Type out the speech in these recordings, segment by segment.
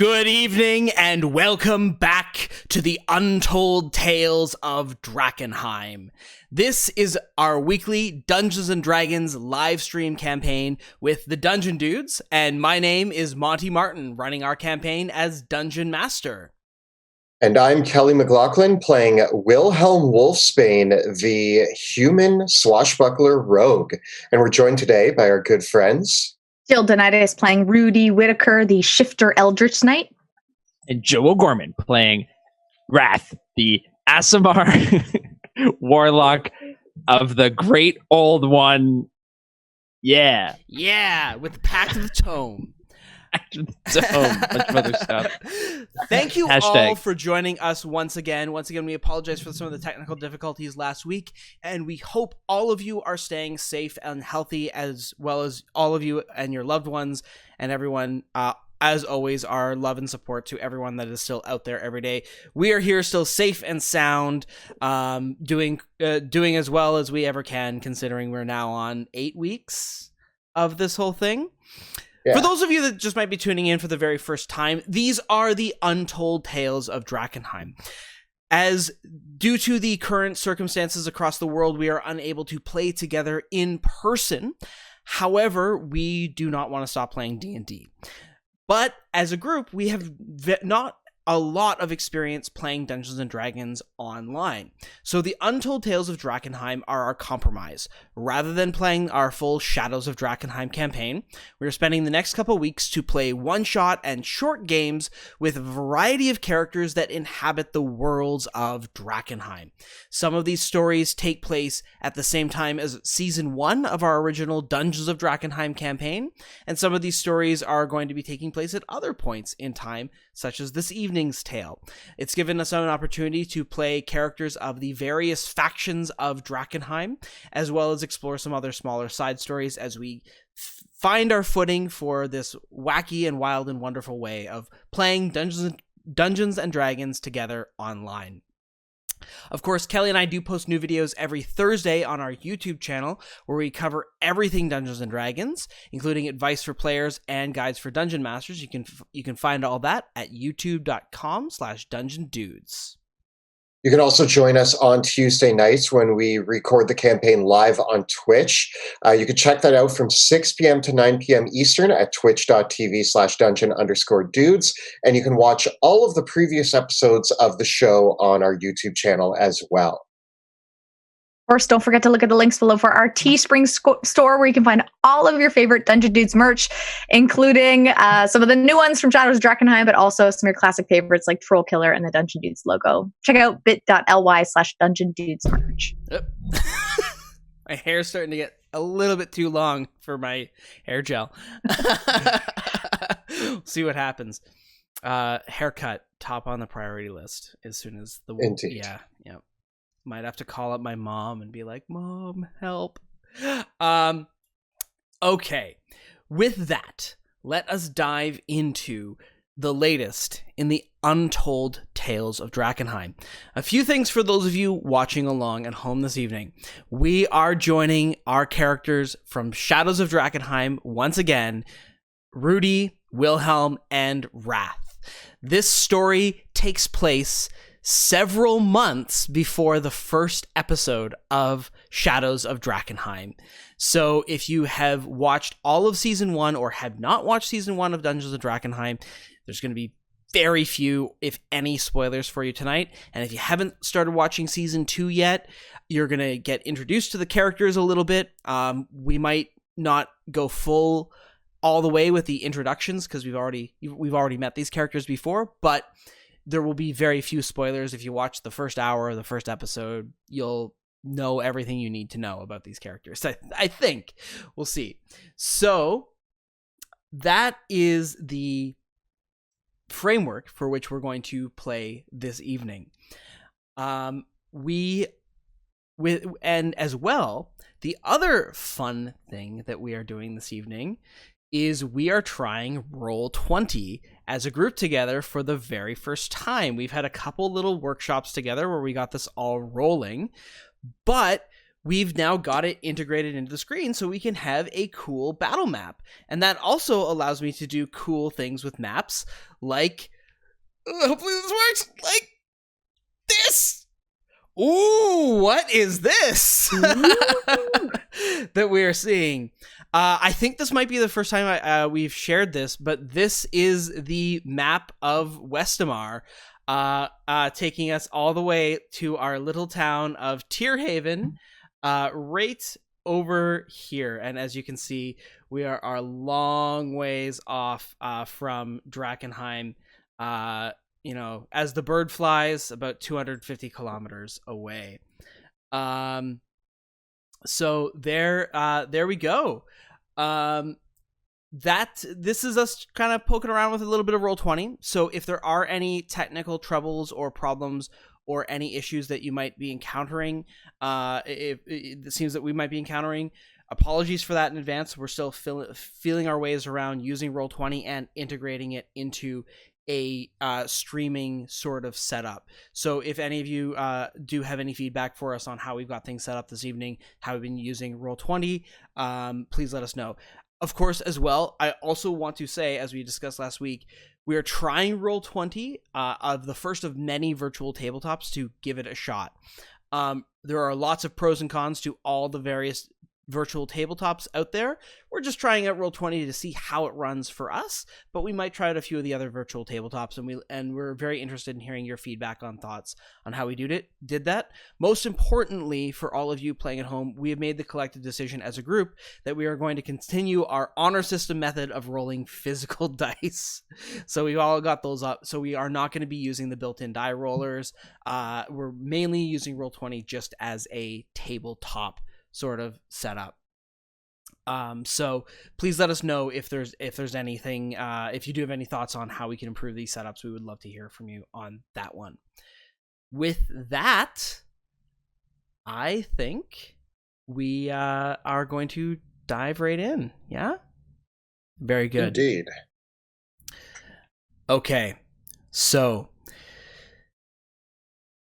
Good evening and welcome back to the Untold Tales of Drakkenheim. This is our weekly Dungeons & Dragons live stream campaign with the Dungeon Dudes, and my name is Monty Martin, running our campaign as Dungeon Master. And I'm Kelly McLaughlin, playing Wilhelm Wolfsbane, the human swashbuckler rogue. And we're joined today by our good friends... Jill Donitis playing Rudy Whitaker, the Shifter Eldritch Knight. And Joe O'Gorman playing Wrath, the Aasimar Warlock of the Great Old One. Yeah. Yeah, with the Pact of the Tome. Bunch of other stuff. Thank you Hashtag. all for joining us once again. Once again, we apologize for some of the technical difficulties last week, and we hope all of you are staying safe and healthy, as well as all of you and your loved ones and everyone. As always, our love and support to everyone that is still out there every day. We are here still safe and sound, doing as well as we ever can, considering we're now on 8 weeks of this whole thing. Yeah. For those of you that just might be tuning in for the very first time, these are the Untold Tales of Drakkenheim. As due to the current circumstances across the world, we are unable to play together in person. However, we do not want to stop playing D&D. But as a group, we have not a lot of experience playing Dungeons & Dragons online. So the Untold Tales of Drakkenheim are our compromise. Rather than playing our full Shadows of Drakkenheim campaign, we're spending the next couple weeks to play one-shot and short games with a variety of characters that inhabit the worlds of Drakkenheim. Some of these stories take place at the same time as Season 1 of our original Dungeons of Drakkenheim campaign, and some of these stories are going to be taking place at other points in time, such as this evening's tale. It's given us an opportunity to play characters of the various factions of Drakkenheim, as well as explore some other smaller side stories as we find our footing for this wacky and wild and wonderful way of playing Dungeons and Dragons together online. Of course, Kelly and I do post new videos every Thursday on our YouTube channel where we cover everything Dungeons & Dragons, including advice for players and guides for Dungeon Masters. You can find all that at youtube.com/dungeondudes. You can also join us on Tuesday nights when we record the campaign live on Twitch. You can check that out from 6 p.m. to 9 p.m. Eastern at twitch.tv/dungeon_dudes. And you can watch all of the previous episodes of the show on our YouTube channel as well. Of course, don't forget to look at the links below for our Teespring store, where you can find all of your favorite Dungeon Dudes merch, including some of the new ones from Shadows of Drakkenheim, but also some of your classic favorites like Troll Killer and the Dungeon Dudes logo. Check out bit.ly/Dungeon Dudes merch. Yep. My hair's starting to get a little bit too long for my hair gel. See what happens. Haircut, top on the priority list as soon as the... Indeed. Yeah. Might have to call up my mom and be like, Mom, help. Okay. With that, let us dive into the latest in the Untold Tales of Drakkenheim. A few things for those of you watching along at home this evening. We are joining our characters from Shadows of Drakkenheim once again, Rudy, Wilhelm, and Wrath. This story takes place several months before the first episode of Shadows of Drakkenheim. So if you have watched all of Season 1 or have not watched Season 1 of Dungeons & Drakkenheim, there's going to be very few, if any, spoilers for you tonight. And if you haven't started watching Season 2 yet, you're going to get introduced to the characters a little bit. We might not go full all the way with the introductions because we've already met these characters before, but there will be very few spoilers. If you watch the first hour of the first episode, you'll know everything you need to know about these characters. I think. We'll see. So that is the framework for which we're going to play this evening. And as well, the other fun thing that we are doing this evening is we are trying Roll20 as a group together for the very first time. We've had a couple little workshops together where we got this all rolling, but we've now got it integrated into the screen so we can have a cool battle map. And that also allows me to do cool things with maps, like, hopefully this works, like this. Ooh, what is this that we are seeing? I think this might be the first time we've shared this, but this is the map of Westamar, taking us all the way to our little town of Tierhaven, right over here. And as you can see, we are a long ways off from Drakkenheim. As the bird flies, about 250 kilometers away. So there we go. This is us kind of poking around with a little bit of Roll20. So if there are any technical troubles or problems or any issues that you might be encountering, if it seems that we might be encountering, apologies for that in advance. We're still feeling our ways around using Roll20 and integrating it into a streaming sort of setup. So if any of you do have any feedback for us on how we've got things set up this evening, how we've been using Roll20, please let us know. Of course, as well, I also want to say, as we discussed last week, we are trying Roll20 of the first of many virtual tabletops to give it a shot. There are lots of pros and cons to all the various virtual tabletops out there. We're just trying out Roll20 to see how it runs for us, but we might try out a few of the other virtual tabletops, and we're very interested in hearing your feedback on thoughts on how we did that. Most importantly, for all of you playing at home, we have made the collective decision as a group that we are going to continue our honor system method of rolling physical dice. So we've all got those up. So we are not going to be using the built-in die rollers. We're mainly using Roll20 just as a tabletop sort of setup. So please let us know if there's anything, if you do have any thoughts on how we can improve these setups. We would love to hear from you on that one. With that, I think we are going to dive right in. Yeah? Very good. Indeed. Okay. So,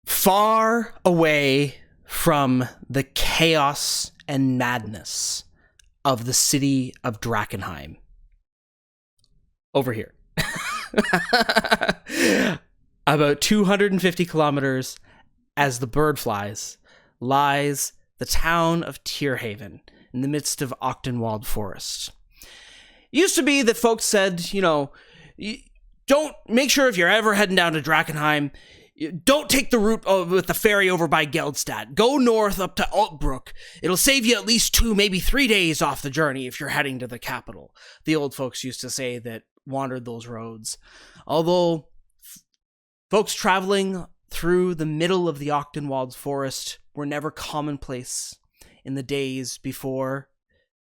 far away from the chaos and madness of the city of Drakkenheim. Over here. About 250 kilometers as the bird flies, lies the town of Tierhaven in the midst of Ochtenwald Forest. It used to be that folks said, don't make sure if you're ever heading down to Drakkenheim, don't take the route with the ferry over by Geldstadt. Go north up to Altbrook. It'll save you at least 2, maybe 3 days off the journey if you're heading to the capital. The old folks used to say that wandered those roads. Although folks traveling through the middle of the Ochtenwald forest were never commonplace in the days before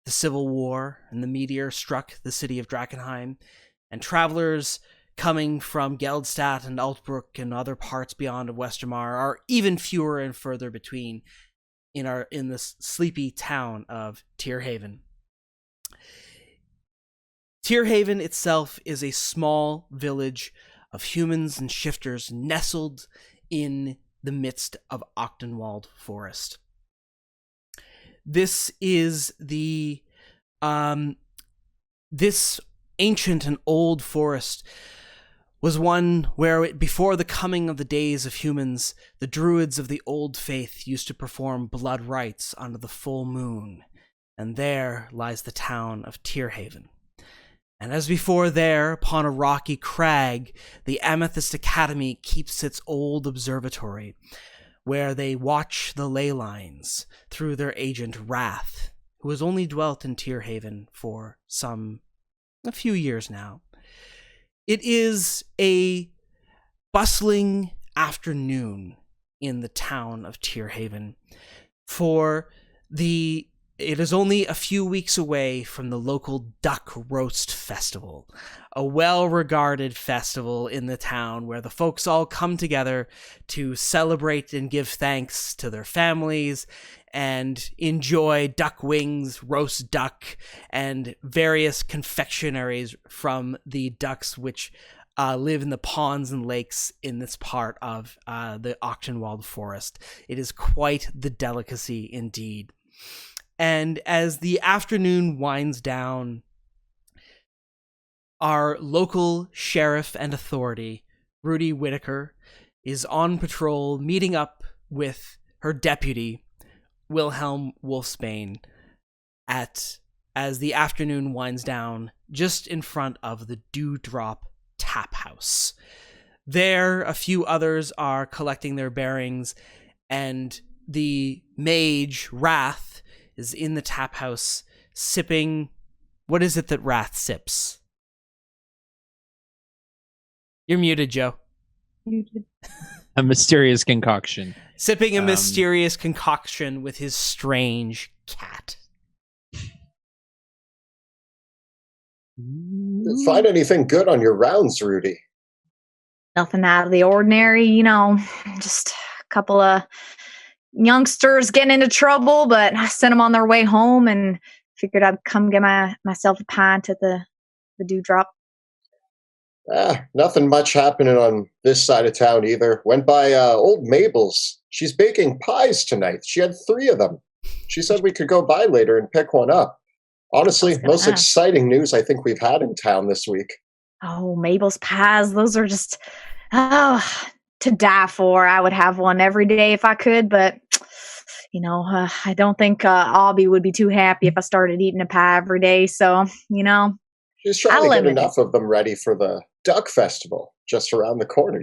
the Civil War and the meteor struck the city of Drakkenheim, and travelers coming from Geldstadt and Altbrook and other parts beyond of Westermar are even fewer and further between in this sleepy town of Tierhaven. Tierhaven itself is a small village of humans and shifters nestled in the midst of Ochtenwald Forest. This is this ancient and old forest was one where, before the coming of the days of humans, the druids of the old faith used to perform blood rites under the full moon, and there lies the town of Tierhaven. And as before there, upon a rocky crag, the Amethyst Academy keeps its old observatory, where they watch the ley lines through their agent Wrath, who has only dwelt in Tierhaven for a few years now. It is a bustling afternoon in the town of Tierhaven, for it is only a few weeks away from the local Duck Roast Festival, a well-regarded festival in the town where the folks all come together to celebrate and give thanks to their families and enjoy duck wings, roast duck, and various confectionaries from the ducks which live in the ponds and lakes in this part of the Ochtenwald forest. It is quite the delicacy indeed. And as the afternoon winds down, our local sheriff and authority, Rudy Whitaker, is on patrol, meeting up with her deputy, Wilhelm Wolfsbane, as the afternoon winds down, just in front of the Dewdrop Tap House. There, a few others are collecting their bearings, and the mage, Wrath, is in the tap house, sipping... What is it that Wrath sips? You're muted, Joe. Muted. A mysterious concoction. Sipping a mysterious concoction with his strange cat. Find anything good on your rounds, Rudy? Nothing out of the ordinary, just a couple of youngsters getting into trouble, but I sent them on their way home and figured I'd come get myself a pint at the Dewdrop. Nothing much happening on this side of town either. Went by old Mabel's. She's baking pies tonight. She had 3 of them. She said we could go by later and pick one up. Honestly, most exciting news I think we've had in town this week. Oh, Mabel's pies. Those are just, to die for. I would have one every day if I could, but, I don't think Obby would be too happy if I started eating a pie every day. So, She's trying to get enough of them ready for the Duck Festival just around the corner,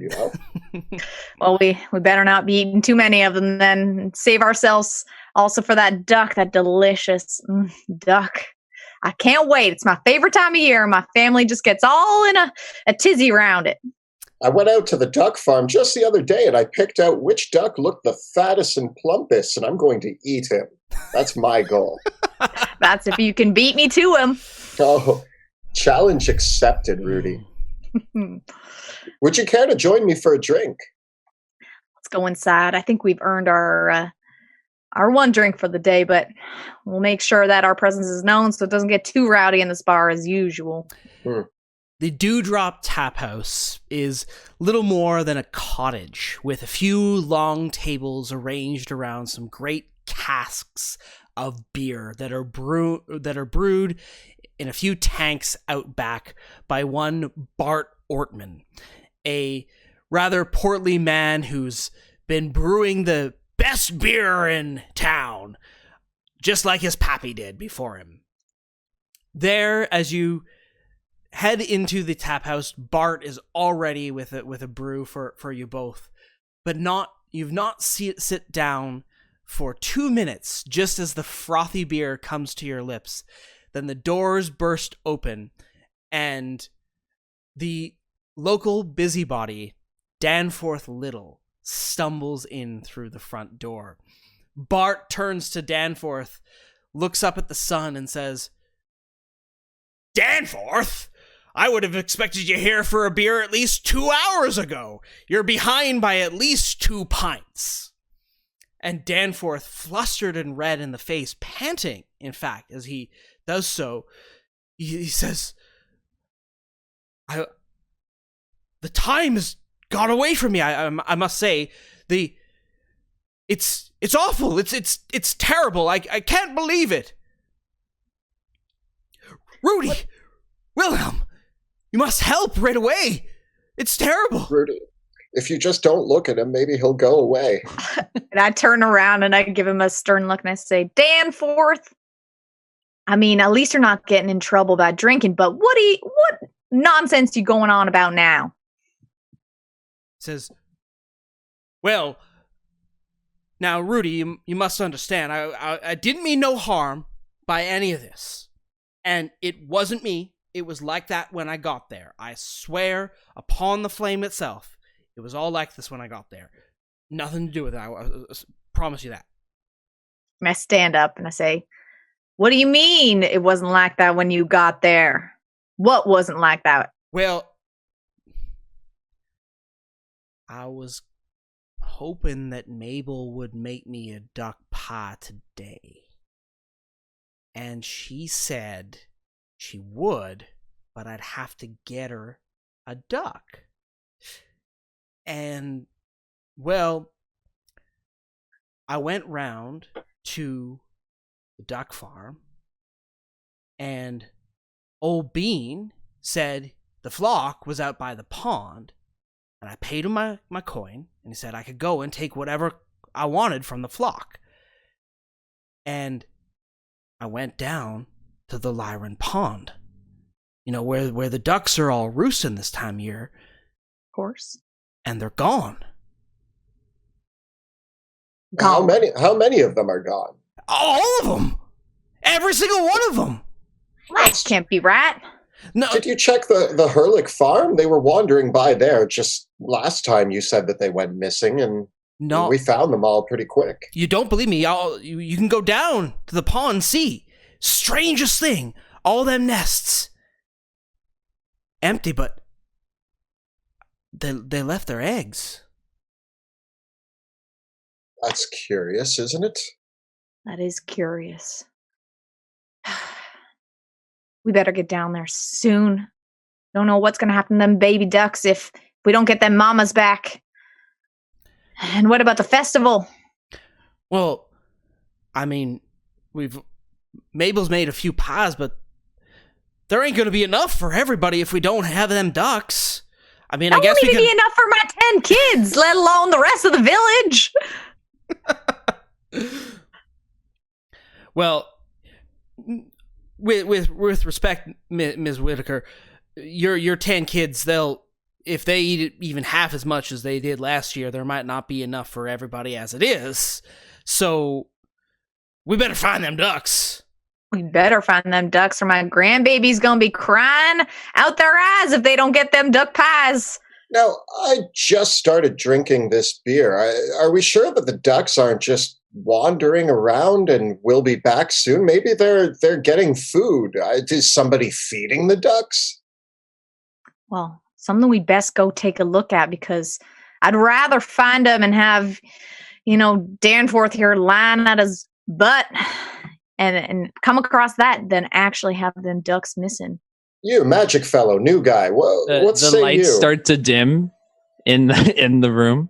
Well, we better not be eating too many of them then. Save ourselves also for that duck, that delicious duck. I can't wait. It's my favorite time of year. My family just gets all in a tizzy around it. I went out to the duck farm just the other day and I picked out which duck looked the fattest and plumpest, and I'm going to eat him. That's my goal. That's if you can beat me to him. Oh, challenge accepted, Rudy. Would you care to join me for a drink? Let's go inside. I think we've earned our one drink for the day, but we'll make sure that our presence is known so it doesn't get too rowdy in this bar as usual. The Dewdrop Tap House is little more than a cottage with a few long tables arranged around some great casks of beer that are brewed in a few tanks out back by one Bart Ortman, a rather portly man who's been brewing the best beer in town, just like his pappy did before him. There, as you head into the tap house, Bart is already with a brew for you both, but you've not sit down for 2 minutes, just as the frothy beer comes to your lips. Then the doors burst open, and the local busybody, Danforth Little, stumbles in through the front door. Bart turns to Danforth, looks up at the sun, and says, "Danforth? I would have expected you here for a beer at least 2 hours ago. You're behind by at least 2 pints. And Danforth, flustered and red in the face, panting, in fact, as he does so, he says, the time has got away from me. I must say, it's awful. It's terrible. I can't believe it. Rudy, what? Wilhelm, you must help right away. It's terrible. Rudy, if you just don't look at him, maybe he'll go away. And I turn around and I give him a stern look and I say, Danforth, I mean, at least you're not getting in trouble about drinking, but what nonsense you going on about now? Says, well, now, Rudy, you must understand, I didn't mean no harm by any of this. And it wasn't me. It was like that when I got there. I swear upon the flame itself, it was all like this when I got there. Nothing to do with it. I promise you that. And I stand up and I say, what do you mean it wasn't like that when you got there? What wasn't like that? Well, I was hoping that Mabel would make me a duck pie today. And she said she would, but I'd have to get her a duck. And, well, I went round to the duck farm, and old Bean said the flock was out by the pond, and I paid him my coin, and he said I could go and take whatever I wanted from the flock. And I went down to the Lyran Pond, where the ducks are all roosting this time of year. Of course. And they're gone. How many of them are gone? All of them! Every single one of them! That can't be right. No. Did you check the Hurlick farm? They were wandering by there just last time you said that they went missing, and we found them all pretty quick. You don't believe me? You can go down to the pond and see. Strangest thing. All them nests. Empty, but they left their eggs. That's curious, isn't it? That is curious. We better get down there soon. Don't know what's going to happen to them baby ducks if we don't get them mamas back. And what about the festival? Well, I mean, Mabel's made a few pies, but there ain't going to be enough for everybody if we don't have them ducks. I mean, I guess we can... be enough for my 10 kids, let alone the rest of the village. Well, with respect, Ms. Whitaker, your 10 kids, if they eat even half as much as they did last year, there might not be enough for everybody as it is. So we better find them ducks. We better find them ducks, or my grandbaby's gonna be crying out their eyes if they don't get them duck pies. Now, I just started drinking this beer. Are we sure that the ducks aren't just wandering around and will be back soon? Maybe they're getting food. Is somebody feeding the ducks? Well, something we best go take a look at, because I'd rather find them and have, Danforth here lying at his butt and come across that than actually have them ducks missing. You, magic fellow, new guy. What's the lights start to dim in the room,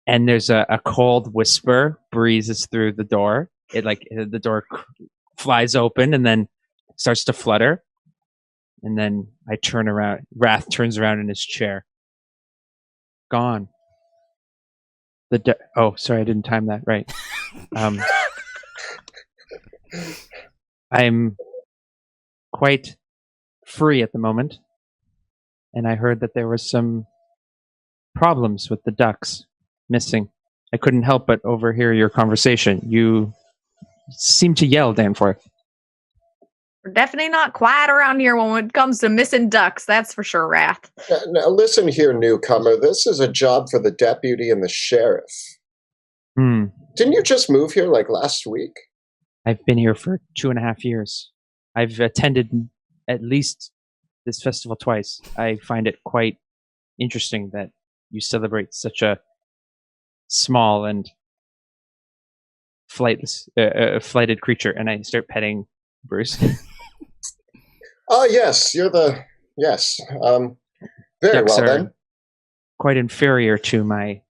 and there's a cold whisper breezes through the door. The door flies open and then starts to flutter, and then I turn around. Wrath turns around in his chair. Gone. Oh, sorry, I didn't time that right. I'm quite free at the moment, and I heard that there was some problems with the ducks missing. I couldn't help but overhear your conversation. You seem to yell, Danforth. We're definitely not quiet around here when it comes to missing ducks, that's for sure, Wrath. Now listen here, newcomer. This is a job for the deputy and the sheriff. Didn't you just move here last week? I've been here for 2.5 years. I've attended at least this festival twice. I find it quite interesting that you celebrate such a small and flighted creature. And I start petting Bruce. Oh, yes, yes. Very Ducks well, are then. Quite inferior to my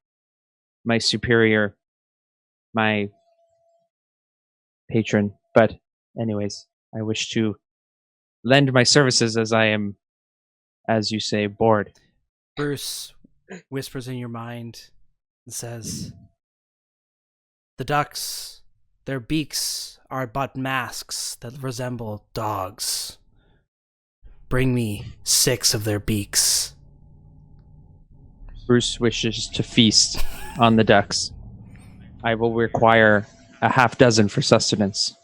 superior, my patron. But anyways, I wish to lend my services as I am, as you say, bored. Bruce whispers in your mind and says, "The ducks, their beaks are but masks that resemble dogs. Bring me 6 of their beaks." Bruce wishes to feast on the ducks. I will require a half dozen for sustenance.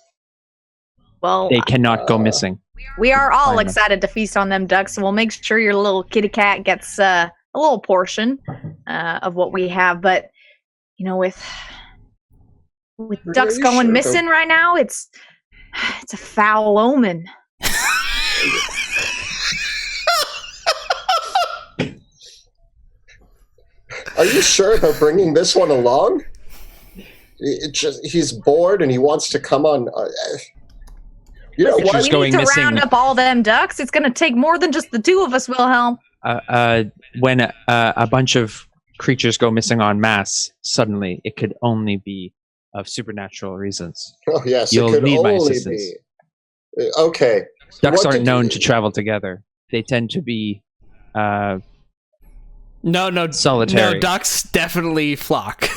Well, they cannot go missing. We are all excited to feast on them ducks, so we'll make sure your little kitty cat gets a little portion of what we have. But with ducks going missing right now, it's a foul omen. Are you sure about bringing this one along? He's bored and he wants to come on. We need to round up all them ducks. It's going to take more than just the 2 of us, Wilhelm. when a bunch of creatures go missing en masse, suddenly it could only be of supernatural reasons. Oh yes, You'll it could need my only assistance. be. Okay. Ducks What aren't did known you- to travel together. They tend to be No, solitary. No, ducks definitely flock.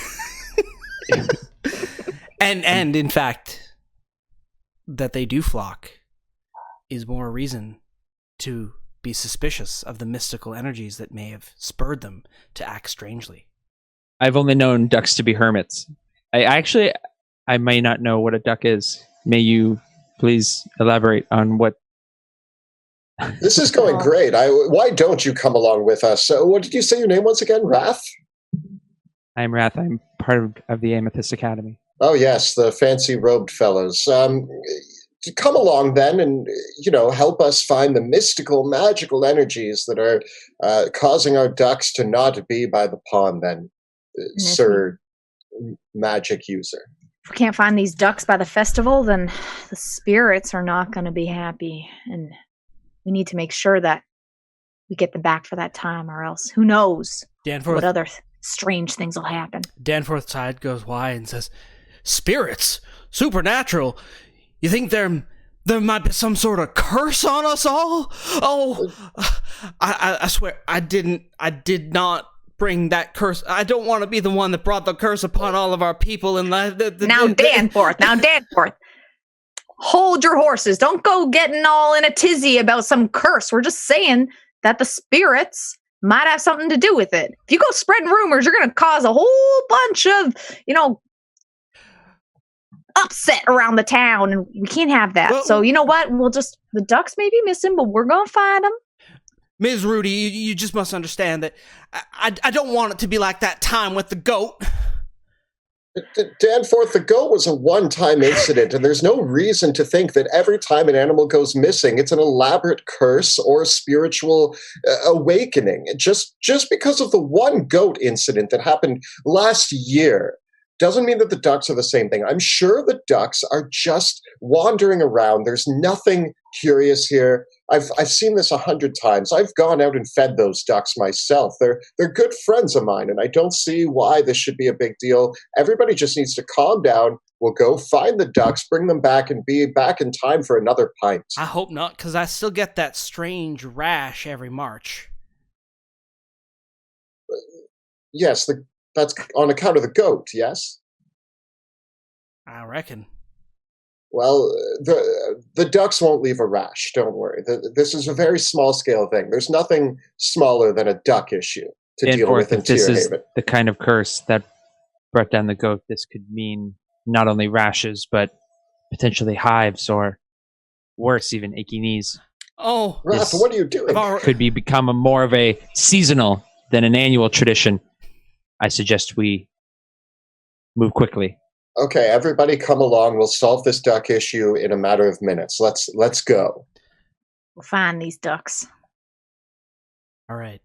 and in fact, that they do flock is more reason to be suspicious of the mystical energies that may have spurred them to act strangely. I've only known ducks to be hermits. I may not know what a duck is. May you please elaborate on what? This is going great. Why don't you come along with us? What did you say your name was again? Wrath? I'm Wrath. I'm part of the Amethyst Academy. Oh yes, the fancy robed fellows. Come along then, and help us find the mystical, magical energies that are causing our ducks to not be by the pond. Then, Sir Magic User. If we can't find these ducks by the festival, then the spirits are not going to be happy, and we need to make sure that we get them back for that time, or else who knows what other strange things will happen. Danforth's side goes wide and says, "Spirits? Supernatural? You think there might be some sort of curse on us all? Oh, I swear, I did not bring that curse. I don't want to be the one that brought the curse upon all of our people." And Now, Danforth, hold your horses. Don't go getting all in a tizzy about some curse. We're just saying that the spirits might have something to do with it. If you go spreading rumors, you're going to cause a whole bunch of, upset around the town, and we can't have that. Well, so you know what? The ducks may be missing, but we're going to find them. Ms. Rudy, you just must understand that I don't want it to be like that time with the goat. Danforth, the goat was a one-time incident, and there's no reason to think that every time an animal goes missing, it's an elaborate curse or spiritual awakening. Just because of the one goat incident that happened last year doesn't mean that the ducks are the same thing. I'm sure the ducks are just wandering around. There's nothing curious here. I've seen this 100 times. I've gone out and fed those ducks myself. They're good friends of mine, and I don't see why this should be a big deal. Everybody just needs to calm down. We'll go find the ducks, bring them back, and be back in time for another pint. I hope not, because I still get that strange rash every March. Yes, that's on account of the goat, yes? I reckon. Well, the ducks won't leave a rash, don't worry. This is a very small-scale thing. There's nothing smaller than a duck issue to deal with in if this is Tierhaven. the kind of curse that brought down the goat, this could mean not only rashes, but potentially hives, or worse, even achy knees. Oh, Wrath, what are you doing? Could become more of a seasonal than an annual tradition. I suggest we move quickly. Okay, everybody come along. We'll solve this duck issue in a matter of minutes. Let's go. We'll find these ducks. All right.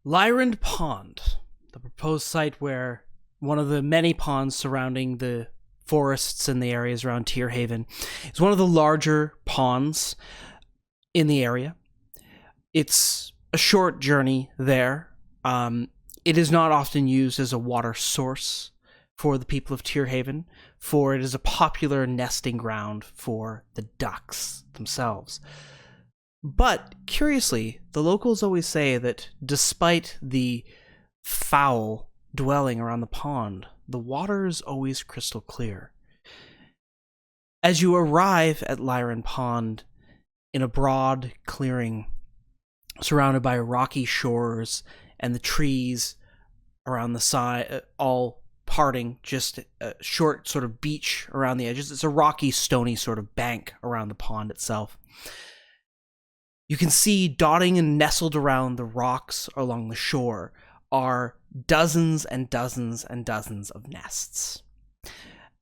Lyrand Pond, the proposed site where one of the many ponds surrounding the forests and the areas around Tierhaven, is one of the larger ponds in the area. It's a short journey there. It is not often used as a water source for the people of Tierhaven, for it is a popular nesting ground for the ducks themselves. But, curiously, the locals always say that despite the foul dwelling around the pond, the water is always crystal clear. As you arrive at Lyrand Pond, in a broad clearing, surrounded by rocky shores and the trees around the side, all parting, just a short sort of beach around the edges. It's a rocky, stony sort of bank around the pond itself. You can see dotting and nestled around the rocks along the shore are dozens and dozens and dozens of nests.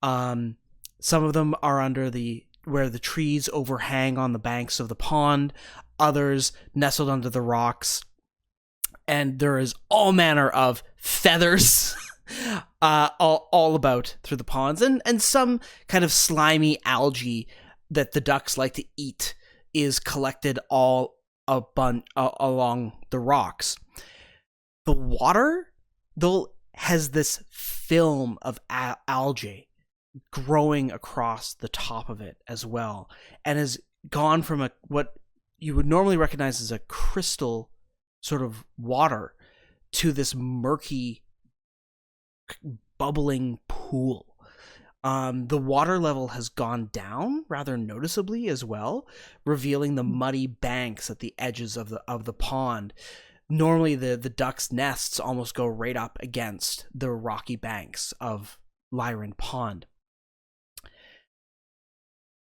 Some of them are under where the trees overhang on the banks of the pond, others nestled under the rocks, and there is all manner of feathers all about through the ponds, and some kind of slimy algae that the ducks like to eat is collected all along the rocks. The water, though, has this film of algae growing across the top of it as well, and has gone from what you would normally recognize as a crystal sort of water to this murky, bubbling pool. The water level has gone down rather noticeably as well, revealing the muddy banks at the edges of the pond. Normally, the ducks' nests almost go right up against the rocky banks of Lyran Pond.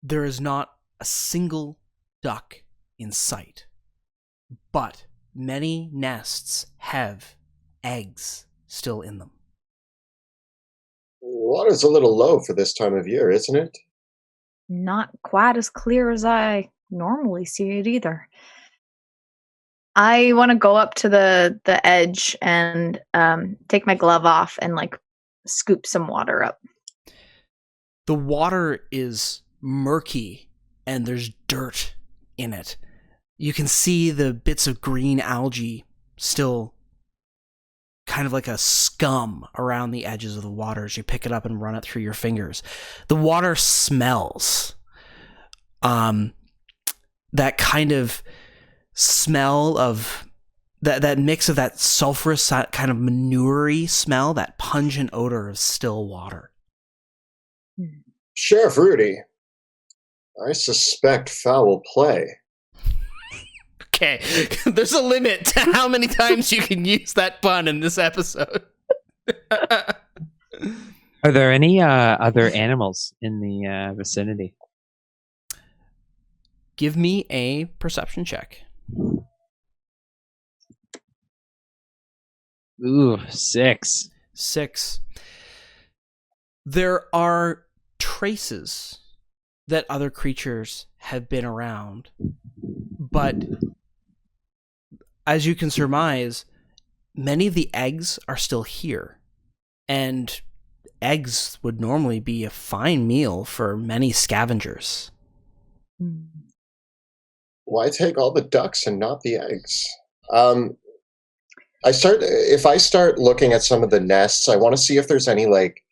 There is not a single duck in sight, but many nests have eggs still in them. Water's a little low for this time of year, isn't it? Not quite as clear as I normally see it either. I want to go up to the edge and take my glove off and like scoop some water up. The water is murky and there's dirt in it. You can see the bits of green algae still kind of like a scum around the edges of the water as you pick it up and run it through your fingers. The water smells. That kind of smell of that mix of that sulfurous kind of manure-y smell, that pungent odor of still water. Sheriff Rudy, I suspect foul play. Okay, there's a limit to how many times you can use that pun in this episode. Are there any other animals in the vicinity? Give me a perception check. Ooh, 6. 6. There are traces that other creatures have been around, but as you can surmise, many of the eggs are still here, and eggs would normally be a fine meal for many scavengers. Why take all the ducks and not the eggs? If I start looking at some of the nests, I want to see if there's any like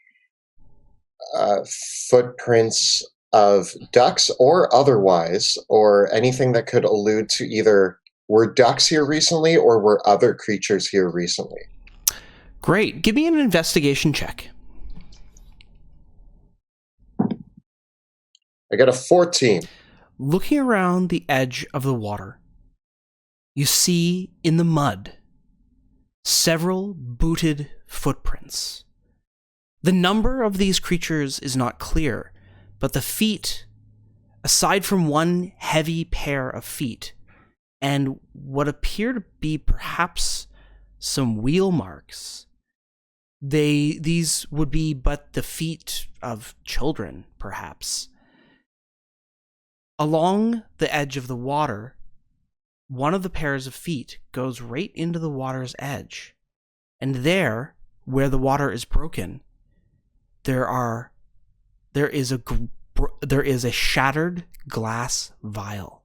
footprints of ducks or otherwise, or anything that could allude to either were ducks here recently or were other creatures here recently. Great. Give me an investigation check. I got a 14. Looking around the edge of the water, you see in the mud several booted footprints. The number of these creatures is not clear, but the feet, aside from one heavy pair of feet, and what appear to be perhaps some wheel marks, these would be but the feet of children, perhaps. Along the edge of the water, one of the pairs of feet goes right into the water's edge, and there, where the water is broken, there is a shattered glass vial.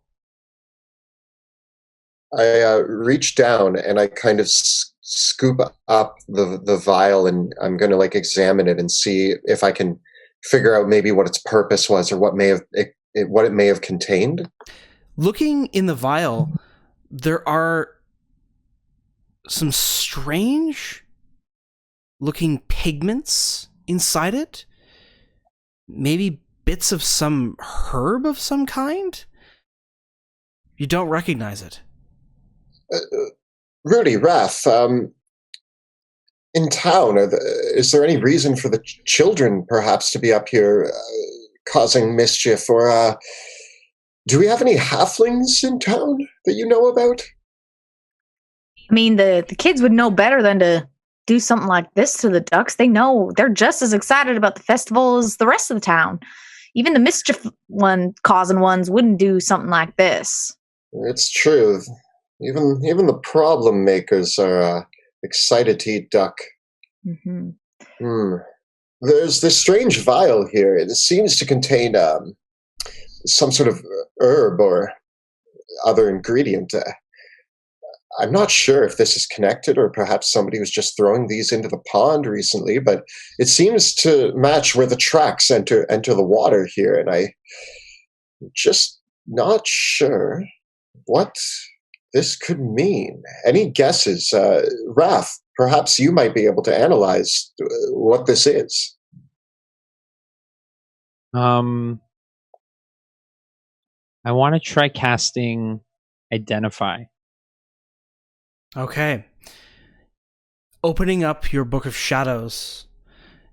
I reach down and I kind of scoop up the vial, and I'm going to like examine it and see if I can figure out maybe what its purpose was or what it may have contained. Looking in the vial, there are some strange looking pigments inside it. Maybe bits of some herb of some kind? You don't recognize it. Rudy, Raph, in town, is there any reason for the children perhaps to be up here causing mischief? Or do we have any halflings in town that you know about? I mean, the kids would know better than to do something like this to the ducks. They know they're just as excited about the festival as the rest of the town. Even the mischief causing ones wouldn't do something like this. It's true. Even the problem makers are excited to eat duck. Mm-hmm. There's this strange vial here. It seems to contain some sort of herb or other ingredient. I'm not sure if this is connected or perhaps somebody was just throwing these into the pond recently, but it seems to match where the tracks enter the water here, and I'm just not sure what this could mean. Any guesses? Wrath, perhaps you might be able to analyze what this is. I want to try casting Identify. Okay. Opening up your book of shadows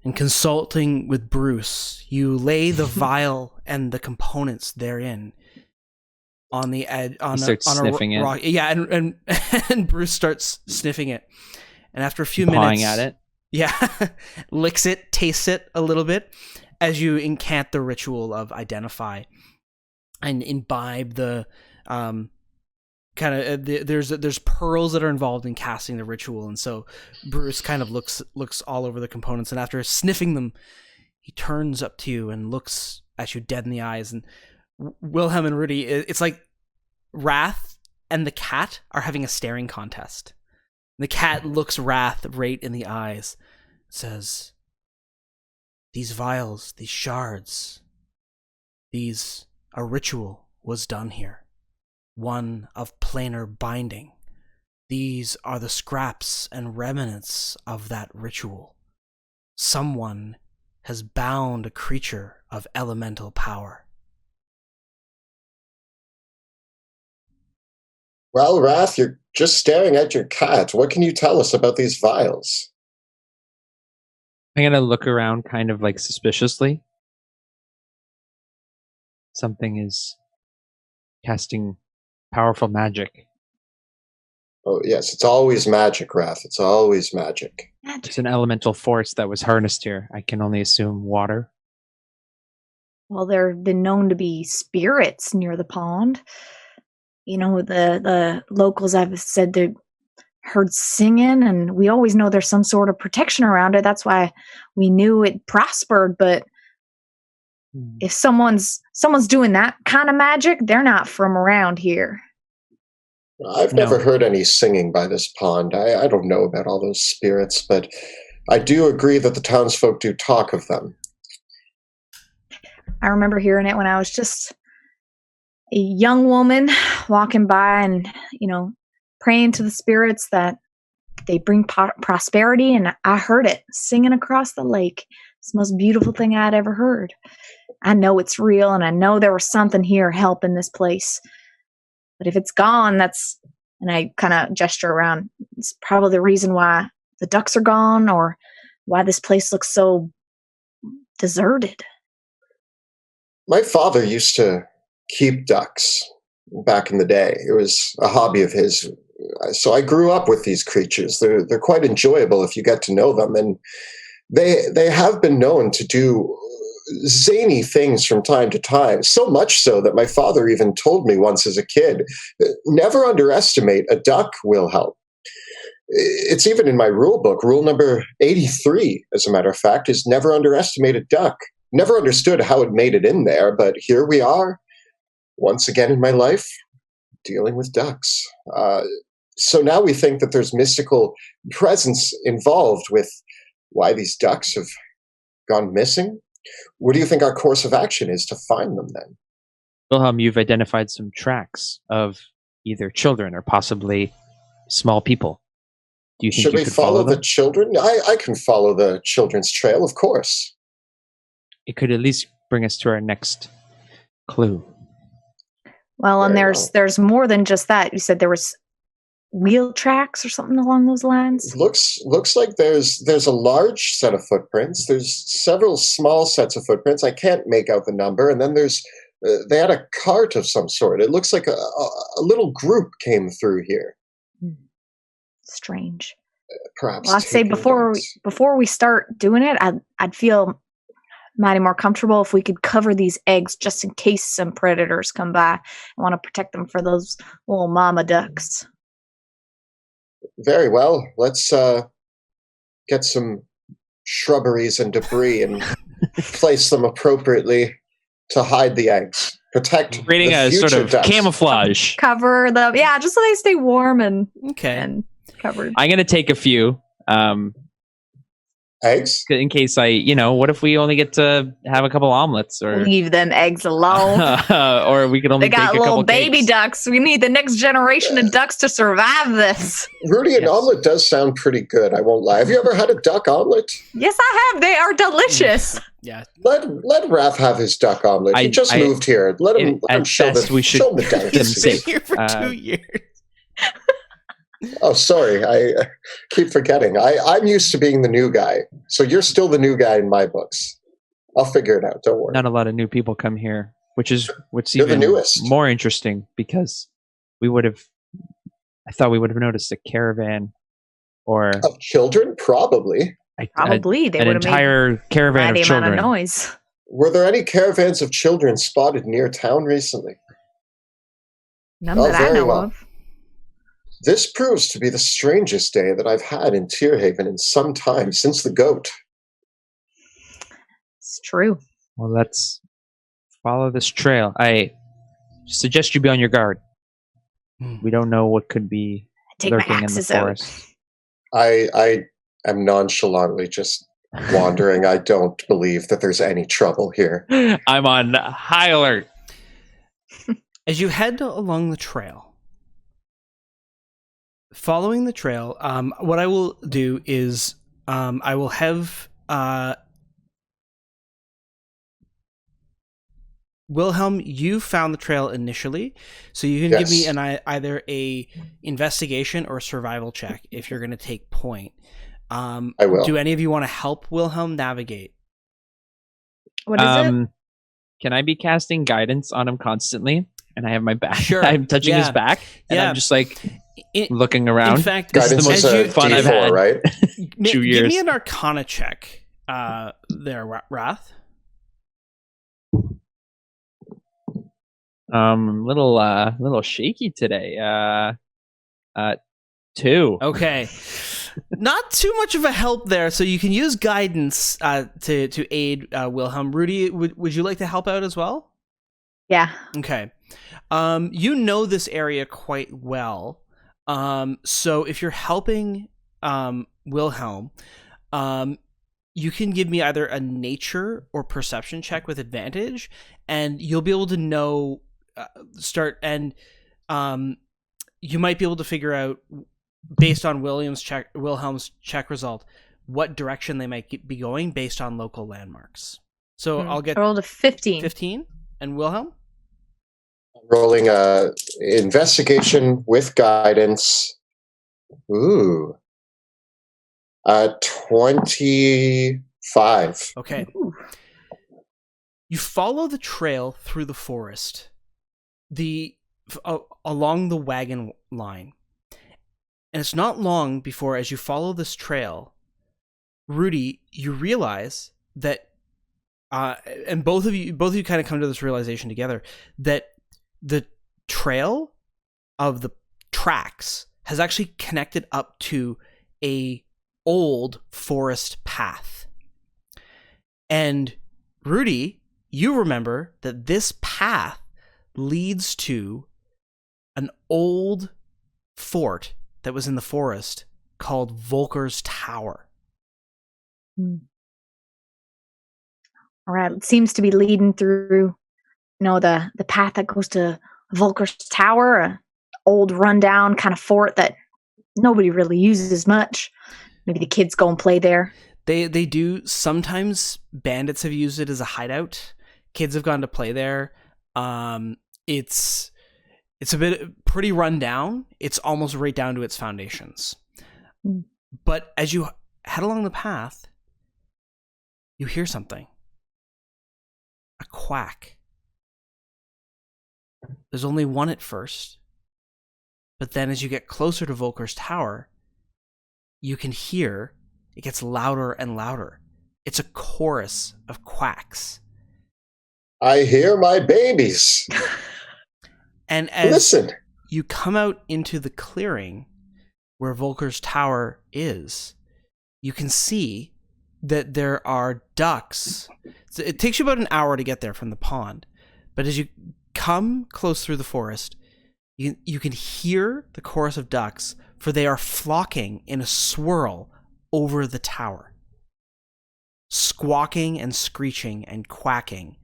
and consulting with Bruce, you lay the vial and the components therein on the edge on sniffing a rock. Yeah, and and Bruce starts sniffing it, and after a few Pawing minutes, at it. Yeah, licks it, tastes it a little bit as you incant the ritual of Identify and imbibe the there's pearls that are involved in casting the ritual, and so Bruce kind of looks all over the components, and after sniffing them, he turns up to you and looks at you dead in the eyes. And Wilhelm and Rudy, it's like Wrath and the cat are having a staring contest. The cat looks Wrath right in the eyes, says, "These vials, these shards, a ritual was done here. One of planar binding. These are the scraps and remnants of that ritual. Someone has bound a creature of elemental power." Well, Wrath, you're just staring at your cat. What can you tell us about these vials? I'm going to look around kind of like suspiciously. Something is casting powerful magic. Oh, yes, it's always magic, Wrath. It's always magic. It's an elemental force that was harnessed here. I can only assume water. Well, there have been known to be spirits near the pond. You know, the locals have said they heard singing, and we always know there's some sort of protection around it. That's why we knew it prospered. But if someone's doing that kind of magic, they're not from around here. I've never heard any singing by this pond. I don't know about all those spirits, but I do agree that the townsfolk do talk of them. I remember hearing it when I was just a young woman walking by and, praying to the spirits that they bring prosperity. And I heard it singing across the lake. It's the most beautiful thing I'd ever heard. I know it's real, and I know there was something here helping this place. But if it's gone, and I kind of gesture around, it's probably the reason why the ducks are gone or why this place looks so deserted. My father used to keep ducks back in the day. It was a hobby of his. So I grew up with these creatures. They're quite enjoyable if you get to know them, and they have been known to do zany things from time to time, so much so that my father even told me once as a kid, never underestimate a duck, Wilhelm. It's even in my rule book. Rule number 83, as a matter of fact, is never underestimate a duck. Never understood how it made it in there, but here we are, once again in my life, dealing with ducks. So now we think that there's mystical presence involved with why these ducks have gone missing. What do you think our course of action is to find them then? Wilhelm, you've identified some tracks of either children or possibly small people. Do you think Should you we could follow them? the children? I can follow the children's trail, of course. It could at least bring us to our next clue. Well, and there's more than just that. You said there was wheel tracks or something along those lines. Looks like there's a large set of footprints. There's several small sets of footprints. I can't make out the number. And then there's they had a cart of some sort. It looks like a little group came through here. Strange. Perhaps. Well, I'd say before we start doing it, I'd feel mighty more comfortable if we could cover these eggs just in case some predators come by and want to protect them for those little mama ducks. Very well. Let's get some shrubberies and debris and place them appropriately to hide the eggs. protect Creating the a sort future of ducks. camouflage. Cover them. Yeah, just so they stay warm and Okay. covered. I'm gonna take a few. Eggs? In case what if we only get to have a couple omelets, or Leave them eggs alone. or we could only They got take a little couple baby cakes. ducks. We need the next generation of ducks to survive this. Rudy, an Yes. omelet does sound pretty good, I won't lie. Have you ever had a duck omelet? Yes, I have. They are delicious. Yeah. Let Raph have his duck omelet. He just moved here. Let him At show best, we should show him the keep them delicacies. Been safe. here for Uh, 2 years. Oh, sorry. I keep forgetting. I'm used to being the new guy. So you're still the new guy in my books. I'll figure it out. Don't worry. Not a lot of new people come here, which is what's You're the even newest. more interesting, because I thought we would have noticed a caravan or Of children? Probably. Probably. They an would have made entire caravan the of amount children. of noise. Were there any caravans of children spotted near town recently? None Oh, that I very know well. of. This proves to be the strangest day that I've had in Tierhaven in some time, since the goat. It's true. Well, let's follow this trail. I suggest you be on your guard. We don't know what could be Take my lurking in the axes out. forest. I am nonchalantly just wandering. I don't believe that there's any trouble here. I'm on high alert. As you head along the trail, following the trail, what I will do is I will have Wilhelm, you found the trail initially, so you can give me Yes. either a investigation or survival check if you're going to take point. I will. Do any of you want to help Wilhelm navigate? What is it? Can I be casting guidance on him constantly? And I have my back. Sure. I'm touching his Yeah. back, and Yeah. I'm just like In, looking around. in fact, This is the Guidance most is a fun I've D4, had. right? 2 Give years. me an Arcana check there, Wrath. Little shaky today. 2. Okay. Not too much of a help there, so you can use guidance to aid Wilhelm. Rudy, would you like to help out as well? Yeah. Okay. You know this area quite well. So if you're helping Wilhelm, you can give me either a nature or perception check with advantage, and you'll be able to know you might be able to figure out, based on Wilhelm's check result, what direction they might be going based on local landmarks. So I'll get I rolled a 15. 15. And Wilhelm? Rolling investigation with guidance. Ooh. 25. Okay. Ooh. You follow the trail through the forest, along the wagon line. And it's not long before, as you follow this trail, Rudy, you realize that, and both of you kind of come to this realization together, that the trail of the tracks has actually connected up to a old forest path. And Rudy, you remember that this path leads to an old fort that was in the forest called Volkers Tower. All right. It seems to be leading through, the path that goes to Volker's Tower, a old rundown kind of fort that nobody really uses much. Maybe the kids go and play there. They do. Sometimes bandits have used it as a hideout. Kids have gone to play there. It's a bit pretty run down. It's almost right down to its foundations. But as you head along the path, you hear something. A quack. There's only one at first. But then as you get closer to Volker's Tower, you can hear it gets louder and louder. It's a chorus of quacks. I hear my babies. And as Listen. you come out into the clearing where Volker's Tower is, you can see that there are ducks. So it takes you about an hour to get there from the pond. But as you come close through the forest, you can hear the chorus of ducks, for they are flocking in a swirl over the tower. Squawking and screeching and quacking,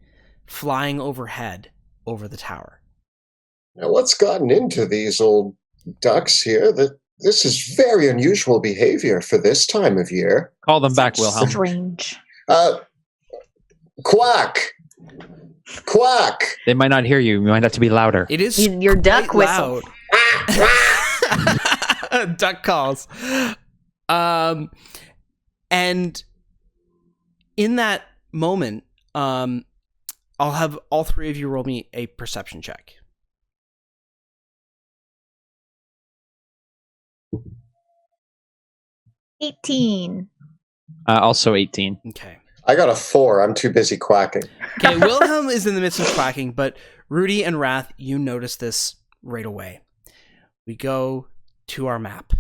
flying overhead over the tower. Now, what's gotten into these old ducks here? This is very unusual behavior for this time of year. Call them back, Wilhelm. Strange. Quack! Quack! They might not hear you. You might have to be louder. It is Your duck quite whistle. loud. Duck calls. And in that moment, I'll have all three of you roll me a perception check. $18. Also 18. Okay. I got a 4. I'm too busy quacking. Okay, Wilhelm is in the midst of quacking, but Rudy and Wrath, you notice this right away. We go to our map.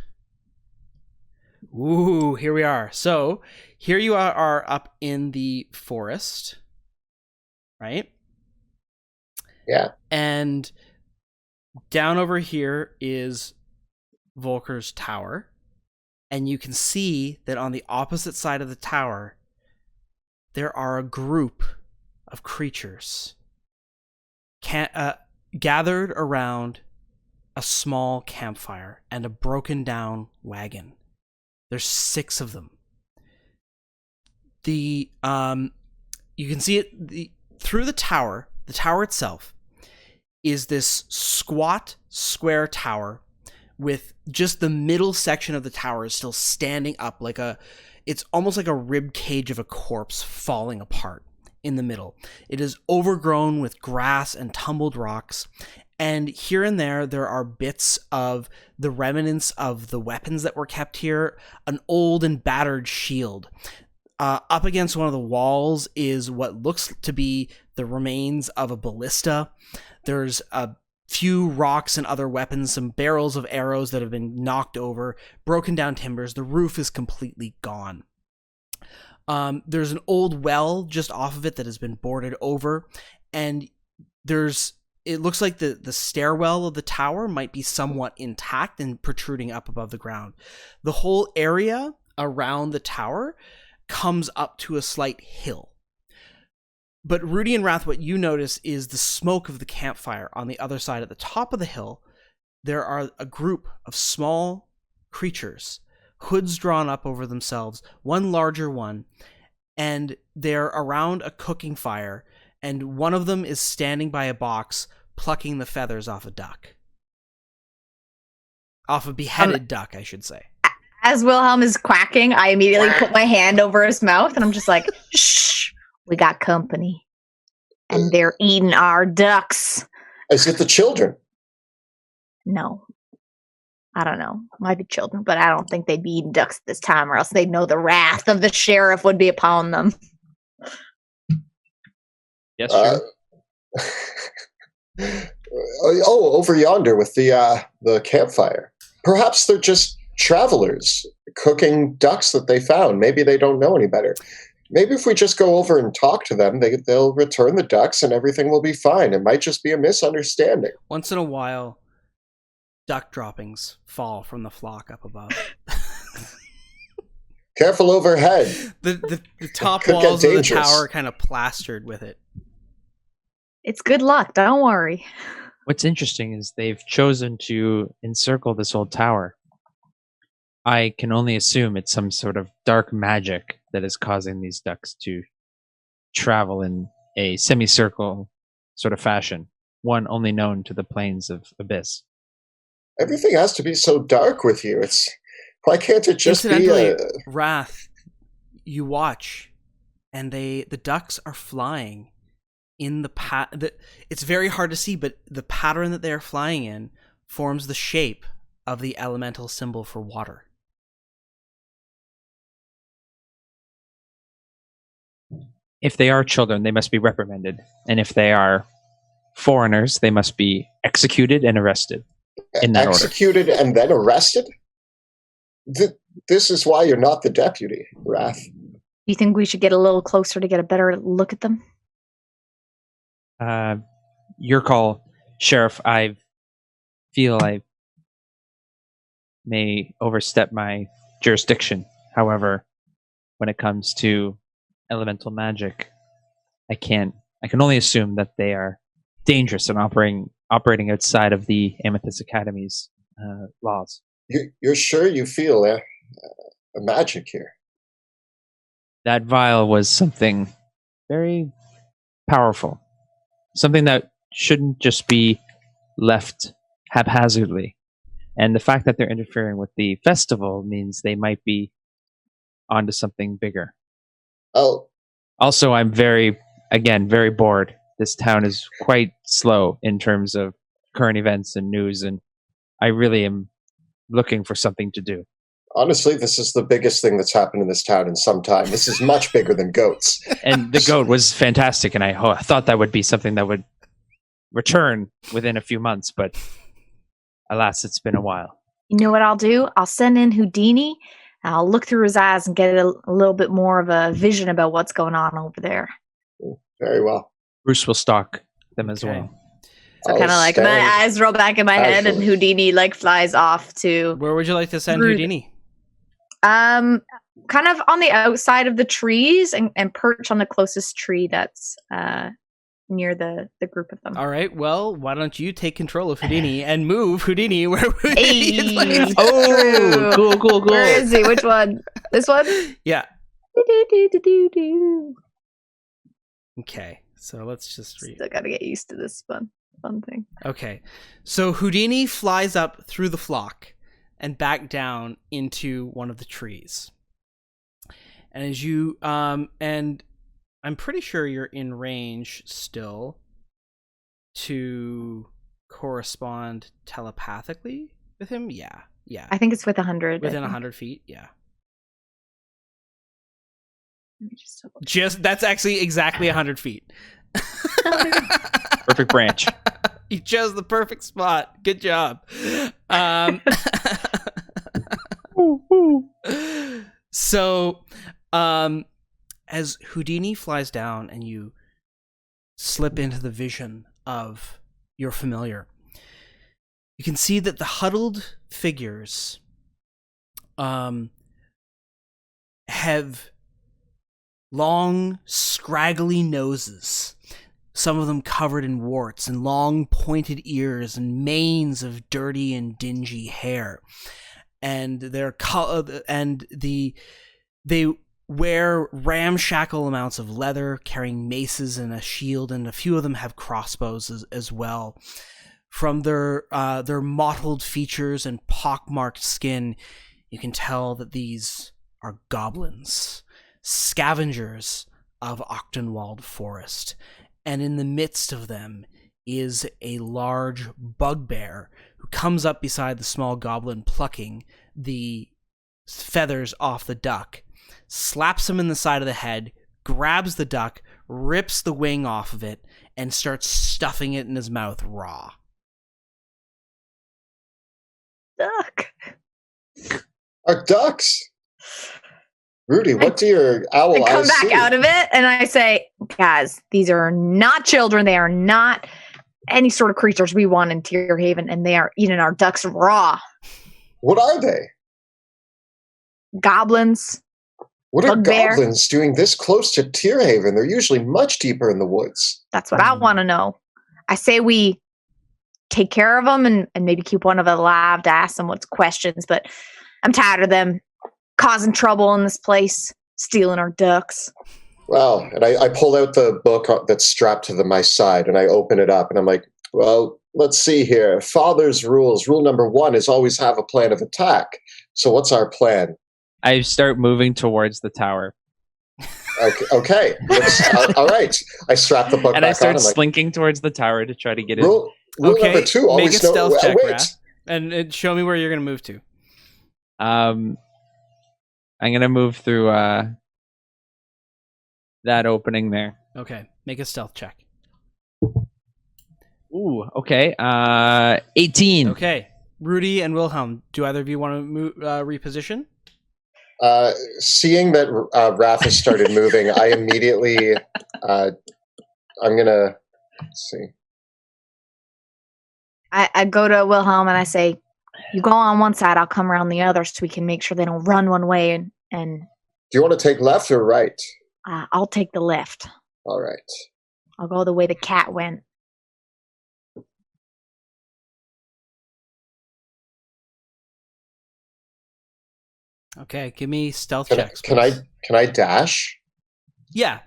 Ooh, here we are. So, here you are up in the forest, right? Yeah. And down over here is Volker's tower. And you can see that on the opposite side of the tower, there are a group of creatures gathered around a small campfire and a broken down wagon. There's 6 of them. You can see it through the tower. The tower itself is this squat square tower with just the middle section of the tower is still standing up it's almost like a rib cage of a corpse falling apart in the middle. It is overgrown with grass and tumbled rocks, and here and there are bits of the remnants of the weapons that were kept here, an old and battered shield. Up against one of the walls is what looks to be the remains of a ballista. There's a few rocks and other weapons, some barrels of arrows that have been knocked over, broken down timbers. The roof is completely gone. There's an old well just off of it that has been boarded over, and it looks like the stairwell of the tower might be somewhat intact and protruding up above the ground. The whole area around the tower comes up to a slight hill. But Rudy and Wrath, what you notice is the smoke of the campfire on the other side. At the top of the hill, there are a group of small creatures, hoods drawn up over themselves, one larger one, and they're around a cooking fire, and one of them is standing by a box, plucking the feathers off a duck. Off a beheaded duck, I should say. As Wilhelm is quacking, I immediately put my hand over his mouth, and I'm just like, shh. We got company, and they're eating our ducks. Is it the children? No. I don't know. Might be children, but I don't think they'd be eating ducks this time, or else they'd know the wrath of the sheriff would be upon them. Yes, sure. Over yonder with the campfire. Perhaps they're just travelers cooking ducks that they found. Maybe they don't know any better. Maybe if we just go over and talk to them, they'll return the ducks and everything will be fine. It might just be a misunderstanding. Once in a while, duck droppings fall from the flock up above. Careful overhead. The top walls of the tower are kind of plastered with it. It's good luck. Don't worry. What's interesting is they've chosen to encircle this old tower. I can only assume it's some sort of dark magic that is causing these ducks to travel in a semicircle sort of fashion, one only known to the plains of Abyss. Everything has to be so dark with you. Why can't it just be Wrath, you watch, and the ducks are flying in it's very hard to see, but the pattern that they are flying in forms the shape of the elemental symbol for water. If they are children, they must be reprimanded. And if they are foreigners, they must be executed and arrested in that executed order. And then arrested? This is why you're not the deputy, Wrath. You think we should get a little closer to get a better look at them? your call, Sheriff. I feel I may overstep my jurisdiction. However, when it comes to elemental magic, I can only assume that they are dangerous and operating outside of the Amethyst Academy's laws. You're sure you feel a magic here? That vial was something very powerful, something that shouldn't just be left haphazardly. And the fact that they're interfering with the festival means they might be onto something bigger. Oh. Also, I'm very bored. This town is quite slow in terms of current events and news, and I really am looking for something to do. Honestly, this is the biggest thing that's happened in this town in some time. This is much bigger than goats. And the goat was fantastic, and I thought that would be something that would return within a few months, but alas, it's been a while. You know what I'll do? I'll send in Houdini. I'll look through his eyes and get a little bit more of a vision about what's going on over there. Very well. Bruce will stalk them as well. So kind of like my eyes roll back in my head, and Houdini like flies off to. Where would you like to send Houdini? Kind of on the outside of the trees and perch on the closest tree that's near the group of them. All right. Well, why don't you take control of Houdini and move Houdini where Houdini is Hey, oh, cool. Where is he? Which one? This one? Yeah. Okay. So let's just read. Still gotta get used to this fun thing. Okay. So Houdini flies up through the flock and back down into one of the trees. And as you and I'm pretty sure you're in range still to correspond telepathically with him. Yeah. I think it's with 100. Within 100 feet. Yeah. Let me just That's actually exactly 100 feet. Perfect branch. You chose the perfect spot. Good job. So, as Houdini flies down and you slip into the vision of your familiar, you can see that the huddled figures have long, scraggly noses, some of them covered in warts, and long, pointed ears, and manes of dirty and dingy hair. And they wear ramshackle amounts of leather, carrying maces and a shield, and a few of them have crossbows as well. From their mottled features and pockmarked skin, you can tell that these are goblins, scavengers of Ochtenwald Forest. And in the midst of them is a large bugbear who comes up beside the small goblin, plucking the feathers off the duck, slaps him in the side of the head, grabs the duck, rips the wing off of it, and starts stuffing it in his mouth raw. Duck. Our ducks. Rudy, what do your owl eyes I come back see? out of it and I say, guys, these are not children. They are not any sort of creatures we want in Tear Haven, and they are eating our ducks raw. What are they? Goblins. What are Bugbear. goblins doing this close to Tear Haven? They're usually much deeper in the woods. That's what I want to know. I say we take care of them and maybe keep one of them alive to ask them what's questions, but I'm tired of them causing trouble in this place, stealing our ducks. Well, and I pull out the book that's strapped to my side, and I open it up, and I'm like, well, let's see here. Father's rules. Rule number 1 is always have a plan of attack. So what's our plan? I start moving towards the tower. Okay. All right. I strap the book and back I start on. slinking towards the tower to try to get in. Rule number 2, always make a stealth check, wait. Raph, and show me where you're going to move to. I'm going to move through that opening there. Okay, make a stealth check. Ooh, okay. 18. Okay, Rudy and Wilhelm, do either of you want to reposition? Seeing that Raph has started moving, I immediately, I'm going to, let's see. I go to Wilhelm and I say, "You go on one side, I'll come around the other, so we can make sure they don't run one way." And Do you want to take left or right? I'll take the left. All right. I'll go the way the cat went. Okay, give me stealth Can, checks. can please. I dash? Yeah.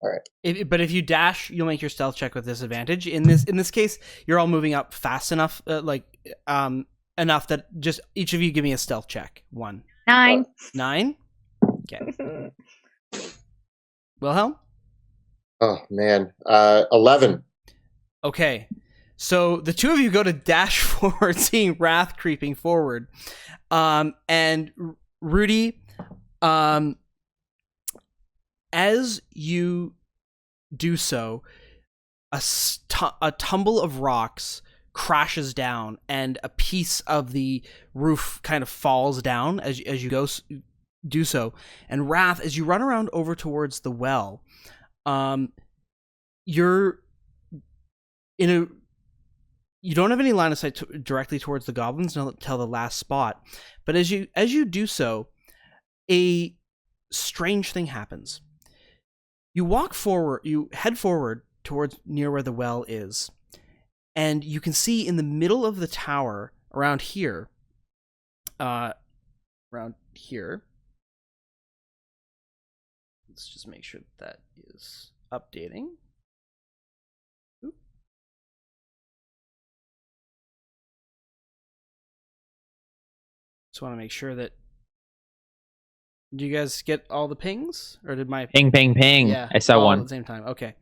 All right. But if you dash, you'll make your stealth check with disadvantage. In this case, you're all moving up fast enough, enough that just each of you give me a stealth check. 1. 9. 9. Okay. Wilhelm. Oh man. 11. Okay. So the two of you go to dash forward, seeing Wrath creeping forward, and Rudy, as you do so, a tumble of rocks crashes down, and a piece of the roof kind of falls down as you do so. And Wrath, as you run around over towards the well, you're in a. You don't have any line of sight directly towards the goblins until the last spot, but as you do so, a strange thing happens. You head forward towards near where the well is, and you can see in the middle of the tower around here. Let's just make sure that is updating. Oop. Just want to make sure that. Do you guys get all the pings, or did my Ping, ping, ping. Yeah, I saw all one. at the same time. Okay.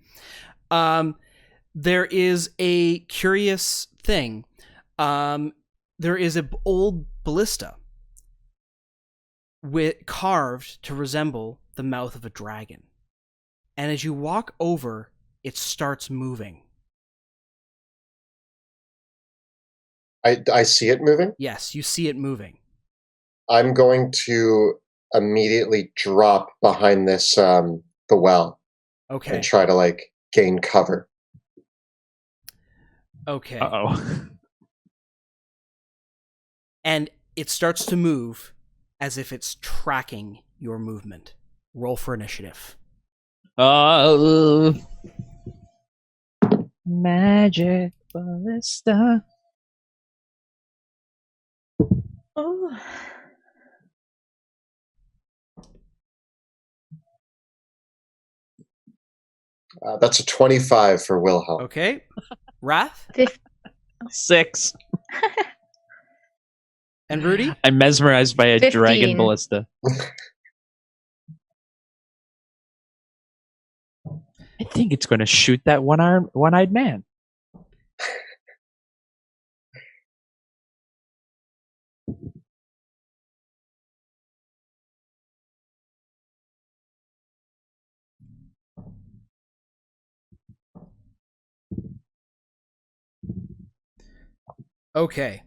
There is a curious thing. There is an old ballista carved to resemble the mouth of a dragon, and as you walk over, it starts moving. I see it moving. Yes, you see it moving. I'm going to immediately drop behind this the well. Okay. And try to gain cover. Okay. Uh-oh. And it starts to move as if it's tracking your movement. Roll for initiative. Magic ballista. Oh. That's a 25 for Wilhelm. Okay. Wrath? 6. And Rudy? I'm mesmerized by a 15. dragon ballista. I think it's going to shoot that one-eyed man. Okay.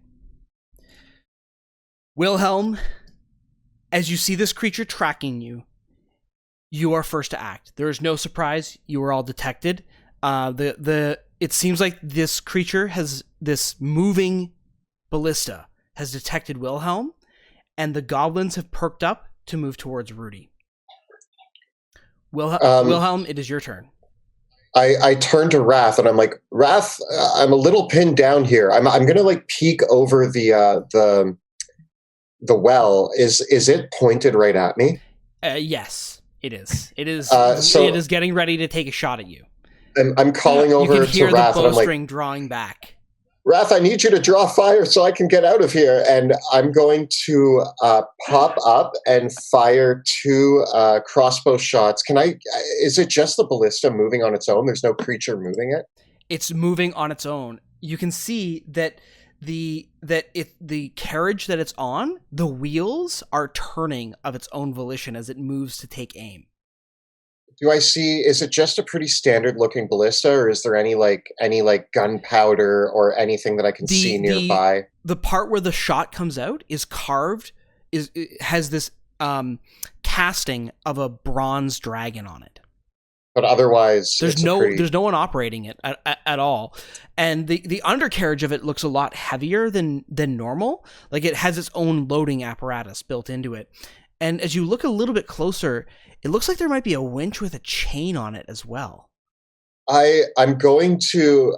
Wilhelm, as you see this creature tracking you, you are first to act. There is no surprise. You are all detected. It seems like this creature this moving ballista has detected Wilhelm, and the goblins have perked up to move towards Rudy. Wilhelm, it is your turn. I turn to Wrath and I'm like, Wrath, I'm a little pinned down here. I'm gonna peek over the well. Is it pointed right at me? Yes, it is. It is. So it is getting ready to take a shot at you. I'm calling over you can hear to Wrath the and I'm like, bowstring drawing back. Wrath, I need you to draw fire so I can get out of here. And I'm going to pop up and fire 2 crossbow shots. Is it just the ballista moving on its own? There's no creature moving it? It's moving on its own. You can see that the carriage that it's on, the wheels are turning of its own volition as it moves to take aim. Do I see? Is it just a pretty standard looking ballista, or is there any gunpowder or anything that I can see nearby? The part where the shot comes out is carved. It has this casting of a bronze dragon on it. But otherwise, There's it's there's no one operating it at all, and the undercarriage of it looks a lot heavier than normal. Like it has its own loading apparatus built into it, and as you look a little bit closer, it looks like there might be a winch with a chain on it as well. I'm going to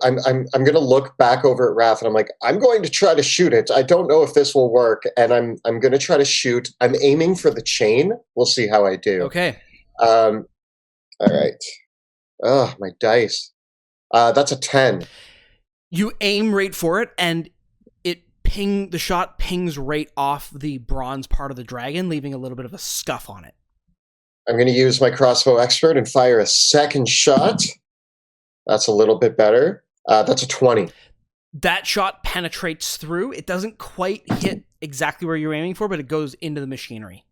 look back over at Wrath and I'm like, I'm going to try to shoot it. I don't know if this will work, and I'm going to try to shoot. I'm aiming for the chain. We'll see how I do. Okay. All right. Oh, my dice. That's a 10. You aim right for it, and the shot pings right off the bronze part of the dragon, leaving a little bit of a scuff on it. I'm going to use my crossbow expert and fire a second shot. That's a little bit better. That's a 20. That shot penetrates through. It doesn't quite hit exactly where you're aiming for, but it goes into the machinery.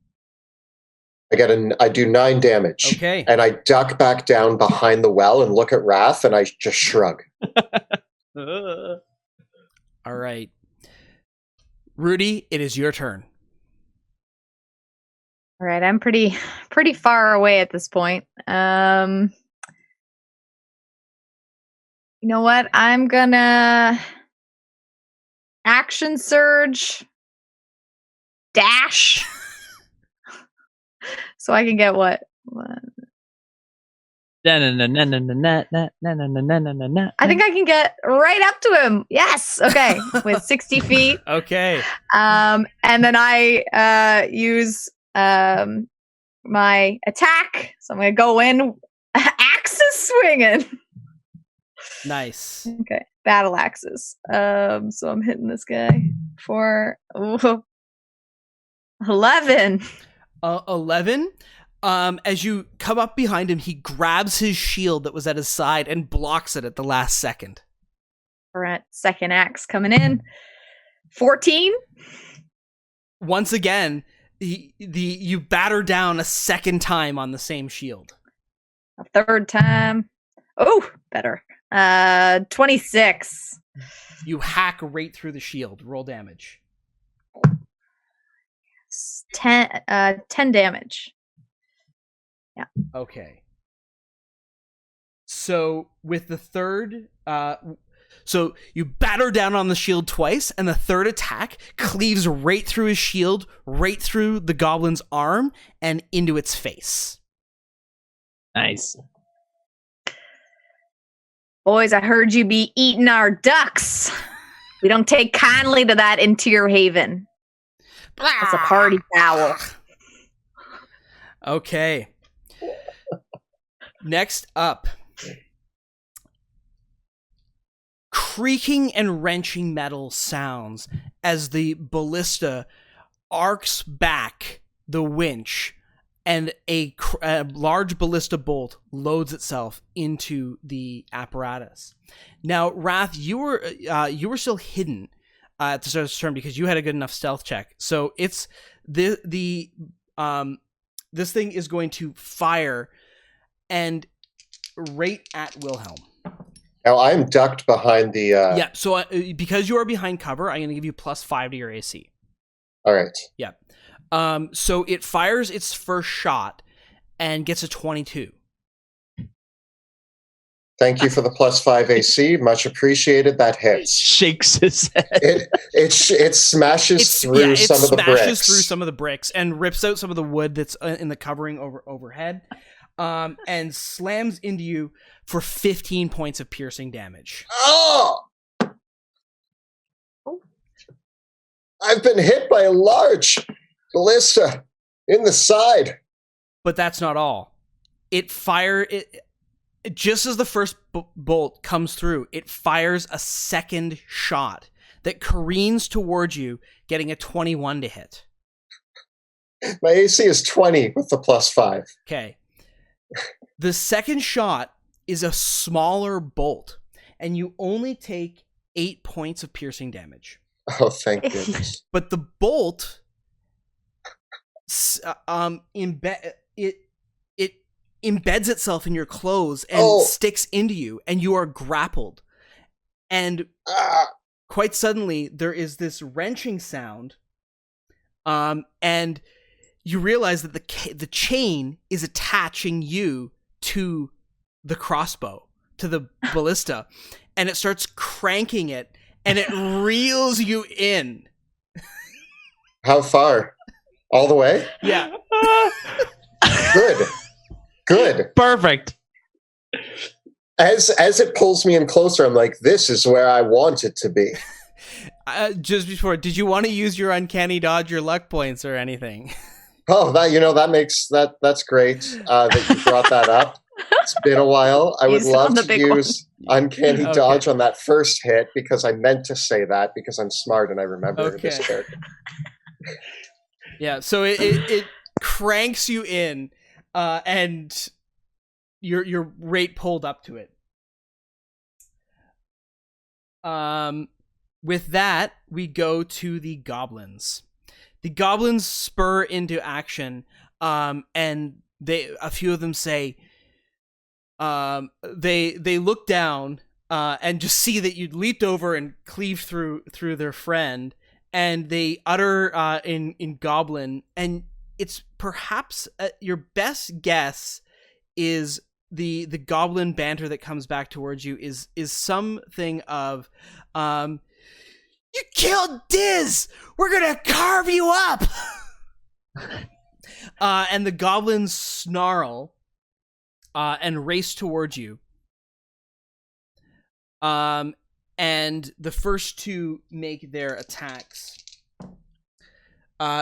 I do 9 damage. Okay. And I duck back down behind the well and look at Wrath, and I just shrug. All right. Rudy, it is your turn. All right, I'm pretty far away at this point. You know what? I'm gonna action surge dash so I can get what? I think I can get right up to him. Yes. Okay. With 60 feet. Okay. And then I use my attack. So I'm going to go in axes swinging. Nice. Okay. Battle axes. So I'm hitting this guy for 11. 11. As you come up behind him, he grabs his shield that was at his side and blocks it at the last second. All right, second axe coming in. 14. Once again, you batter down a second time on the same shield. A third time. Oh, better. 26. You hack right through the shield. Roll damage. 10 damage. Yeah. Okay. So with the third, so you batter down on the shield twice, and the third attack cleaves right through his shield, right through the goblin's arm, and into its face. Nice. Boys, I heard you be eating our ducks. We don't take kindly to that in Tear Haven. That's a party foul. Okay. Next up. Creaking and wrenching metal sounds as the ballista arcs back the winch, and a large ballista bolt loads itself into the apparatus. Now, Wrath, you were still hidden at the start of the turn because you had a good enough stealth check. So it's this thing is going to fire and right at Wilhelm. Now I'm ducked behind the. Yeah. So because you are behind cover, I'm going to give you +5 to your AC. All right. Yeah. So it fires its first shot and gets a 22. Thank you for the +5 AC. Much appreciated. That hits. Shakes his head. It smashes through some of the bricks. It smashes through some of the bricks and rips out some of the wood that's in the covering overhead, and slams into you for 15 points of piercing damage. Oh! I've been hit by a large ballista in the side. But that's not all. Just as the first bolt comes through, it fires a second shot that careens towards you, getting a 21 to hit. My AC is 20 with the +5. Okay. The second shot is a smaller bolt, and you only take 8 points of piercing damage. Oh, thank goodness. But the bolt embeds itself in your clothes and sticks into you, and you are grappled. And quite suddenly, there is this wrenching sound, and you realize that the chain is attaching you to the crossbow, to the ballista, and it starts cranking it, and it reels you in. How far? All the way? Yeah. Good. Perfect. As it pulls me in closer, I'm like, this is where I want it to be. Just before, did you want to use your uncanny dodge, your luck points, or anything? Oh, that's great that you brought that up. It's been a while. I would love to use uncanny dodge on that first hit because I meant to say that because I'm smart and I remember this character. Yeah, so it cranks you in, and you're rate pulled up to it. With that, we go to the goblins. The goblins spur into action, and a few of them say, they look down and just see that you leaped over and cleaved through their friend, and they utter in goblin, and it's perhaps your best guess is the goblin banter that comes back towards you is something of you killed Diz! We're gonna carve you up! And the goblins snarl and race towards you. And the first two make their attacks.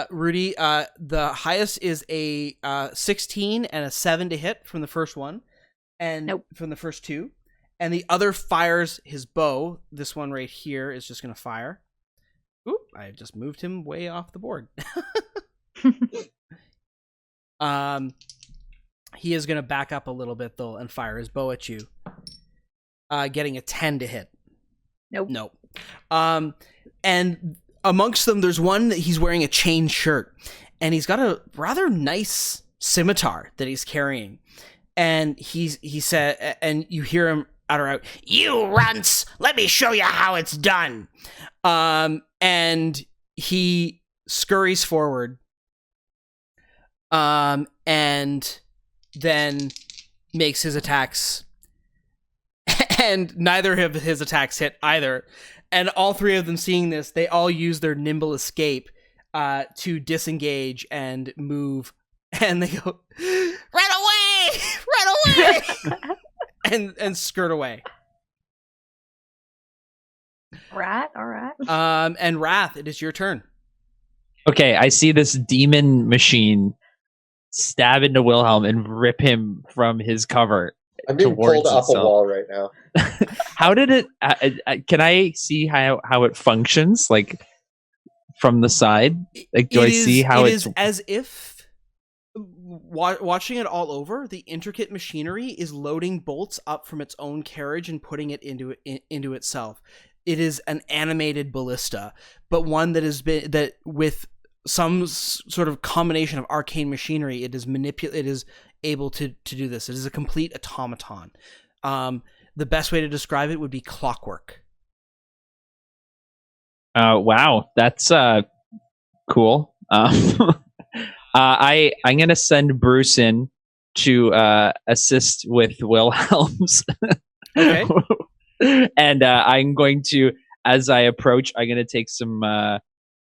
Rudy, the highest is a 16 and a 7 to hit from the first one, and from the first two. And the other fires his bow. This one right here is just going to fire. Oop, I just moved him way off the board. He is going to back up a little bit, though, and fire his bow at you. Getting a 10 to hit. Nope. And amongst them, there's one that he's wearing a chain shirt. And he's got a rather nice scimitar that he's carrying. And he said, and you hear him utter out, "You runts! Let me show you how it's done." And he scurries forward, and then makes his attacks, and neither of his attacks hit either. And all three of them, seeing this, they all use their nimble escape to disengage and move, and they go, "Run away! Run away!" and skirt away. Rat, all right. And Wrath, it is your turn. Okay, I see this demon machine stab into Wilhelm and rip him from his cover. I'm being pulled up a wall right now. How did it? Can I see how it functions? Like from the side? Like, do I see how it's? It is as if watching it all over. The intricate machinery is loading bolts up from its own carriage and putting it into itself. It is an animated ballista, but one that has been that with some sort of combination of arcane machinery. It is It is able to do this. It is a complete automaton. The best way to describe it would be clockwork. Wow, that's cool. I'm gonna send Bruce in to assist with Wilhelm's. Okay. And I'm going to, as I approach, I'm gonna take some.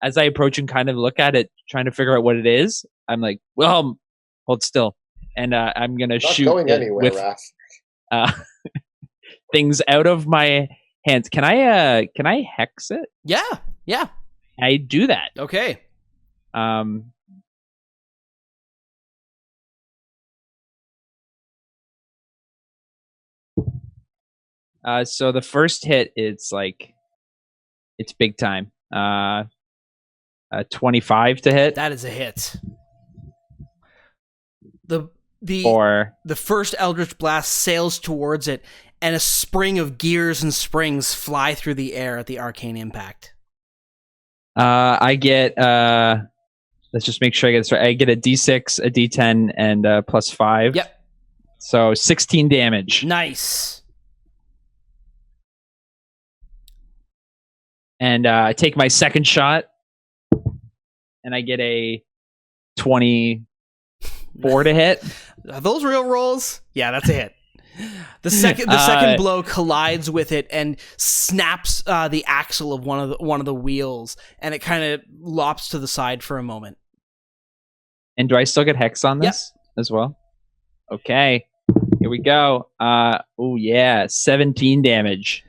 As I approach and kind of look at it, trying to figure out what it is, I'm like, Wilhelm, hold still, and I'm gonna shoot going anywhere, with things out of my hands. Can I hex it? Yeah. I do that. Okay. So the first hit, it's big time. 25 to hit. That is a hit. The first Eldritch Blast sails towards it, and a spring of gears and springs fly through the air at the arcane impact. I get let's just make sure I get this right. I get a D6, a D10, and plus 5. Yep. So 16 damage. Nice. And I take my second shot, and I get a 24 to hit. Are those real rolls? Yeah, that's a hit. The second blow collides with it and snaps the axle of one of the wheels, and it kind of lops to the side for a moment. And do I still get hex on this as well? Okay, here we go. Oh yeah, 17 damage.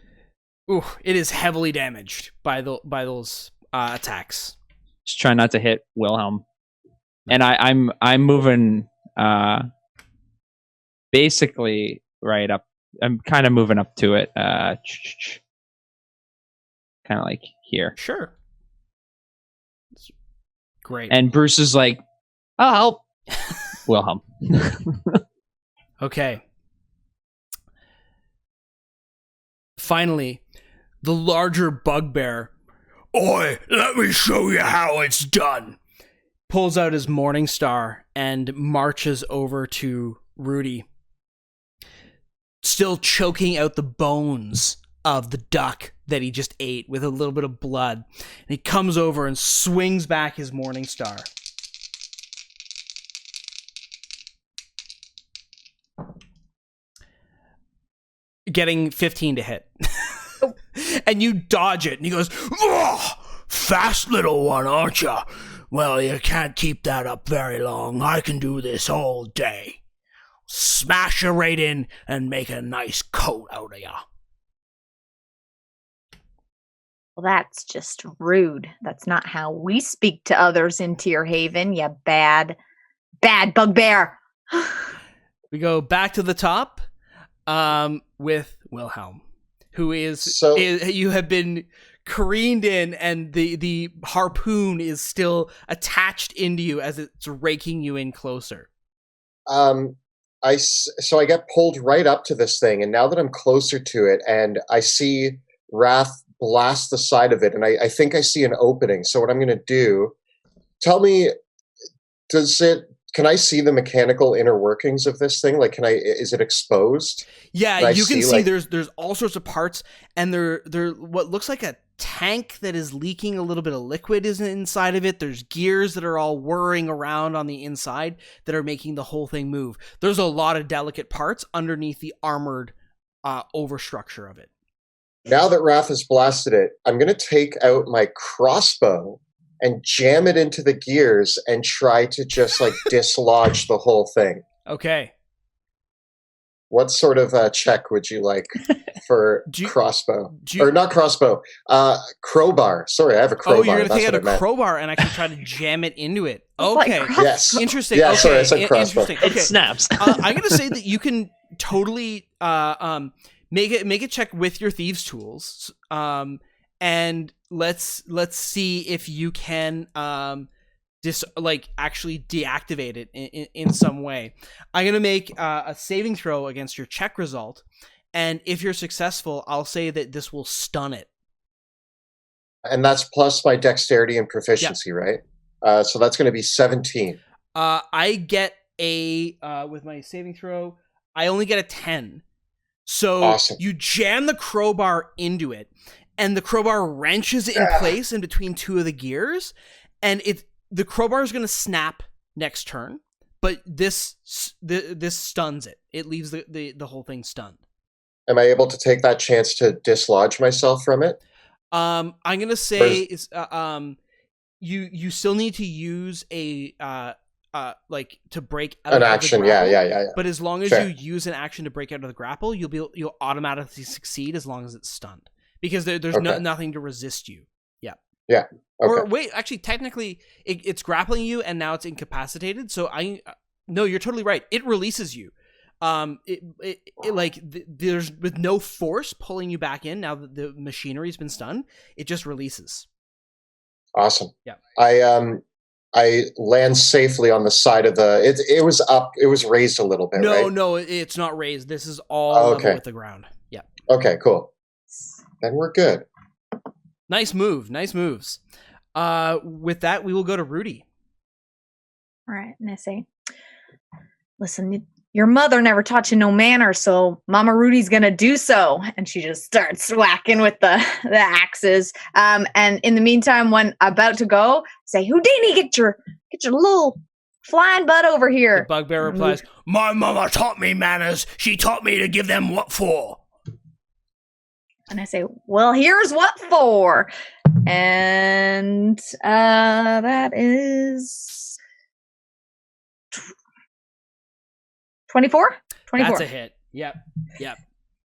Ooh, it is heavily damaged by those attacks. Just try not to hit Wilhelm. And I'm moving basically right up. I'm kind of moving up to it. Kind of like here. Sure. Great. And Bruce is like, I'll help. Wilhelm. Okay. Finally, the larger bugbear, "Oi, let me show you how it's done," pulls out his Morning Star and marches over to Rudy, still choking out the bones of the duck that he just ate with a little bit of blood. And he comes over and swings back his Morning Star. Getting 15 to hit. And you dodge it, and he goes, "Oh, fast little one, aren't you? Well, you can't keep that up very long. I can do this all day. Smash you right in and make a nice coat out of you." Well, that's just rude. That's not how we speak to others in Tear Haven, you bad bugbear. We go back to the top with Wilhelm, who is you have been careened in, and the harpoon is still attached into you as it's raking you in closer. So I get pulled right up to this thing, and now that I'm closer to it, and I see Wrath blast the side of it, and I think I see an opening. So what I'm going to do, tell me, can I see the mechanical inner workings of this thing? Like, is it exposed? Yeah, you can see there's all sorts of parts, and they're what looks like a tank that is leaking a little bit of liquid is inside of it. There's gears that are all whirring around on the inside that are making the whole thing move. There's a lot of delicate parts underneath the armored overstructure of it. Now that Wrath has blasted it, I'm going to take out my crossbow and jam it into the gears and try to just like dislodge the whole thing. Okay. What sort of check would you like for crossbow? Or not crossbow, crowbar. Sorry, I have a crowbar. Oh, you're going to take out a crowbar and I can try to jam it into it. Okay. Yes. Interesting. Yeah, okay. sorry, I said crossbow. Okay. It snaps. I'm going to say that you can totally make a check with your thieves' tools. And let's see if you can actually deactivate it in some way. I'm gonna make a saving throw against your check result, and if you're successful, I'll say that this will stun it. And that's plus my dexterity and proficiency, right? So that's going to be 17. I get with my saving throw, I only get a 10. So awesome. You jam the crowbar into it, and the crowbar wrenches in place in between two of the gears, and the crowbar is going to snap next turn, but this stuns it. It leaves the whole thing stunned. Am I able to take that chance to dislodge myself from it? I'm going to say you still need to use a to break out an of action. the grapple, Yeah. But as long as you use an action to break out of the grapple, you'll automatically succeed as long as it's stunned, because there's nothing to resist you. Yeah. Yeah. Okay. Or wait, actually, technically, it's grappling you, and now it's incapacitated. So no, you're totally right. It releases you. There's with no force pulling you back in now that the machinery's been stunned. It just releases. Awesome. Yeah. I land safely on the side of it was up. It was raised a little bit. No, it's not raised. This is all level with the ground. Yeah. Okay. Cool. Then we're good. Nice move. Nice moves. With that, we will go to Rudy. All right, and I say, "Listen, your mother never taught you no manners, so Mama Rudy's gonna do so." And she just starts whacking with the axes. And in the meantime, when I'm about to go, say, "Houdini, get your little flying butt over The here. bugbear replies, "My mama taught me manners. She taught me to give them what for." And I say, well, here's what for. And that is 24? 24. That's a hit. Yep.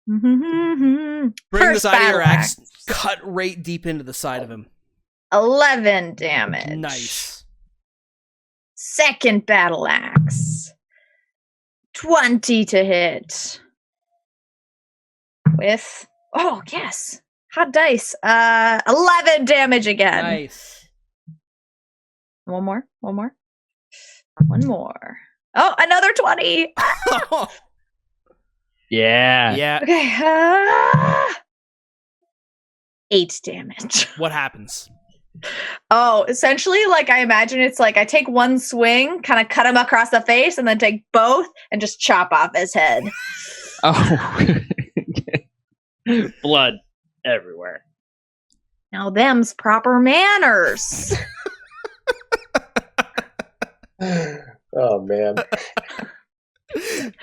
Mm-hmm. Bring the First side of your battle axe, axe. cut right deep into the side of him. 11 damage. Nice. Second battle axe. 20 to hit. With, oh, yes. Hot dice. 11 damage again. Nice. One more. One more. Oh, another 20. Yeah. Yeah. Okay. 8 damage. What happens? Oh, essentially, like, I imagine it's like I take one swing, kind of cut him across the face, and then take both and just chop off his head. Oh. Blood everywhere. Now, them's proper manners. Oh man.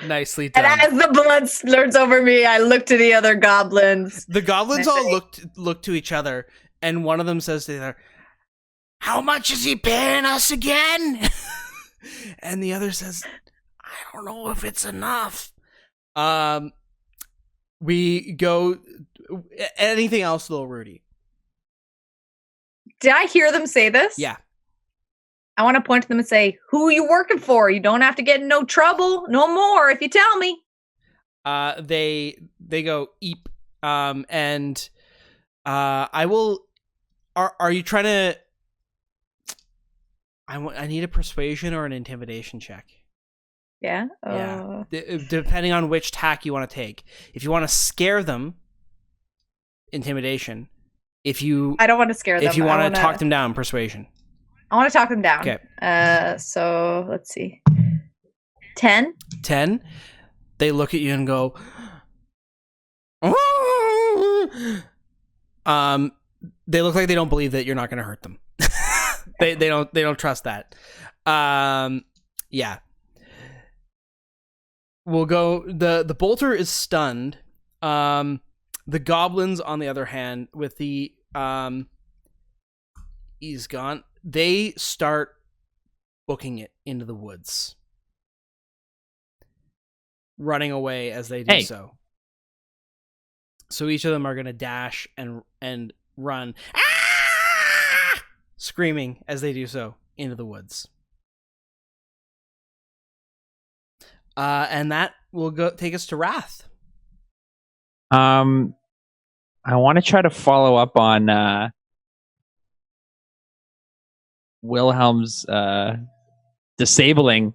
Nicely And done. as the blood splurts over me, I look to the other goblins. The goblins all look to each other, and one of them says to the other, "How much is he paying us again?" And the other says, "I don't know if it's enough." We go. Anything else, little Rudy? Did I hear them say this? Yeah. I want to point to them and say, who are you working for? You don't have to get in no trouble. No more if you tell me. They go eep. And I will. Are you trying to? I need a persuasion or an intimidation check. Yeah? Yeah. Depending on which tack you want to take. If you want to scare them, intimidation. If you I don't want to scare them. If you want to talk them down, persuasion. I want to talk them down. Okay. So let's see. 10? 10. They look at you and go, they look like they don't believe that you're not going to hurt them. they don't trust that. Yeah. We'll go. The bolter is stunned. The goblins, on the other hand, with the he's gone. They start booking it into the woods, running away as they do so. So each of them are going to dash and run, screaming as they do so into the woods. And that will take us to Wrath. I want to try to follow up on Wilhelm's disabling.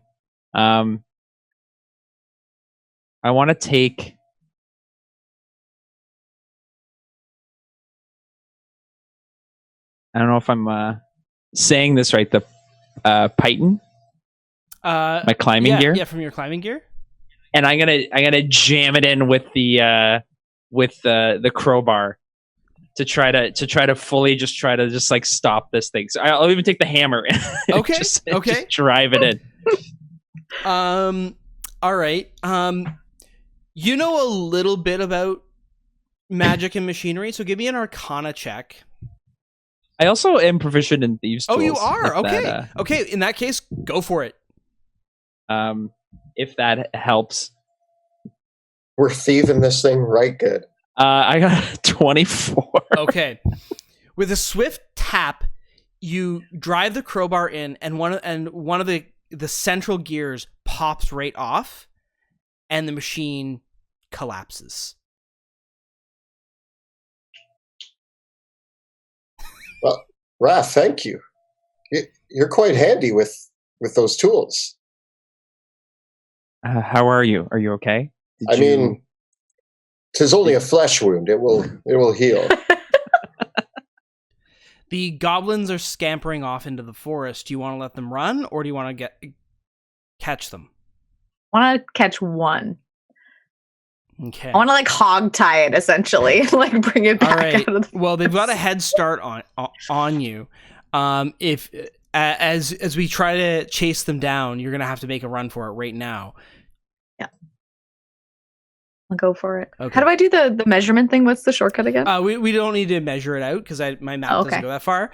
I want to take. I don't know if I'm saying this right. The Python, my climbing gear. Yeah, from your climbing gear. And I'm gonna jam it in with the crowbar to try to fully just like stop this thing. So I'll even take the hammer. Okay. just drive it in. All right. You know a little bit about magic and machinery, so give me an Arcana check. I also am proficient in thieves' tools. Oh, you are? Okay. That, okay, in that case, go for it. If that helps. We're thieving this thing right good. I got 24. Okay. With a swift tap, you drive the crowbar in, and one of the central gears pops right off, and the machine collapses. Well, Raph, thank you. You're quite handy with those tools. How are you? Are you okay? I mean, 'tis only a flesh wound. It will heal. The goblins are scampering off into the forest. Do you want to let them run, or do you want to catch them? I want to catch one. Okay. I want to like hog tie it, essentially, like bring it back All right. out of the Well, they've got a head start on you. If as we try to chase them down, you're gonna have to make a run for it right now. I'll go for it. Okay. How do I do the measurement thing? What's the shortcut again? We don't need to measure it out because my map doesn't go that far.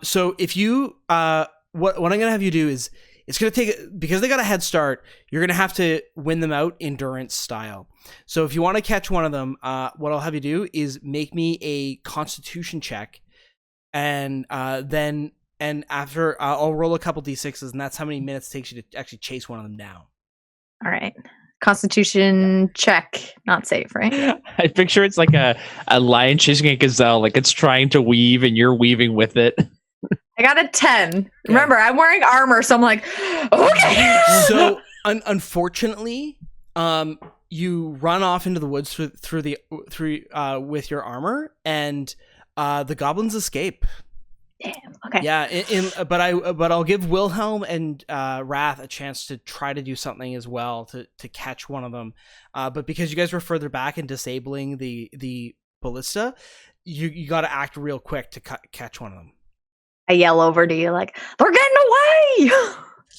So if you what I'm gonna have you do is it's gonna take, because they got a head start, you're gonna have to win them out endurance style. So if you want to catch one of them, what I'll have you do is make me a Constitution check, and then after I'll roll a couple d6s, and that's how many minutes it takes you to actually chase one of them down. All right. Constitution check, not save, right? I picture it's like a lion chasing a gazelle, like it's trying to weave and you're weaving with it. I got a 10. Remember, I'm wearing armor, so I'm like, okay. So unfortunately, you run off into the woods through with your armor, and the goblins escape. Damn. Okay. Yeah, but I'll give Wilhelm and Wrath a chance to try to do something as well to catch one of them. But because you guys were further back and disabling the ballista, you got to act real quick to catch one of them. I yell over to you like, they're getting away.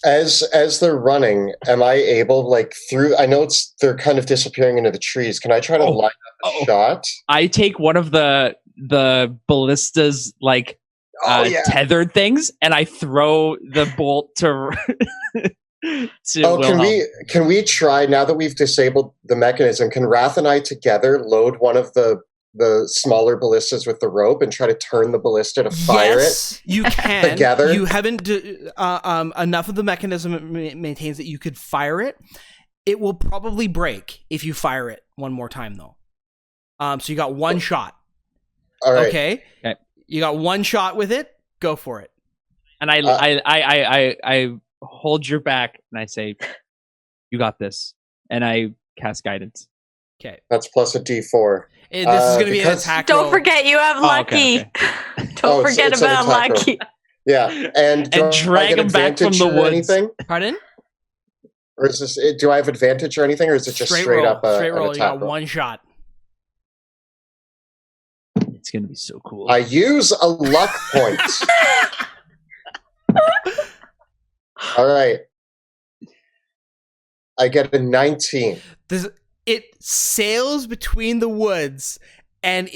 As they're running, am I able, like, through? I know they're kind of disappearing into the trees. Can I try to line up a shot? I take one of the ballista's like tethered things, and I throw the bolt to. Can we try, now that we've disabled the mechanism? Can Wrath and I together load one of the smaller ballistas with the rope and try to turn the ballista to fire it? You can. Together? You haven't enough of the mechanism maintains that you could fire it. It will probably break if you fire it one more time, though. So you got one shot. All right. Okay. You got one shot with it. Go for it. And I hold your back and I say, "You got this." And I cast guidance. Okay. That's plus a D4. This is going to be an attack roll. Don't forget you have lucky. Okay. Don't forget about lucky. Yeah, and drag him back from the woods. Anything? Pardon? Or is this? Do I have advantage or anything, or is it just straight roll. up? Straight roll. You got roll? one shot. It's gonna be so cool. I use a luck point. All right. I get a 19. It sails between the woods and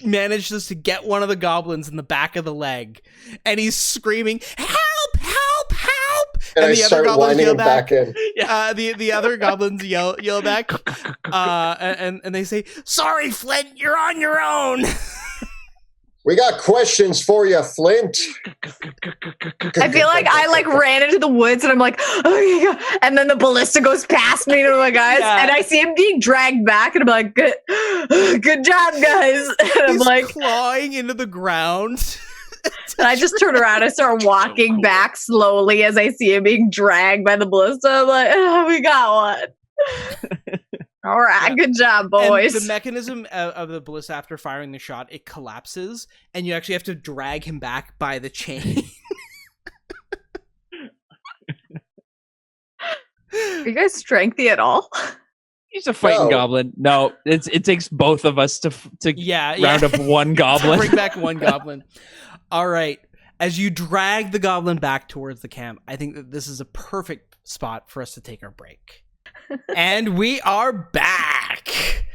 manages to get one of the goblins in the back of the leg, and he's screaming, "Help! Help! Help!" And the other goblins yell back. In. The other goblins yell back, and they say, "Sorry, Flint, you're on your own." We got questions for you, Flint. I feel like I ran into the woods and I'm like, oh my God. And then the ballista goes past me and I'm like, guys, and I see him being dragged back and I'm like, good job, guys. And I'm like clawing into the ground. And I just turn around and start walking back slowly as I see him being dragged by the ballista. I'm like, oh, we got one. All right, good job, boys. And the mechanism of the ballista, after firing the shot, it collapses, and you actually have to drag him back by the chain. Are you guys strengthy at all? He's a fighting goblin. No, it takes both of us to round up one goblin. Bring back one goblin. All right. As you drag the goblin back towards the camp, I think that this is a perfect spot for us to take our break. And we are back.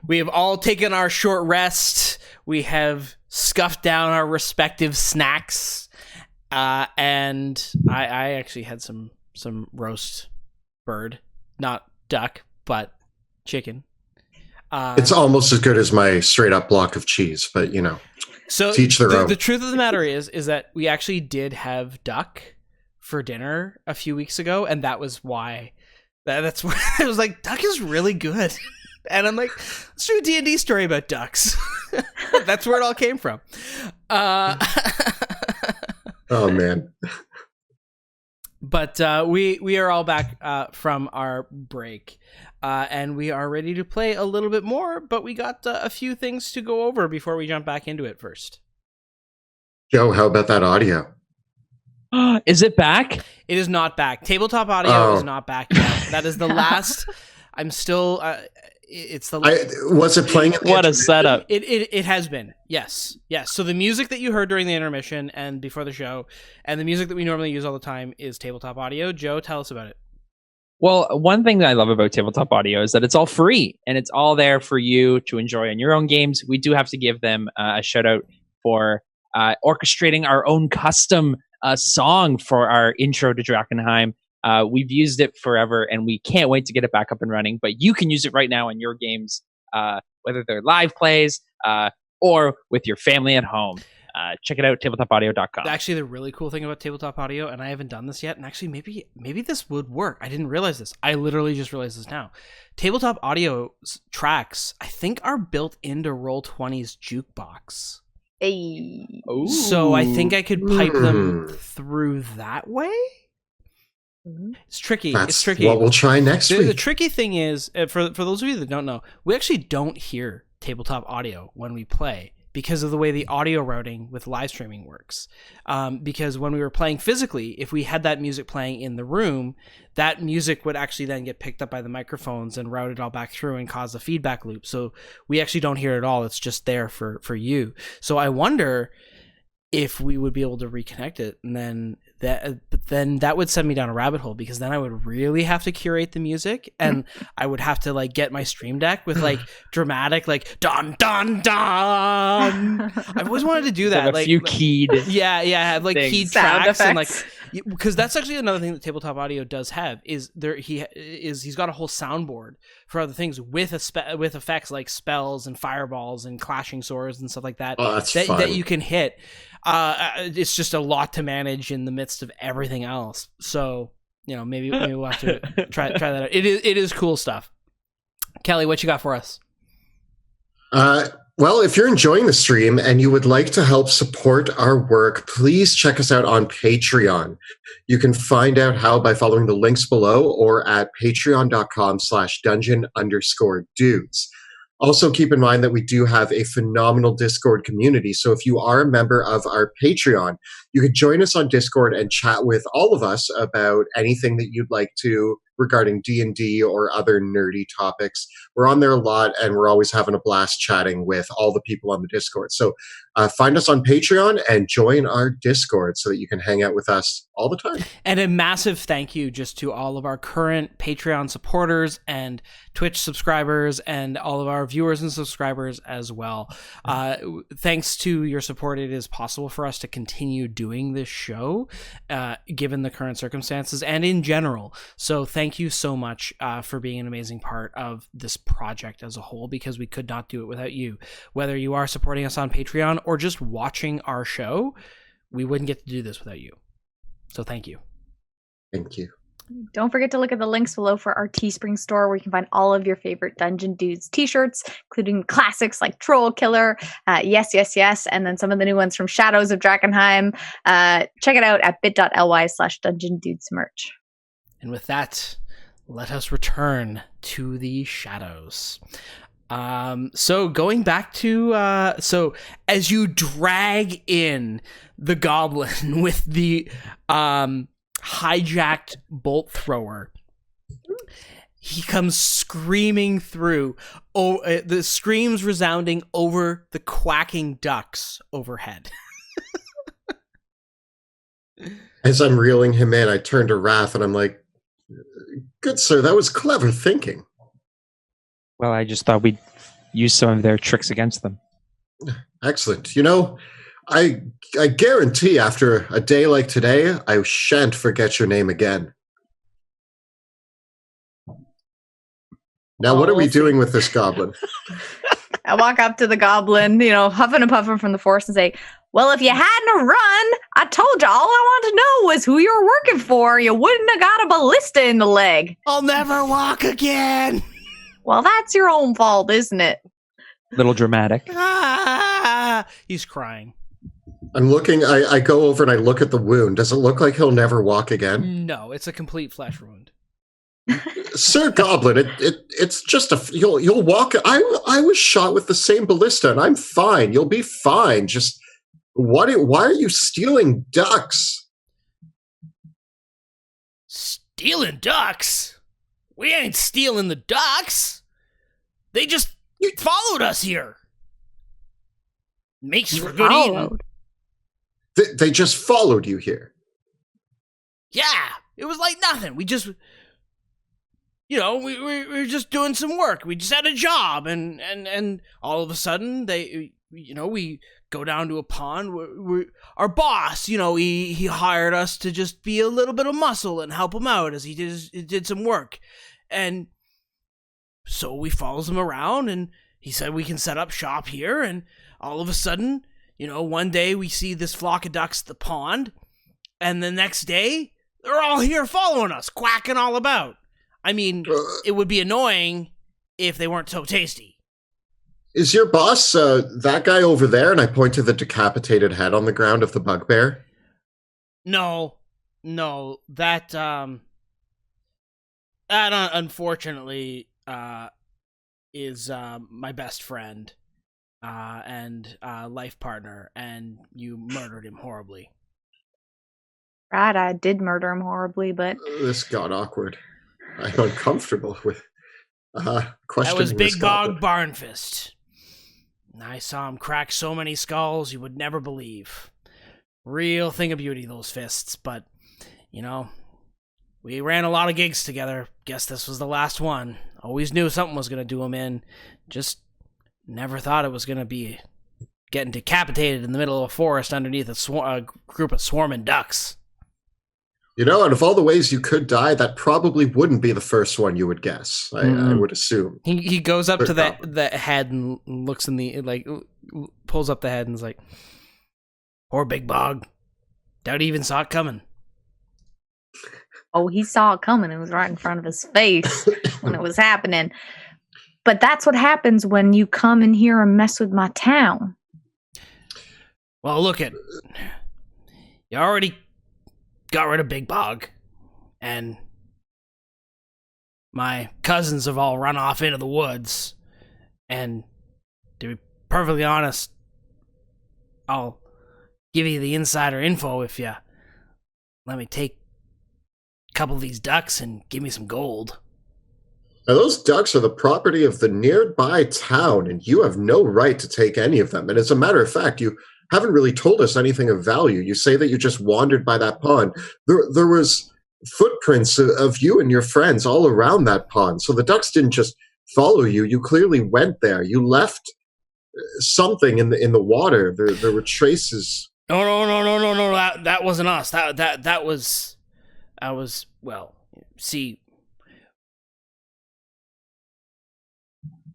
We have all taken our short rest. We have scuffed down our respective snacks. And I actually had some roast bird, not duck, but chicken. It's almost as good as my straight up block of cheese, but so teach their own. The truth of the matter is that we actually did have duck for dinner a few weeks ago, and that was why. That's where I was like, duck is really good. And I'm like, let's do a D&D story about ducks. That's where it all came from. Oh, man. But we are all back from our break. And we are ready to play a little bit more, but we got a few things to go over before we jump back into it first. Joe, how about that audio? Is it back? It is not back. Tabletop audio is not back yet. That is the last. I'm still. it's the Was it playing? What a setup! It has been. Yes. So the music that you heard during the intermission and before the show, and the music that we normally use all the time is tabletop audio. Joe, tell us about it. Well, one thing that I love about tabletop audio is that it's all free and it's all there for you to enjoy on your own games. We do have to give them a shout out for orchestrating our own custom song for our intro to Drakkenheim. We've used it forever and we can't wait to get it back up and running, but you can use it right now in your games, whether they're live plays or with your family at home. Check it out, tabletopaudio.com. Actually, the really cool thing about tabletop audio, and I haven't done this yet, and actually maybe this would work. I didn't realize this. I literally just realized this now. Tabletop audio tracks, I think, are built into Roll20's jukebox. Hey. Ooh. So I think I could pipe them through that way. It's tricky. That's it's tricky. what we'll try next week. The tricky thing is, for those of you that don't know, we actually don't hear tabletop audio when we play, because of the way the audio routing with live streaming works. Because when we were playing physically, if we had that music playing in the room, that music would actually then get picked up by the microphones and routed all back through and cause a feedback loop. So we actually don't hear it at all. It's just there for you. So I wonder if we would be able to reconnect it, and then that would send me down a rabbit hole, because then I would really have to curate the music, and I would have to like get my stream deck with like dramatic like dun dun dun. I've always wanted to do that, like a few keyed have like things. keyed Sound tracks and like, effects. because that's actually another thing that tabletop audio does have is he's got a whole soundboard for other things with with effects like spells and fireballs and clashing swords and stuff like that. Oh, that's fun. That you can hit. It's just a lot to manage in the midst of everything else. So, maybe we'll have to try that out. It is cool stuff. Kelly, what you got for us? Well, if you're enjoying the stream and you would like to help support our work, please check us out on Patreon. You can find out how by following the links below or at patreon.com/dungeon_dudes. Also, keep in mind that we do have a phenomenal Discord community. So if you are a member of our Patreon, you could join us on Discord and chat with all of us about anything that you'd like to regarding D&D or other nerdy topics. We're on there a lot, and we're always having a blast chatting with all the people on the Discord. So find us on Patreon and join our Discord so that you can hang out with us all the time. And a massive thank you just to all of our current Patreon supporters and Twitch subscribers and all of our viewers and subscribers as well. Thanks to your support, it is possible for us to continue doing this show, given the current circumstances and in general. So thank you so much for being an amazing part of this project as a whole, because we could not do it without you. Whether you are supporting us on Patreon or just watching our show, we wouldn't get to do this without you. So thank you. Thank you. Don't forget to look at the links below for our Teespring store, where you can find all of your favorite Dungeon Dudes t-shirts, including classics like Troll Killer, Yes, Yes, Yes, and then some of the new ones from Shadows of Drakkenheim. Check it out at bit.ly/Dungeon Dudes merch. And with that, let us return to the shadows. So going back to so as you drag in the goblin with the hijacked bolt thrower, he comes screaming through, the screams resounding over the quacking ducks overhead. As I'm reeling him in, I turn to Wrath and I'm like, good sir, that was clever thinking. Well, I just thought we'd use some of their tricks against them. Excellent. I guarantee after a day like today, I shan't forget your name again. Now, what are we doing with this goblin? I walk up to the goblin, huffing and puffing from the forest, and say, well, if you hadn't have run, I told you all I wanted to know was who you were working for. You wouldn't have got a ballista in the leg. I'll never walk again. Well, that's your own fault, isn't it? Little dramatic. He's crying. I'm looking, I go over and I look at the wound. Does it look like he'll never walk again? No, it's a complete flesh wound. Sir Goblin, it's just you'll walk. I was shot with the same ballista and I'm fine. You'll be fine. Just why are you stealing ducks? Stealing ducks? We ain't stealing the ducks. They just followed us here. Makes for good eating. They just followed you here. Yeah, it was like nothing. We just, we were just doing some work. We just had a job, and all of a sudden we go down to a pond. Our boss, he hired us to just be a little bit of muscle and help him out as he did some work, and so we follows him around, and he said we can set up shop here, and all of a sudden, one day we see this flock of ducks at the pond, and the next day they're all here following us, quacking all about. I mean, it would be annoying if they weren't so tasty. Is your boss that guy over there? And I point to the decapitated head on the ground of the bugbear. No, that unfortunately is my best friend and life partner, and you murdered him horribly. Right, I did murder him horribly, but this got awkward. I'm uncomfortable with questioning. That was Big this Bog Barnfist. I saw him crack so many skulls you would never believe. Real thing of beauty, those fists. But, we ran a lot of gigs together. Guess this was the last one. Always knew something was going to do him in. Just never thought it was going to be getting decapitated in the middle of a forest underneath a group of swarming ducks. Out of all the ways you could die, that probably wouldn't be the first one you would guess. I would assume. He goes up to the head and looks in pulls up the head and is like, poor Big Bog. Doubt he even saw it coming. Oh, he saw it coming. It was right in front of his face when it was happening. But that's what happens when you come in here and mess with my town. Well, look at... You already got rid of Big Bog, and my cousins have all run off into the woods, and to be perfectly honest, I'll give you the insider info if you let me take a couple of these ducks and give me some gold. Now, those ducks are the property of the nearby town, and you have no right to take any of them. And as a matter of fact, you haven't really told us anything of value. You say that you just wandered by that pond. There was footprints of you and your friends all around that pond. So the ducks didn't just follow you. You clearly went there. You left something in the water. There were traces. No. That wasn't us. That was. Well, see,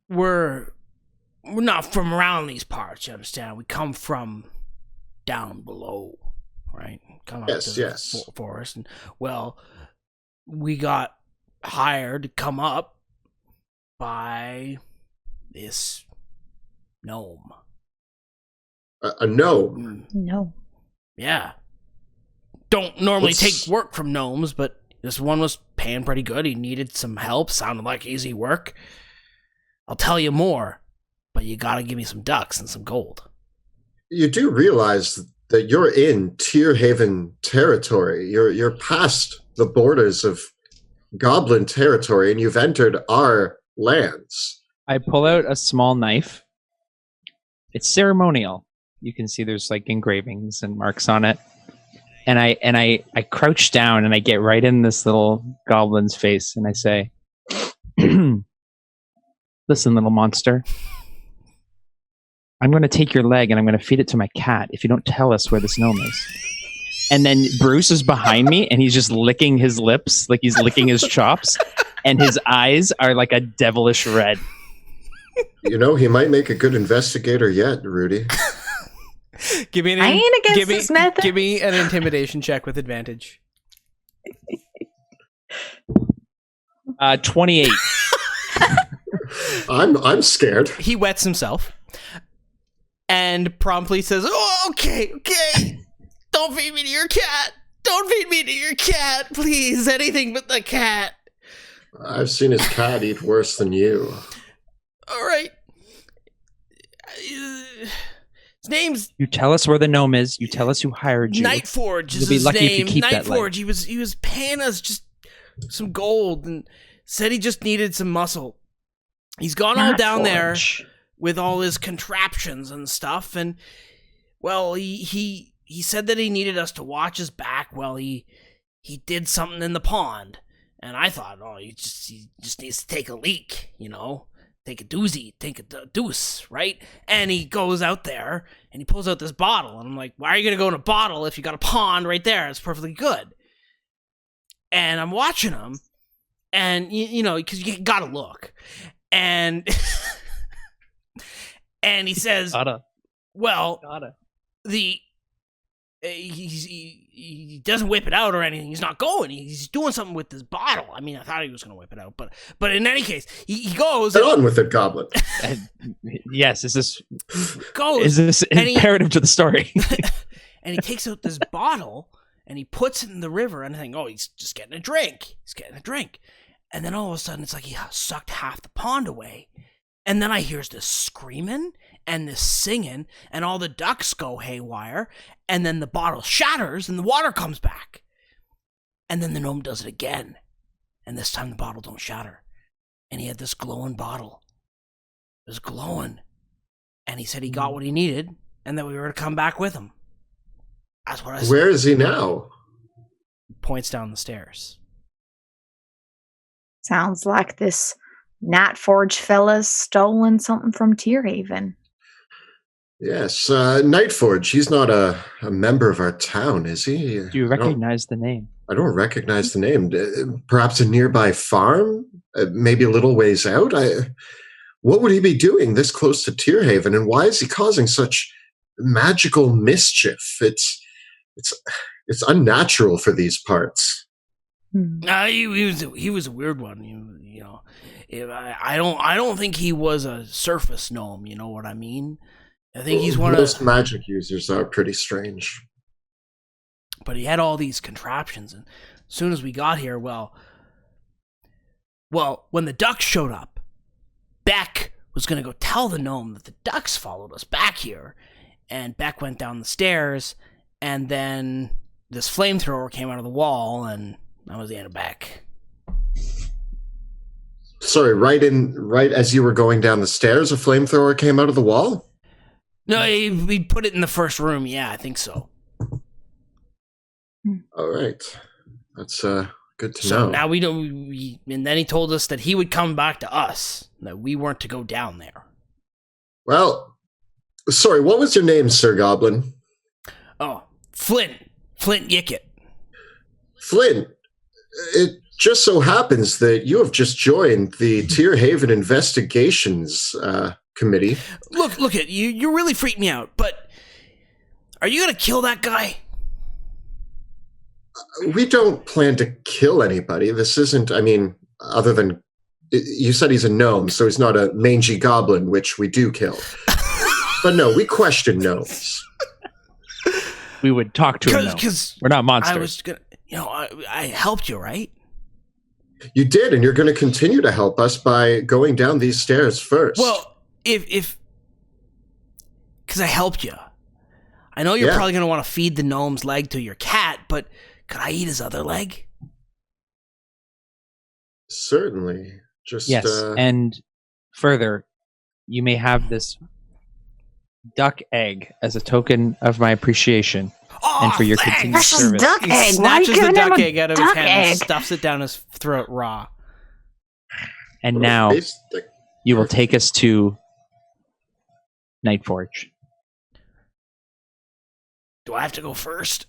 we're not from around these parts, you understand? We come from down below, right? Come up to the forest. And, well, we got hired to come up by this gnome. A gnome? No. Yeah. Don't normally take work from gnomes, but this one was paying pretty good. He needed some help. Sounded like easy work. I'll tell you more, but you gotta give me some ducks and some gold. You do realize that you're in Tearhaven territory. You're past the borders of Goblin territory, and you've entered our lands. I pull out a small knife. It's ceremonial. You can see there's like engravings and marks on it. And I crouch down and I get right in this little goblin's face and I say, listen, little monster. I'm going to take your leg and I'm going to feed it to my cat if you don't tell us where this gnome is. And then Bruce is behind me and he's just licking his lips like he's licking his chops. And his eyes are like a devilish red. He might make a good investigator yet, Rudy. Give me I ain't against this method. Give me an intimidation check with advantage. 28. I'm scared. He wets himself and promptly says, "Oh, okay. Don't feed me to your cat. Don't feed me to your cat, please. Anything but the cat." I've seen his cat eat worse than you. All right. His name's... You tell us where the gnome is. You tell us who hired you. Nightforge is You'll be his lucky name. if you keep that Nightforge. He was paying us just some gold and said he just needed some muscle. he's gone all Not down there Forge. with all his contraptions and stuff, and well, he said that he needed us to watch his back while he did something in the pond. And I thought, oh, he just needs to take a leak, you know? Take a doozy, take a deuce, right? And he goes out there, and he pulls out this bottle, and I'm like, why are you going to go in a bottle if you got a pond right there? It's perfectly good. And I'm watching him, and, you know, because you got to look. And and he says, well, he doesn't whip it out or anything. He's not going. He's doing something with this bottle. I mean, I thought he was going to whip it out, but in any case, he goes. Get on with it, Goblin. Yes, is this and imperative to the story? And he takes out this bottle and he puts it in the river, and I think, oh, he's just getting a drink. He's getting a drink. And then all of a sudden, it's like he sucked half the pond away. And then I hears this screaming and this singing, and all the ducks go haywire, and then the bottle shatters and the water comes back. And then the gnome does it again. And this time the bottle don't shatter. And he had this glowing bottle. It was glowing. And he said he got what he needed, and that we were to come back with him. That's what I said. Where is he now? Points down the stairs. Sounds like this Nat Forge fella's stolen something from Tearhaven. Yes, Nightforge. He's not a member of our town, is he? Do you recognize the name? I don't recognize the name. Perhaps a nearby farm? Maybe a little ways out? What would he be doing this close to Tearhaven, and why is he causing such magical mischief? It's unnatural for these parts. He was a weird one. You know, I don't think he was a surface gnome. You know what I mean? I think he's one of most magic users are pretty strange. But he had all these contraptions, and as soon as we got here, well, when the ducks showed up, Beck was gonna go tell the gnome that the ducks followed us back here, and Beck went down the stairs, and then this flamethrower came out of the wall, and that was the end of Beck. Sorry, right as you were going down the stairs, a flamethrower came out of the wall? No, we put it in the first room. Yeah, I think so. All right. That's good to know. So now we don't. And then he told us that he would come back to us, that we weren't to go down there. Well, sorry, what was your name, Sir Goblin? Oh, Flint Yickett. Flint, it just so happens that you have just joined the Tearhaven Investigations Committee. Look at you. You really freaked me out. But are you gonna kill that guy? We don't plan to kill anybody. This isn't. I mean, other than you said he's a gnome, so he's not a mangy goblin, which we do kill. But no, we question gnomes. We would talk to him. We're not monsters. I was gonna, I helped you, right? You did, and you're going to continue to help us by going down these stairs first. Well, because I helped you. I know you're probably going to want to feed the gnome's leg to your cat, but could I eat his other leg? Certainly. Just yes, and further, you may have this duck egg as a token of my appreciation and for your continued service. Duck He egg. snatches Why are you the giving him duck a egg out of his duck hand and egg? stuffs it down his throat raw. And now you will take us to Nightforge. Do I have to go first?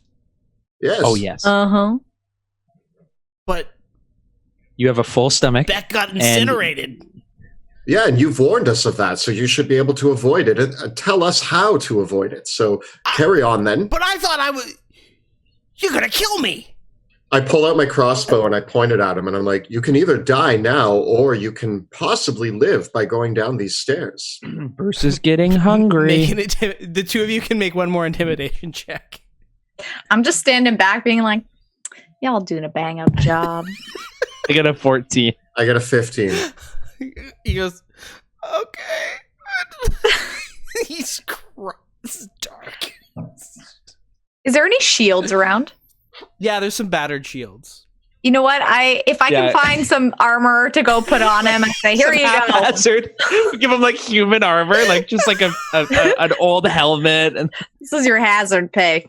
Yes. Oh, yes. But You have a full stomach. Beck got incinerated. Yeah, and you've warned us of that, so you should be able to avoid it. And tell us how to avoid it. So carry on then. But I thought I was... You're going to kill me. I pull out my crossbow and I point it at him, and I'm like, you can either die now or you can possibly live by going down these stairs. Bruce is getting hungry. The two of you can make one more intimidation check. I'm just standing back being like, y'all doing a bang up job. I got a 14. I got a 15. He goes, okay. This is dark. Is there any shields around? Yeah, there's some battered shields. You know what? If I can find some armor to go put on him, I say, here you go. Hazard. Give him like human armor, like just like an old helmet. And This is your hazard pay.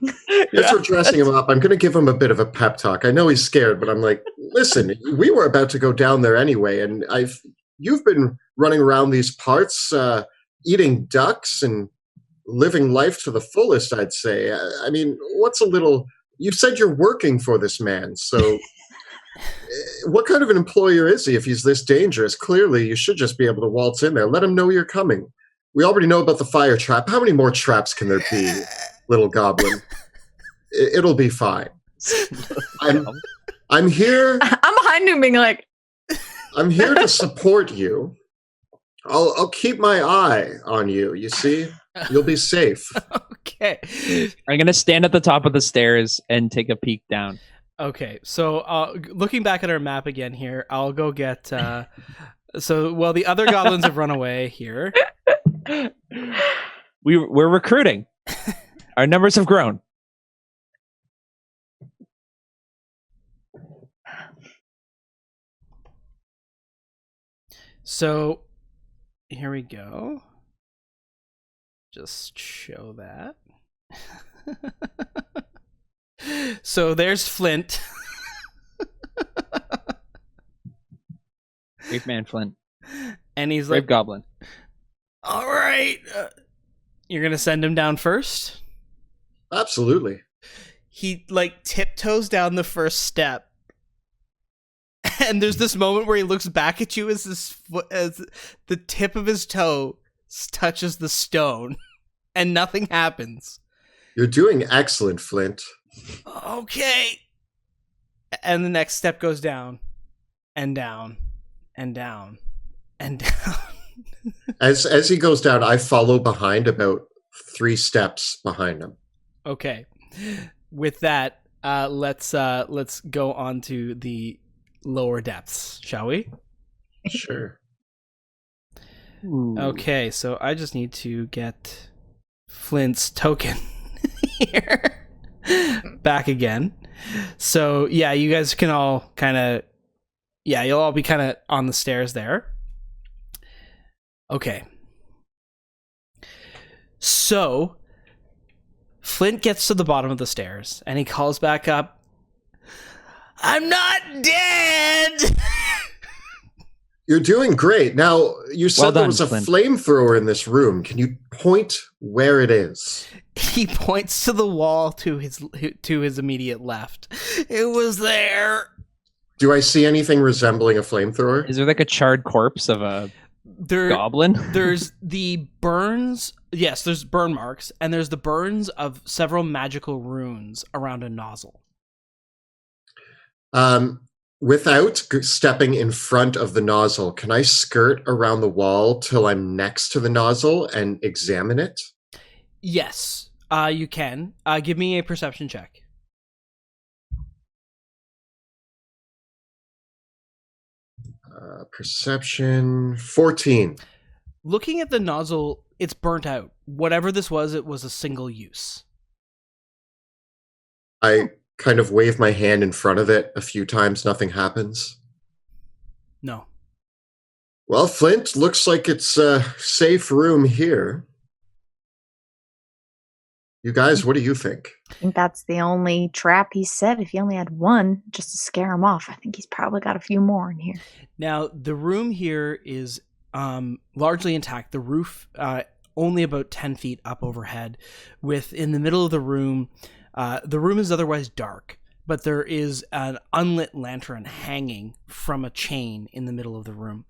As we're dressing him up, I'm going to give him a bit of a pep talk. I know he's scared, but I'm like, listen, we were about to go down there anyway, and you've been running around these parts, eating ducks and living life to the fullest, I'd say. I mean, what's a little... You said you're working for this man, so... What kind of an employer is he if he's this dangerous? Clearly, you should just be able to waltz in there. Let him know you're coming. We already know about the fire trap. How many more traps can there be, little goblin? It'll be fine. I'm here. I'm behind him being like... I'm here to support you. I'll keep my eye on you, you see? You'll be safe. Okay. I'm going to stand at the top of the stairs and take a peek down. Okay, so looking back at our map again here, I'll go get... So, the other goblins have run away here. We're recruiting. Our numbers have grown. So, here we go. Just show that. So there's Flint. Brave man Flint. And he's Brave like, goblin. all right. You're going to send him down first? Absolutely. He like tiptoes down the first step. And there's this moment where he looks back at you as the tip of his toe touches the stone and nothing happens. You're doing excellent, Flint. Okay. And the next step goes down and down and down and down. As he goes down, I follow behind about 3 steps behind him. Okay. With that, let's go on to the lower depths, shall we? Sure. Ooh. Okay, so I just need to get Flint's token here back again. So yeah, you guys can all you'll all be kind of on the stairs there. Okay. So Flint gets to the bottom of the stairs and he calls back up, I'm not dead! You're doing great. Now, you said Well there done, was a Flint. flamethrower in this room. Can you point where it is? He points to the wall to his immediate left. It was there. Do I see anything resembling a flamethrower? Is there like a charred corpse of a goblin? There's the burns. Yes, there's burn marks, and there's the burns of several magical runes around a nozzle. Without stepping in front of the nozzle, can I skirt around the wall till I'm next to the nozzle and examine it? Yes, you can. Give me a perception check. Perception 14. Looking at the nozzle, it's burnt out. Whatever this was, it was a single use. I kind of wave my hand in front of it a few times. Nothing happens. No. Well, Flint, looks like it's a safe room here. You guys, what do you think? I think that's the only trap he set. If he only had one, just to scare him off, I think he's probably got a few more in here. Now, the room here is largely intact. The roof only about 10 feet up overhead. In the middle of the room is otherwise dark, but there is an unlit lantern hanging from a chain in the middle of the room.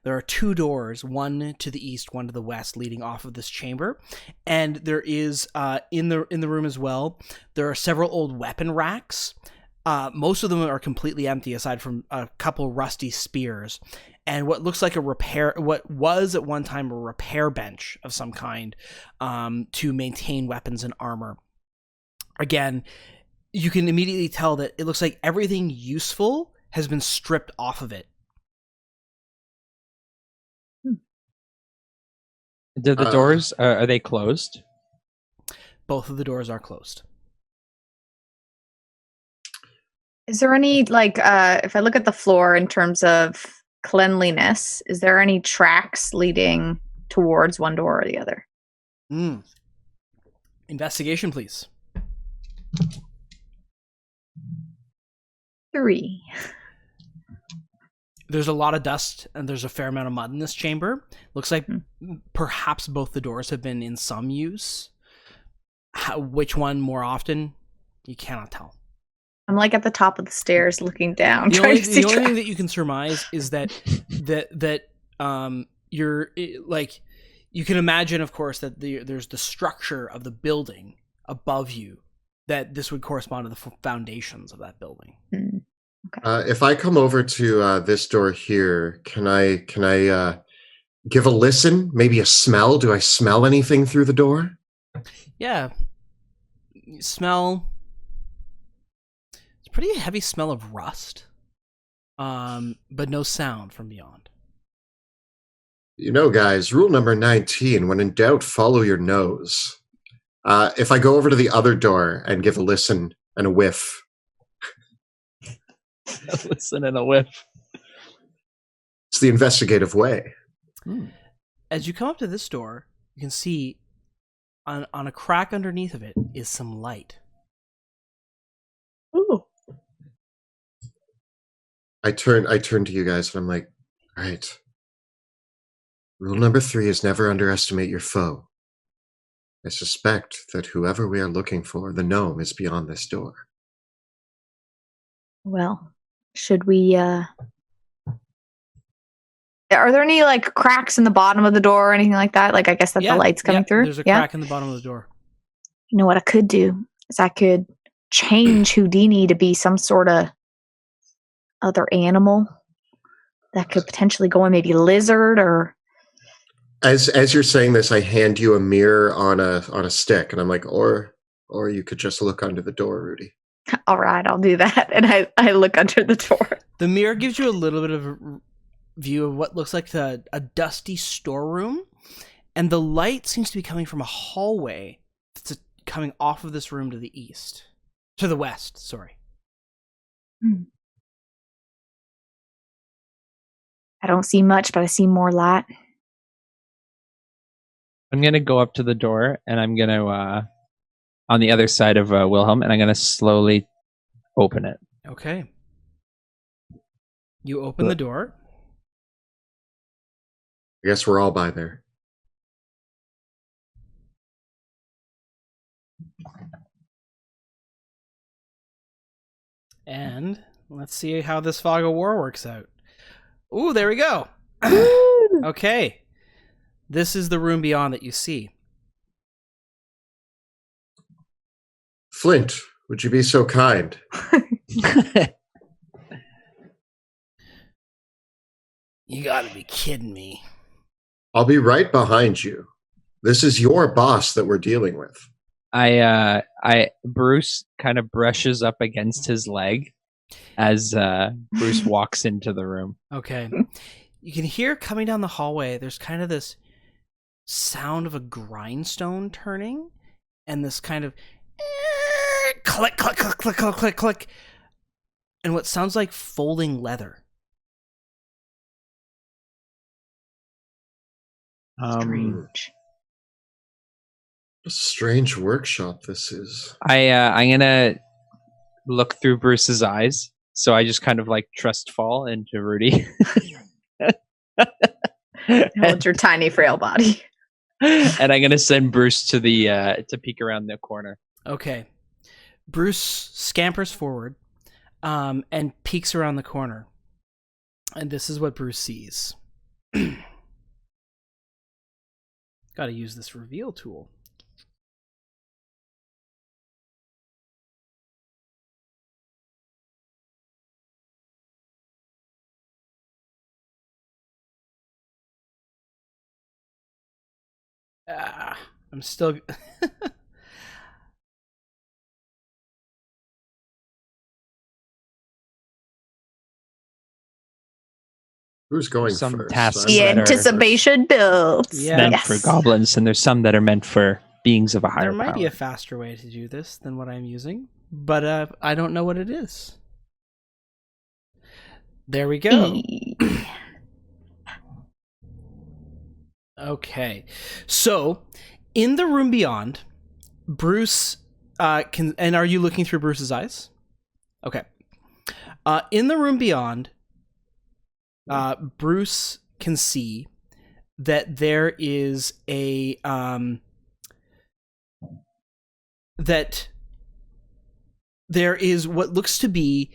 There are 2 doors, one to the east, one to the west, leading off of this chamber. And there is, in the room as well, there are several old weapon racks. Most of them are completely empty, aside from a couple rusty spears. And what looks like what was at one time a repair bench of some kind, to maintain weapons and armor. Again, you can immediately tell that it looks like everything useful has been stripped off of it. The doors, are they closed? Both of the doors are closed. Is there any, like, if I look at the floor in terms of cleanliness, is there any tracks leading towards one door or the other? Investigation, please. 3. There's a lot of dust and there's a fair amount of mud in this chamber. Looks like perhaps both the doors have been in some use. Which one more often, you cannot tell. I'm like at the top of the stairs looking down. The only thing that you can surmise is that you're like, you can imagine, of course, that there's the structure of the building above you, that this would correspond to the foundations of that building. Okay. If I come over to this door here, can I give a listen? Maybe a smell? Do I smell anything through the door? Yeah. You smell. It's a pretty heavy smell of rust. But no sound from beyond. You know, guys, rule number 19, when in doubt, follow your nose. If I go over to the other door and give a listen and a whiff. A listen and a whiff. It's the investigative way. As you come up to this door, you can see on a crack underneath of it is some light. Ooh. I turn to you guys and I'm like, all right. Rule number 3 is never underestimate your foe. I suspect that whoever we are looking for, the gnome, is beyond this door. Well, should we, are there any, like, cracks in the bottom of the door or anything like that? Like, I guess that the light's coming through? There's a crack in the bottom of the door. You know what I could do is I could change Houdini to be some sort of other animal that could potentially go in, maybe lizard or... As you're saying this, I hand you a mirror on a stick, and I'm like, or you could just look under the door, Rudy. All right, I'll do that. And I look under the door. The mirror gives you a little bit of a view of what looks like a dusty storeroom, and the light seems to be coming from a hallway that's coming off of this room to the east. To the west, sorry. I don't see much, but I see more light. I'm going to go up to the door, and I'm going to, on the other side of Wilhelm, and I'm going to slowly open it. Okay. You open the door. I guess we're all by there. And let's see how this fog of war works out. Ooh, there we go. Okay. This is the room beyond that you see. Flint, would you be so kind? You gotta be kidding me. I'll be right behind you. This is your boss that we're dealing with. Bruce kind of brushes up against his leg as Bruce walks into the room. Okay. You can hear coming down the hallway, there's kind of this sound of a grindstone turning, and this kind of click, click, click, click, click, click, click, and what sounds like folding leather. Strange. A strange workshop this is. I'm gonna look through Bruce's eyes, so I just kind of like trust fall into Rudy. Hold your tiny frail body. And I'm gonna send Bruce to the to peek around the corner. Okay. Bruce scampers forward and peeks around the corner. And this is what Bruce sees. Gotta use this reveal tool. I'm still... Who's going Some first? tasks The that are anticipation builds. Yeah. meant Yes. for goblins, and there's some that are meant for beings of a higher There might power. be a faster way to do this than what I'm using, but I don't know what it is. There we go. E- Okay. So, in the room beyond, Bruce can. And are you looking through Bruce's eyes? Okay. In the room beyond, Bruce can see that there is a that there is what looks to be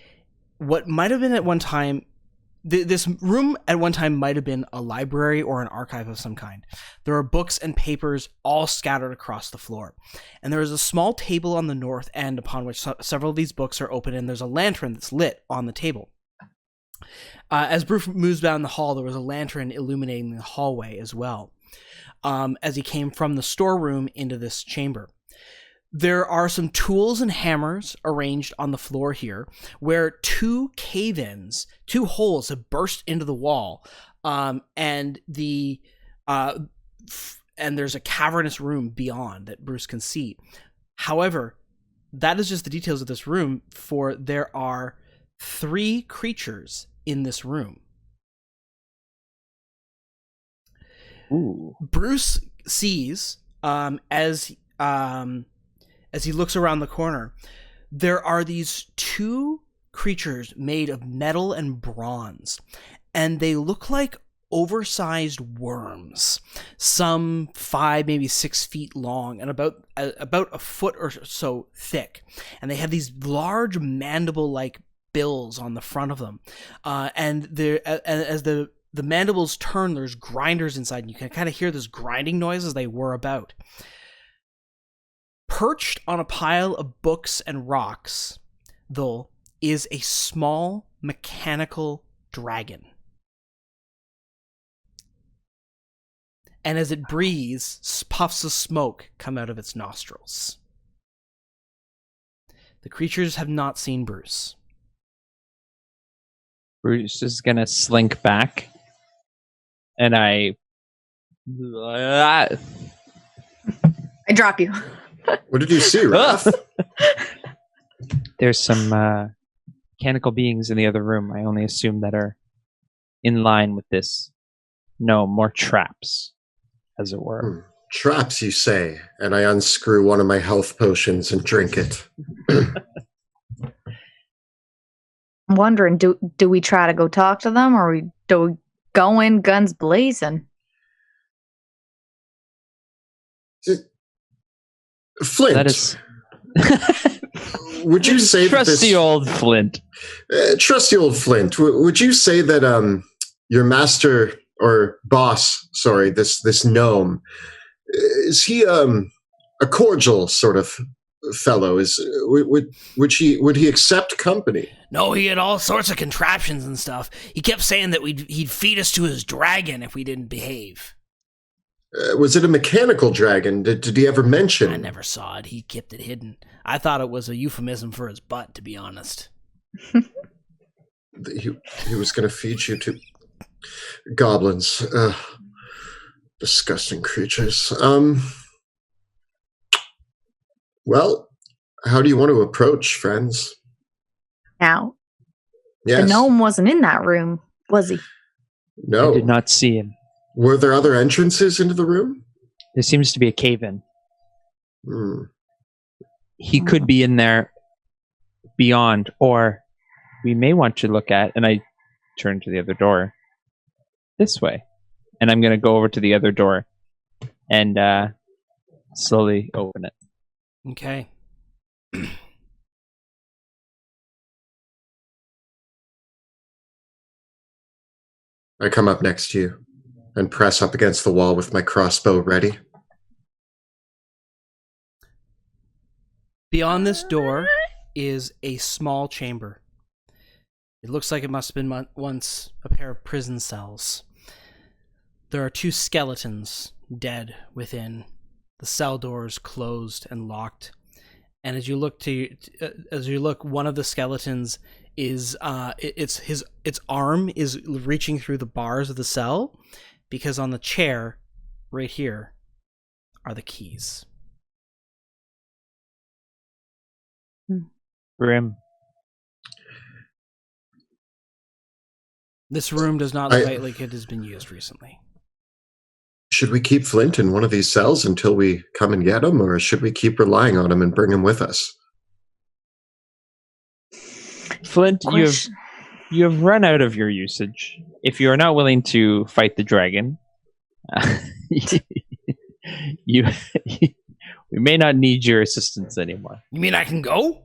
what might have been at one time. This room at one time might have been a library or an archive of some kind. There are books and papers all scattered across the floor. And there is a small table on the north end upon which several of these books are open, and there's a lantern that's lit on the table. As Bruce moves down the hall, there was a lantern illuminating the hallway as well, as he came from the storeroom into this chamber. There are some tools and hammers arranged on the floor here, where two cave-ins, two holes have burst into the wall, and there's a cavernous room beyond that Bruce can see. However, that is just the details of this room, for there are 3 creatures in this room. Ooh. Bruce sees, as he looks around the corner, there are these 2 creatures made of metal and bronze, and they look like oversized worms, some 5, maybe 6 feet long, and about a foot or so thick. And they have these large mandible-like bills on the front of them, and as the mandibles turn, there's grinders inside, and you can kind of hear this grinding noise as they whir about. Perched on a pile of books and rocks, though, is a small mechanical dragon. And as it breathes, puffs of smoke come out of its nostrils. The creatures have not seen Bruce. Bruce is gonna slink back, and I drop you. What did you see, Raph? There's some mechanical beings in the other room. I only assume that are in line with this. No, more traps, as it were. Traps, you say? And I unscrew one of my health potions and drink it. I'm wondering, do we try to go talk to them, or do we go in guns blazing? Flint, That is would you say trusty old Flint? Trusty old Flint, would you say that your master or boss, sorry, this gnome, is he a cordial sort of fellow? Would he accept company? No, he had all sorts of contraptions and stuff. He kept saying that he'd feed us to his dragon if we didn't behave. Was it a mechanical dragon? Did he ever mention? I never saw it. He kept it hidden. I thought it was a euphemism for his butt, to be honest. He was going to feed you to goblins. Disgusting creatures. Well, how do you want to approach, friends? Now, Yes. the gnome wasn't in that room, was he? No. I did not see him. Were there other entrances into the room? There seems to be a cave-in. Hmm. He could be in there beyond, or we may want to look at, and I turn to the other door, this way. And I'm going to go over to the other door and slowly open it. Okay. I come up next to you and press up against the wall with my crossbow ready. Beyond this door is a small chamber. It looks like it must have been once a pair of prison cells. There are 2 skeletons dead within. The cell doors closed and locked. And as you look, one of the skeletons is its arm is reaching through the bars of the cell, because on the chair right here are the keys. Grim. This room does not look like it has been used recently. Should we keep Flint in one of these cells until we come and get him, or should we keep relying on him and bring him with us? Flint, you have run out of your usage. If you are not willing to fight the dragon, we may not need your assistance anymore. You mean I can go?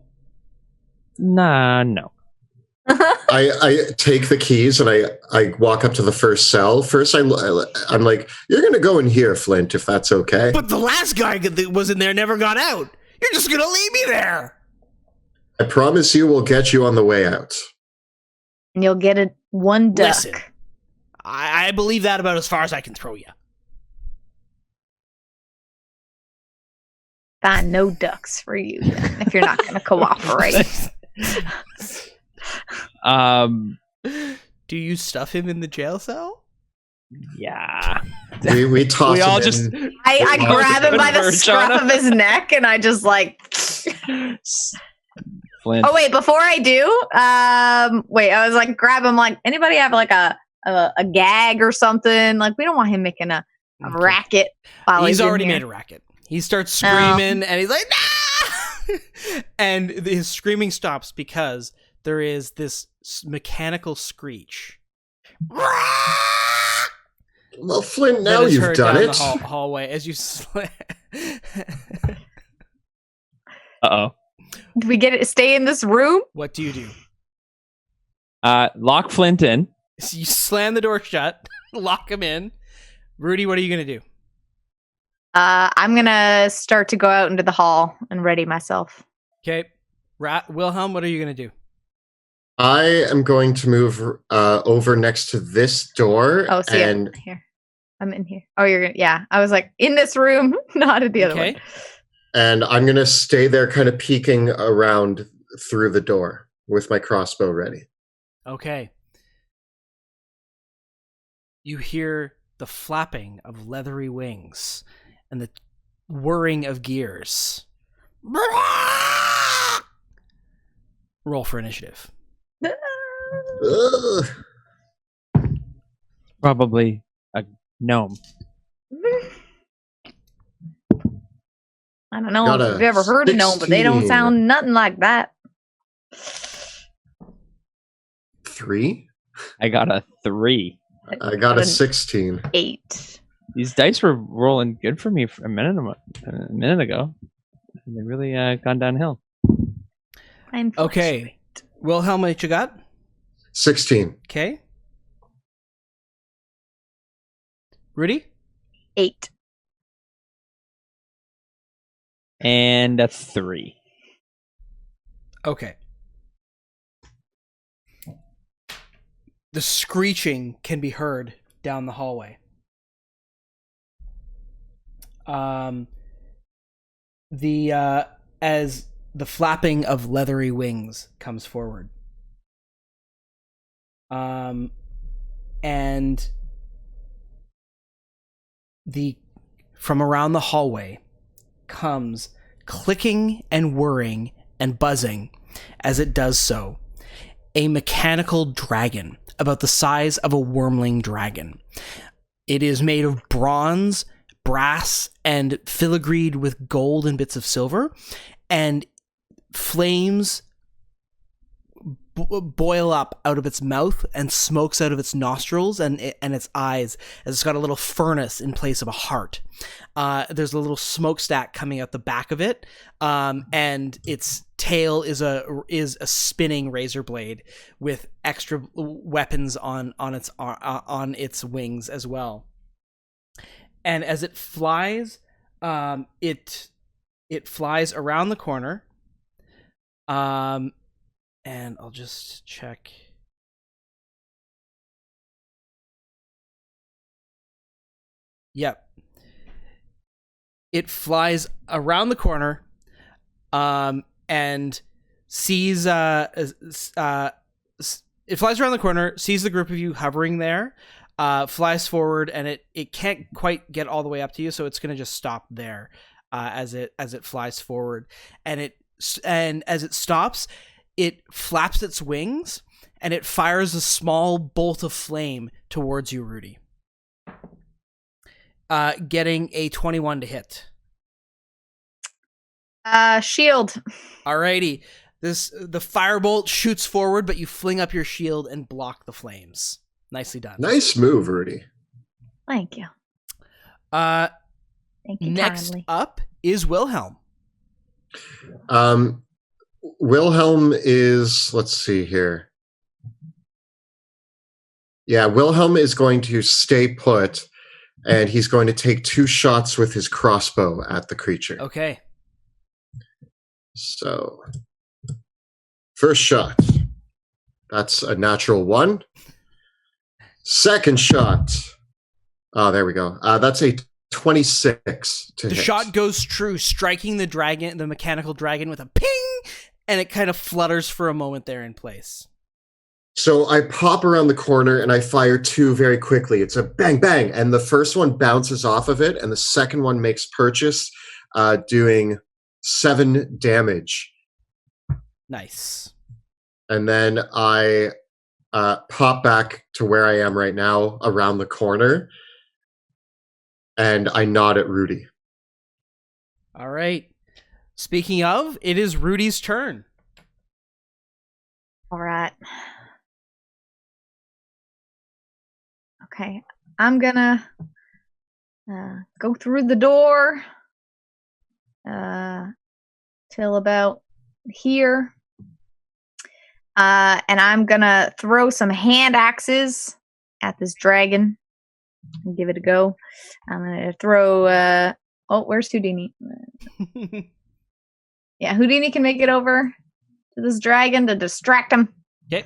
Nah, no. I take the keys and I walk up to the first cell. First, I'm like, you're going to go in here, Flint, if that's okay. But the last guy that was in there never got out. You're just going to leave me there. I promise you we'll get you on the way out. And you'll get it one duck. Listen, I believe that about as far as I can throw you. Fine, no ducks for you then, if you're not going to cooperate. Do you stuff him in the jail cell? Yeah. We toss We all him just. in. I grab him by the scruff of his neck and I just like. Flint. Oh wait, before I do, I was like, grab him. Like, anybody have like a gag or something? Like, we don't want him making a racket. While He's in already here. made a racket. He starts screaming and he's like, nah! And his screaming stops because there is this mechanical screech. Well, Flint, now that is you've heard done down it. the hallway as you Uh-oh. Do we get it? Stay in this room? What do you do? Lock Flint in. So you slam the door shut, lock him in. Rudy, what are you going to do? I'm gonna start to go out into the hall and ready myself. Okay. Wilhelm, what are you going to do? I am going to move over next to this door. Oh, see, and here. I'm in here. Oh, you're gonna. Yeah, I was like in this room, not in the other one. And I'm going to stay there kind of peeking around through the door with my crossbow ready. Okay. You hear the flapping of leathery wings and the whirring of gears. Roll for initiative. Ugh. Probably a gnome. I don't know if you've ever heard of gnome, but they don't 16. sound nothing like that. 3? I got a 3. I got a 16. 8. These dice were rolling good for me for a minute ago. They really gone downhill. I'm Okay. Wilhelm, what you got? 16. Okay. Rudy? 8. And a 3. Okay. The screeching can be heard down the hallway. As the flapping of leathery wings comes forward. And from around the hallway comes clicking and whirring and buzzing as it does so. A mechanical dragon about the size of a wormling dragon. It is made of bronze, brass, and filigreed with gold and bits of silver, and flames boil up out of its mouth and smokes out of its nostrils and its eyes, as it's got a little furnace in place of a heart. There's a little smokestack coming out the back of it, and its tail is a spinning razor blade with extra weapons on its wings as well. And as it flies, it flies around the corner. And I'll just check. Yep. It flies around the corner, and sees it flies around the corner, sees the group of you hovering there, flies forward, and it can't quite get all the way up to you, so it's gonna just stop there, as it flies forward, and as it stops, it flaps its wings, and it fires a small bolt of flame towards you, Rudy. Getting a 21 to hit. Shield. Alrighty. The firebolt shoots forward, but you fling up your shield and block the flames. Nicely done. Nice move, Rudy. Thank you. Thank you next kindly. up is Wilhelm. Wilhelm is, let's see here. Yeah, Wilhelm is going to stay put, and he's going to take 2 shots with his crossbow at the creature. Okay. So, first shot. That's a natural 1. Second shot. Oh, there we go. That's a 26 to hit. The shot goes true, striking the mechanical dragon with a ping, and it kind of flutters for a moment there in place. So I pop around the corner and I fire 2 very quickly. It's a bang, bang. And the first one bounces off of it, and the second one makes purchase, doing 7 damage. Nice. And then I pop back to where I am right now, around the corner, and I nod at Rudy. All right. Speaking of, it is Rudy's turn. All right. Okay. I'm gonna go through the door till about here. And I'm gonna throw some hand axes at this dragon and give it a go. I'm gonna throw where's Houdini? Yeah, Houdini can make it over to this dragon to distract him. Okay.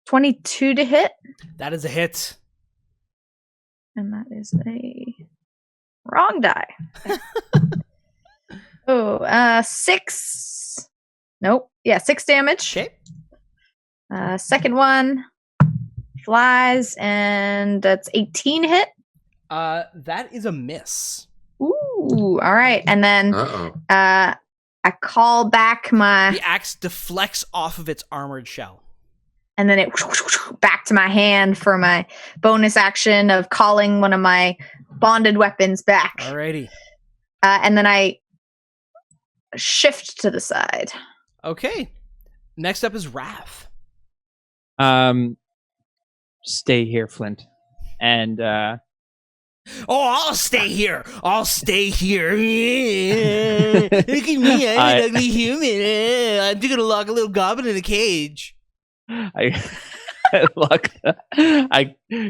22 to hit. That is a hit. And that is a wrong die. 6. Nope. Yeah, 6 damage. Okay. Second one flies, and that's 18 hit. That is a miss. Ooh, all right. And then I call back my... The axe deflects off of its armored shell. And then it back to my hand for my bonus action of calling one of my bonded weapons back. Alrighty. And then I shift to the side. Okay. Next up is Wrath. Stay here, Flint. And I'll stay here. I'll stay here. Look at me. I'm an ugly human. I'm gonna lock a little goblin in a cage. I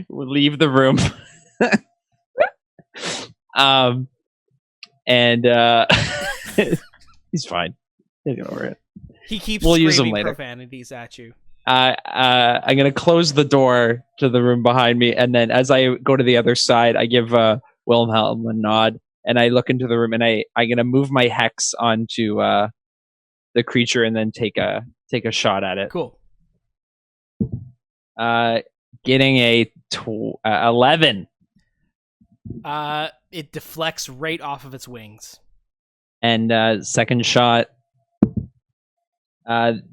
leave the room. And he's fine. He'll get over it. He keeps We'll use him screaming later. profanities at you. I'm gonna close the door to the room behind me, and then as I go to the other side, I give Wilhelm a nod, and I look into the room, and I'm gonna move my hex onto the creature, and then take a shot at it. Cool. Getting a 11. It deflects right off of its wings. And second shot,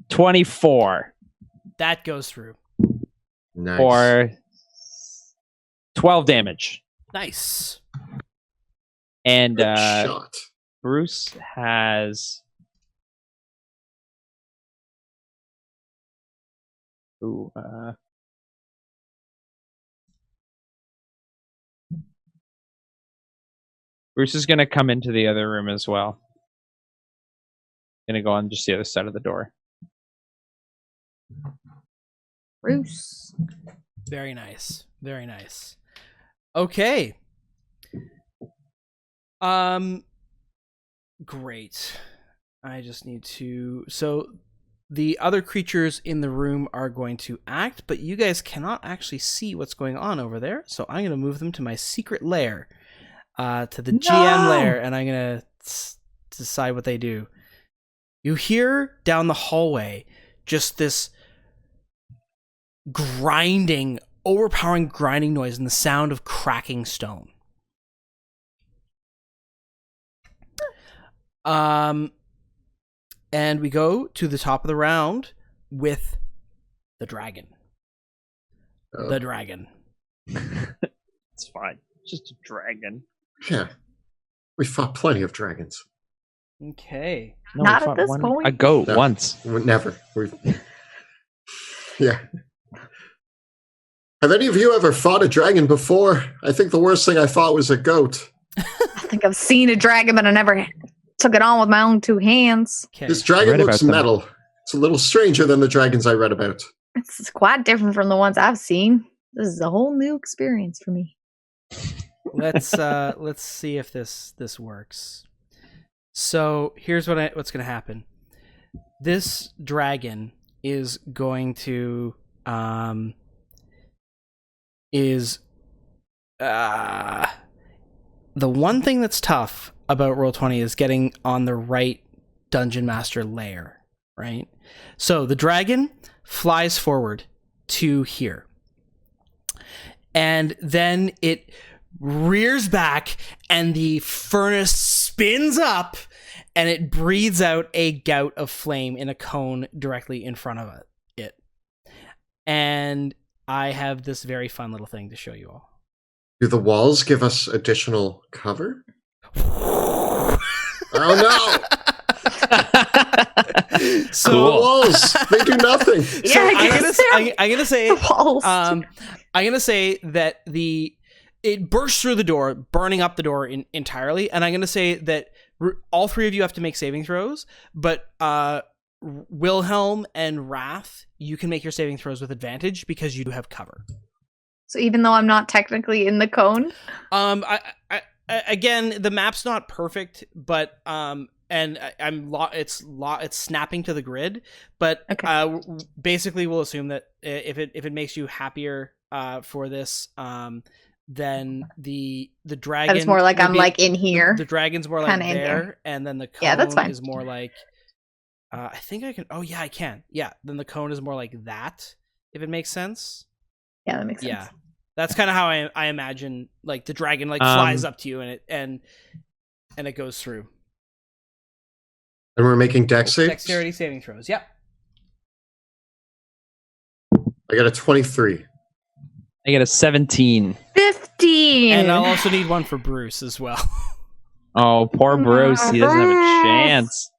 24. That goes through. Nice. For 12 damage. Nice. And Good shot. Bruce has... Bruce is going to come into the other room as well. Going to go on just the other side of the door. Bruce. Very nice. Very nice. Okay. Great. I just need to... So the other creatures in the room are going to act, but you guys cannot actually see what's going on over there. So I'm going to move them to my secret lair, to the GM lair, and I'm going to decide what they do. You hear down the hallway just this grinding, overpowering grinding noise and the sound of cracking stone. And we go to the top of the round with the dragon. Oh. The dragon. It's fine. It's just a dragon. Yeah. We fought plenty of dragons. Okay. No, Not we at fought this point. A goat No. once. Never. Yeah. Have any of you ever fought a dragon before? I think the worst thing I fought was a goat. I think I've seen a dragon, but I never took it on with my own 2 hands. Okay. This dragon read looks about them. metal. It's a little stranger than the dragons I read about. It's quite different from the ones I've seen. This is a whole new experience for me. Let's see if this works. So here's what's going to happen. This dragon is going to the one thing that's tough about Roll20 is getting on the right dungeon master lair, right? So the dragon flies forward to here. And then it rears back and the furnace spins up and it breathes out a gout of flame in a cone directly in front of it. And I have this very fun little thing to show you all. Do the walls give us additional cover? Oh no! So The walls, they do nothing. So Yeah, I I'm guess gonna say The walls. I'm gonna say that it bursts through the door, burning up the door entirely, and I'm gonna say that all 3 of you have to make saving throws, but Wilhelm and Wrath, you can make your saving throws with advantage because you do have cover. So even though I'm not technically in the cone, Again, the map's not perfect, but it's snapping to the grid, but Okay. Basically we'll assume that if it makes you happier for this, then the dragon. that is more like I'm like in here. The dragon's more like Kinda in there, there. and then the cone Yeah, that's fine. is more like. I think I can. Oh yeah, I can. Yeah, then the cone is more like that. If it makes sense. Yeah, that makes sense. Yeah, that's kind of how I imagine like the dragon like flies up to you and it goes through. And we're making dex saves? Dexterity saving throws. Yep. I got a 23. I get a 17. 15. And I'll also need one for Bruce as well. Oh, poor Bruce. He doesn't have a chance.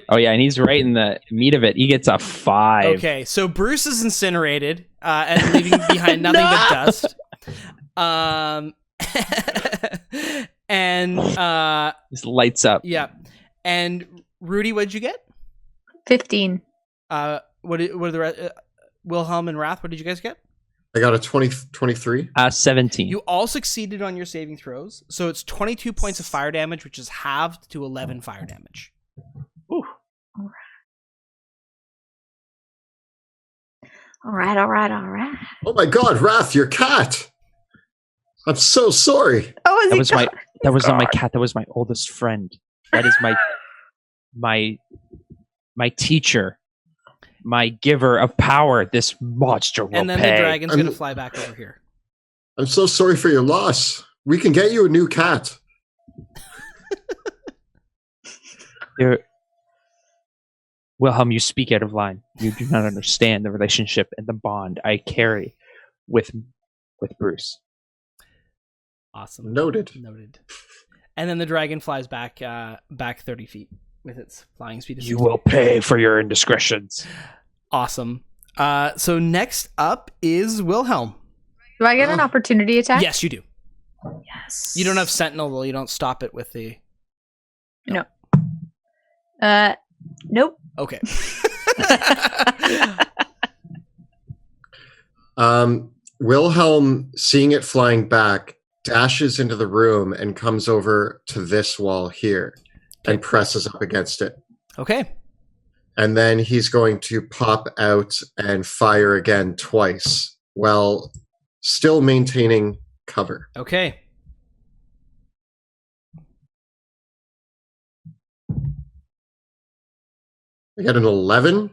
Oh yeah, and he's right in the meat of it. He gets a 5. Okay, so Bruce is incinerated and leaving behind nothing but dust. And Just lights up. yeah. And Rudy, what'd you get? 15. What are the rest? Wilhelm and Wrath, what did you guys get? I got a 23. 17. You all succeeded on your saving throws, so it's 22 points of fire damage, which is halved to 11 fire damage. Ooh. All right. Oh my god, Wrath, your cat! I'm so sorry. Oh, is That he was gone? that was not my cat. That was my oldest friend. That is my teacher, my giver of power. This monster will And then pay. the dragon's going to fly back over here. I'm so sorry for your loss. We can get you a new cat. Wilhelm, you speak out of line. You do not understand the relationship and the bond I carry with Bruce. Awesome. Noted. And then the dragon flies back 30 feet with its flying speed of You 60. will pay for your indiscretions. Awesome. So next up is Wilhelm. Do I get an opportunity attack? Yes, you do. Yes. You don't have Sentinel, though. You don't stop it with the... No. Nope. Okay. Wilhelm, seeing it flying back, dashes into the room and comes over to this wall here and presses up against it. Okay. And then he's going to pop out and fire again twice while still maintaining cover. Okay. I got an 11.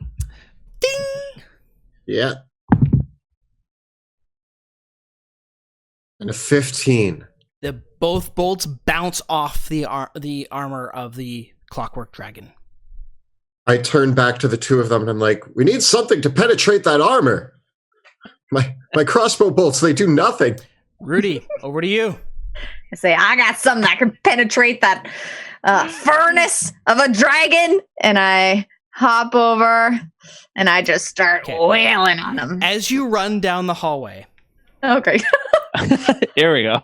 Ding! Yeah. And a 15. Both bolts bounce off the armor of the clockwork dragon. I turn back to the two of them and I'm like, we need something to penetrate that armor. My crossbow bolts, they do nothing. Rudy, over to you. I say, I got something that can penetrate that furnace of a dragon. And I hop over and I just start wailing on him. As you run down the hallway. Okay. Here we go.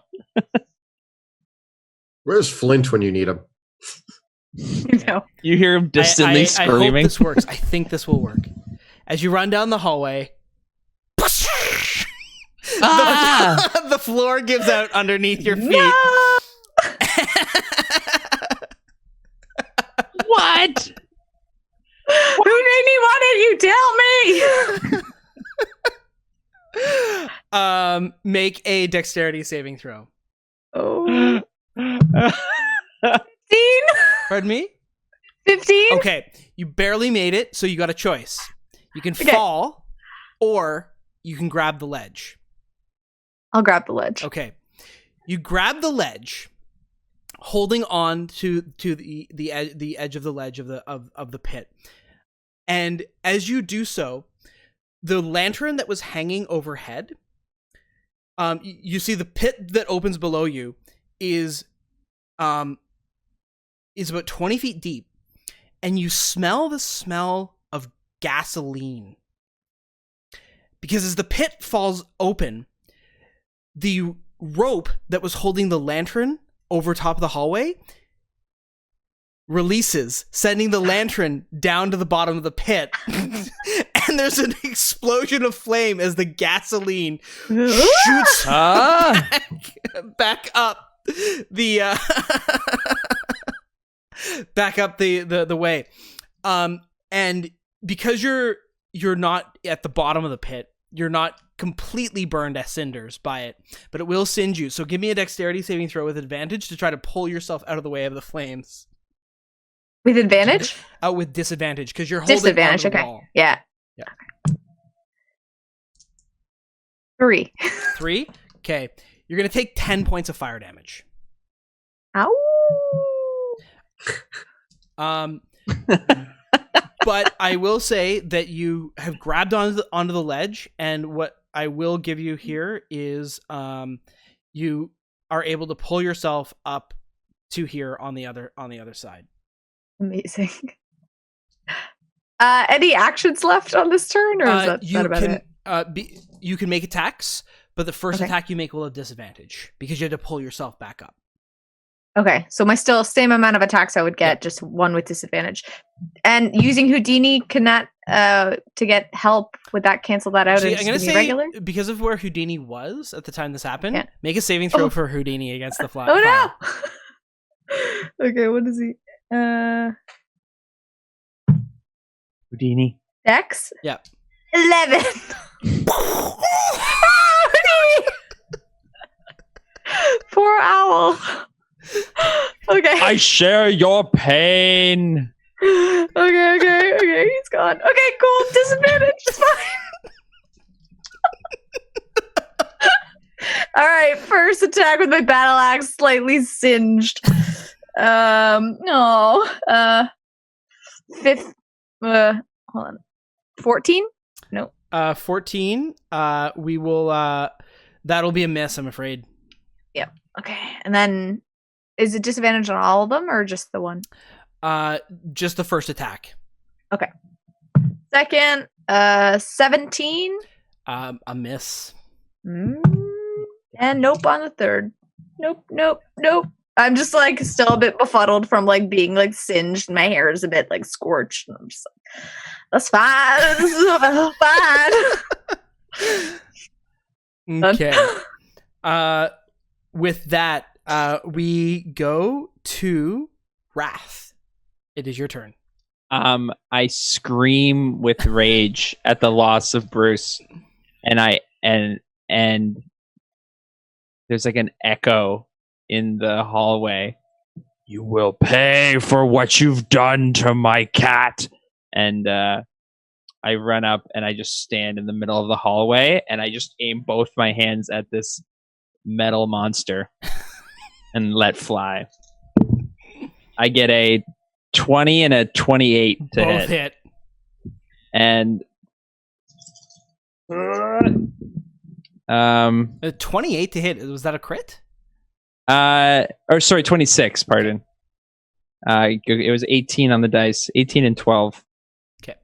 Where's Flint when you need him? You hear him distantly screaming. I hope this works. I think this will work. As you run down the hallway, the floor gives out underneath your feet. No! What? Houdini, why didn't you tell me? Make a dexterity saving throw. Oh. 15? Pardon me? 15? Okay, you barely made it, so you got a choice. You can fall, or you can grab the ledge. I'll grab the ledge. Okay. You grab the ledge, holding on to the edge of the ledge of the pit. And as you do so, the lantern that was hanging overhead, you see the pit that opens below you is about 20 feet deep, and you smell the smell of gasoline. Because as the pit falls open, the rope that was holding the lantern over top of the hallway releases, sending the lantern down to the bottom of the pit. And there's an explosion of flame as the gasoline shoots back up the the way. And because you're not at the bottom of the pit, you're not completely burned as cinders by it, but it will singe you. So give me a dexterity saving throw with advantage to try to pull yourself out of the way of the flames. With advantage? With disadvantage, because you're holding disadvantage. onto the Okay. wall. Yeah. 3. 3? Okay. You're going to take 10 points of fire damage. Ow. But I will say that you have grabbed onto the ledge, and what I will give you here is you are able to pull yourself up to here on the other side. Amazing. Any actions left on this turn, or is that about it? You can make attacks, but the first attack you make will have disadvantage because you had to pull yourself back up. Okay, so same amount of attacks I would get, just one with disadvantage. And using Houdini, can that to get help, would that cancel that out? See, I'm going to say, regular? because of where Houdini was at the time this happened, make a saving throw for Houdini against the fly. Oh no! Okay, what is he? Houdini. Dex? Yep. 11. Poor owl. Okay. I share your pain. Okay. He's gone. Okay, cool. Disadvantage. It's fine. All right. First attack with my battle axe, slightly singed. No. Fifth. Hold on. 14? No. 14. We will. That'll be a miss, I'm afraid. Yep. Okay. And then, is it disadvantage on all of them, or just the one? Just the first attack. Okay. Second, 17. A miss. And nope on the third. Nope. I'm just still a bit befuddled from being singed. My hair is a bit scorched. And I'm just that's fine. This is fine. Okay. With that, we go to Wrath. It is your turn. I scream with rage at the loss of Bruce, and there's an echo in the hallway. You will pay for what you've done to my cat. And I run up and I just stand in the middle of the hallway and I just aim both my hands at this metal monster. and let fly. I get a 20 and a 28 to Both hit. hit. And A 28 to hit. Was that a crit? or sorry, 26, pardon. It was 18 on the dice. 18 and 12. Okay.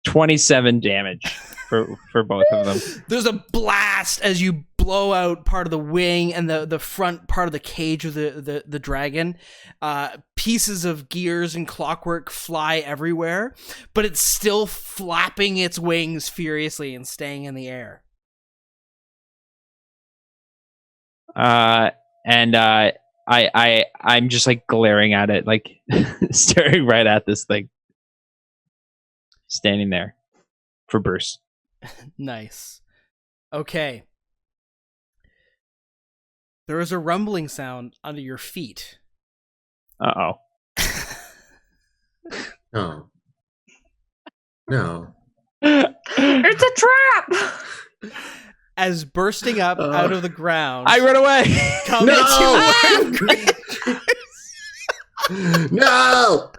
27 damage for both of them. There's a blast as you blow out part of the wing and the front part of the cage of the dragon. Pieces of gears and clockwork fly everywhere, but it's still flapping its wings furiously and staying in the air. I'm just like glaring at it, like staring right at this thing. Standing there for burst. Nice. Okay. There is a rumbling sound under your feet. Uh-oh. No. No. It's a trap! As bursting up out of the ground, I run away. come No! two creatures. No!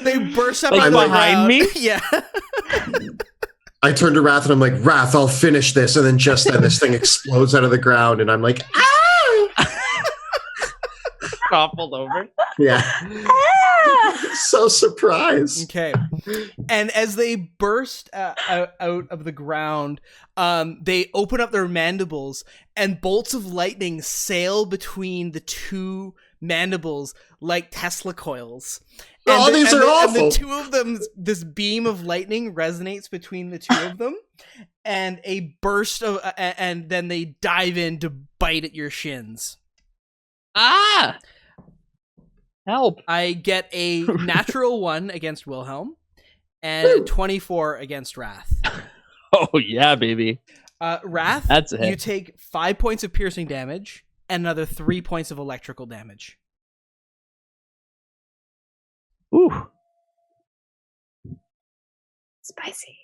They burst up Like out of the behind ground. me? Yeah. I turn to Wrath and I'm like, Wrath, I'll finish this. And then just then this thing explodes out of the ground and I'm like, Toppled over. yeah. Ah! So surprised. Okay. And as they burst out of the ground, they open up their mandibles and bolts of lightning sail between the two mandibles like Tesla coils. And These are awful. And the two of them, this beam of lightning resonates between the two of them, and a burst of, and then they dive in to bite at your shins. Ah! Help. I get a natural 1 against Wilhelm, and a 24 against Wrath. Oh, yeah, baby. Wrath, That's a hit. you take 5 points of piercing damage and another 3 points of electrical damage. Ooh. Spicy.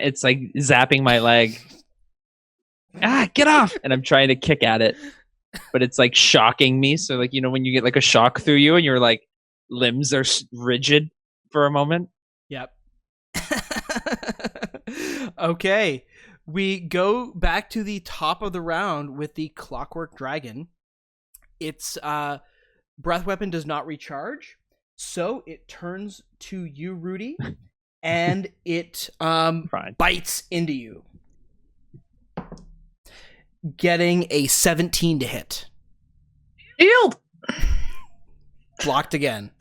It's like zapping my leg. Get off! And I'm trying to kick at it, but it's like shocking me. So like, you know, when you get like a shock through you and your like limbs are rigid for a moment. Yep. Okay. We go back to the top of the round with the Clockwork Dragon. Its breath weapon does not recharge, so it turns to you, Rudy, and it bites into you, getting a 17 to hit. Shield! Blocked again.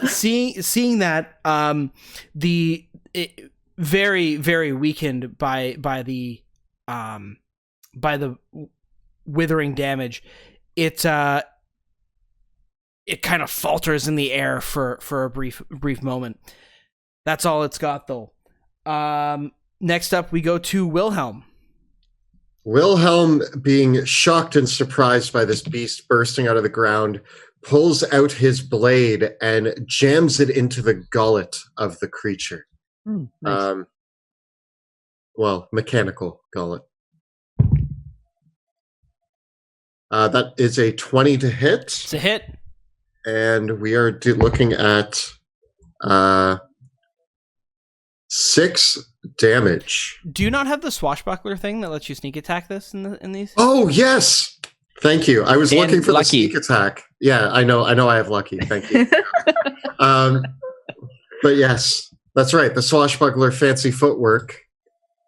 Seeing that, very, very weakened by the withering damage, it kind of falters in the air for a brief moment. That's all it's got, though. Next up, we go to Wilhelm. Wilhelm, being shocked and surprised by this beast bursting out of the ground, pulls out his blade and jams it into the gullet of the creature. Nice. Mechanical gullet. That is a 20 to hit. It's a hit. And we are looking at 6 damage. Do you not have the swashbuckler thing that lets you sneak attack this in these? Oh, yes. Thank you. I was And looking for lucky. the sneak attack. Yeah, I know I have lucky. Thank you. But yes, that's right. The swashbuckler fancy footwork.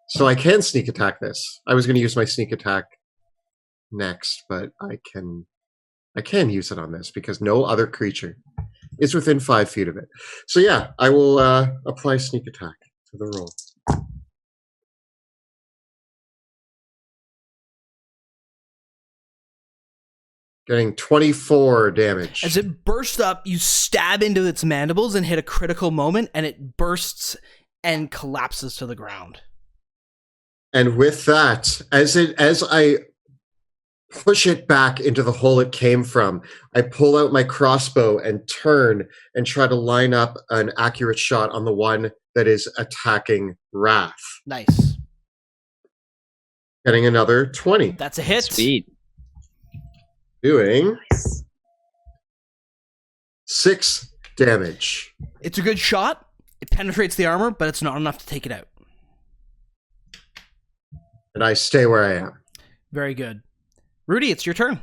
So I can sneak attack this. I was going to use my sneak attack next, but I can use it on this because no other creature is within 5 feet of it. So yeah, I will apply sneak attack to the roll. Getting 24 damage. As it bursts up, you stab into its mandibles and hit a critical moment, and it bursts and collapses to the ground. And with that, as I push it back into the hole it came from. I pull out my crossbow and turn and try to line up an accurate shot on the one that is attacking Wrath. Nice. Getting another 20. That's a hit. Speed. Doing 6 damage. It's a good shot. It penetrates the armor, but it's not enough to take it out. And I stay where I am. Very good. Rudy, it's your turn.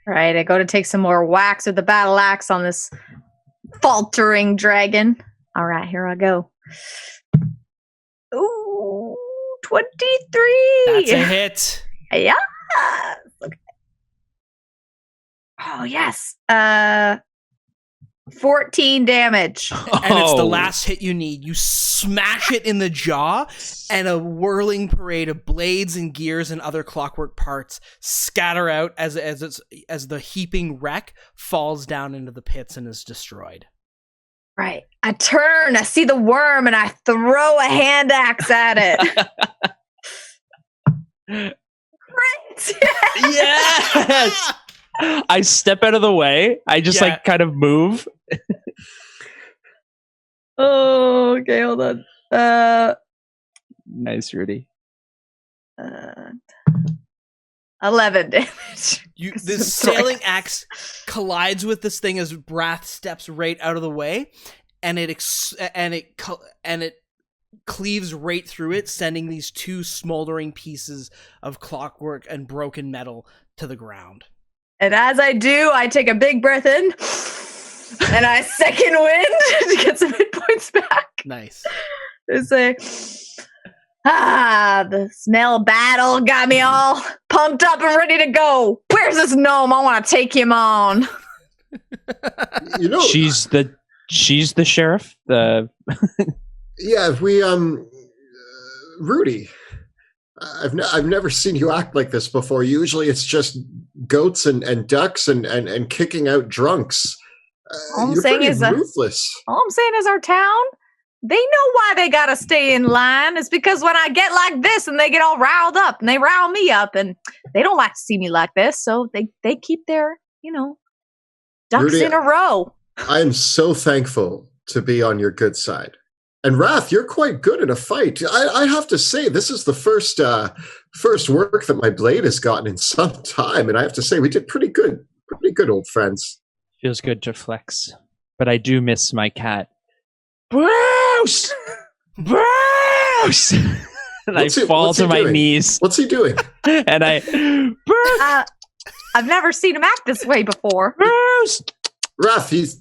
All right, I go to take some more whacks with the battle axe on this faltering dragon. All right, here I go. Ooh, 23. That's a hit. Yeah. Okay. Oh, yes. 14 damage. And it's the last hit you need. You smash it in the jaw, and a whirling parade of blades and gears and other clockwork parts scatter out as the heaping wreck falls down into the pits and is destroyed. Right. I turn, I see the worm, and I throw a hand axe at it. Great! Yes! I step out of the way. I just like kind of move. Oh, okay, hold on. Nice, Rudy. 11 damage. This sailing axe collides with this thing as Wrath steps right out of the way, and it cleaves right through it, sending these 2 smoldering pieces of clockwork and broken metal to the ground. And as I do, I take a big breath in, and I second wind to get some hit points back. Nice. They say, the smell of battle got me all pumped up and ready to go. Where's this gnome? I want to take him on. You know, she's the sheriff. Yeah, we Rudy. I've never seen you act like this before. Usually it's just goats and ducks and kicking out drunks. You're pretty ruthless. All I'm saying is our town, they know why they gotta stay in line. It's because when I get like this and they get all riled up and they rile me up, and they don't like to see me like this, so they keep their, ducks Rudy, in a row. I am so thankful to be on your good side. And Wrath, you're quite good at a fight. I have to say, this is the first work that my blade has gotten in some time, and I have to say, we did pretty good, old friends. Feels good to flex, but I do miss my cat. Bruce! Bruce! And I fall to my knees. What's he doing? And Bruce! I've never seen him act this way before. Bruce! Wrath, he's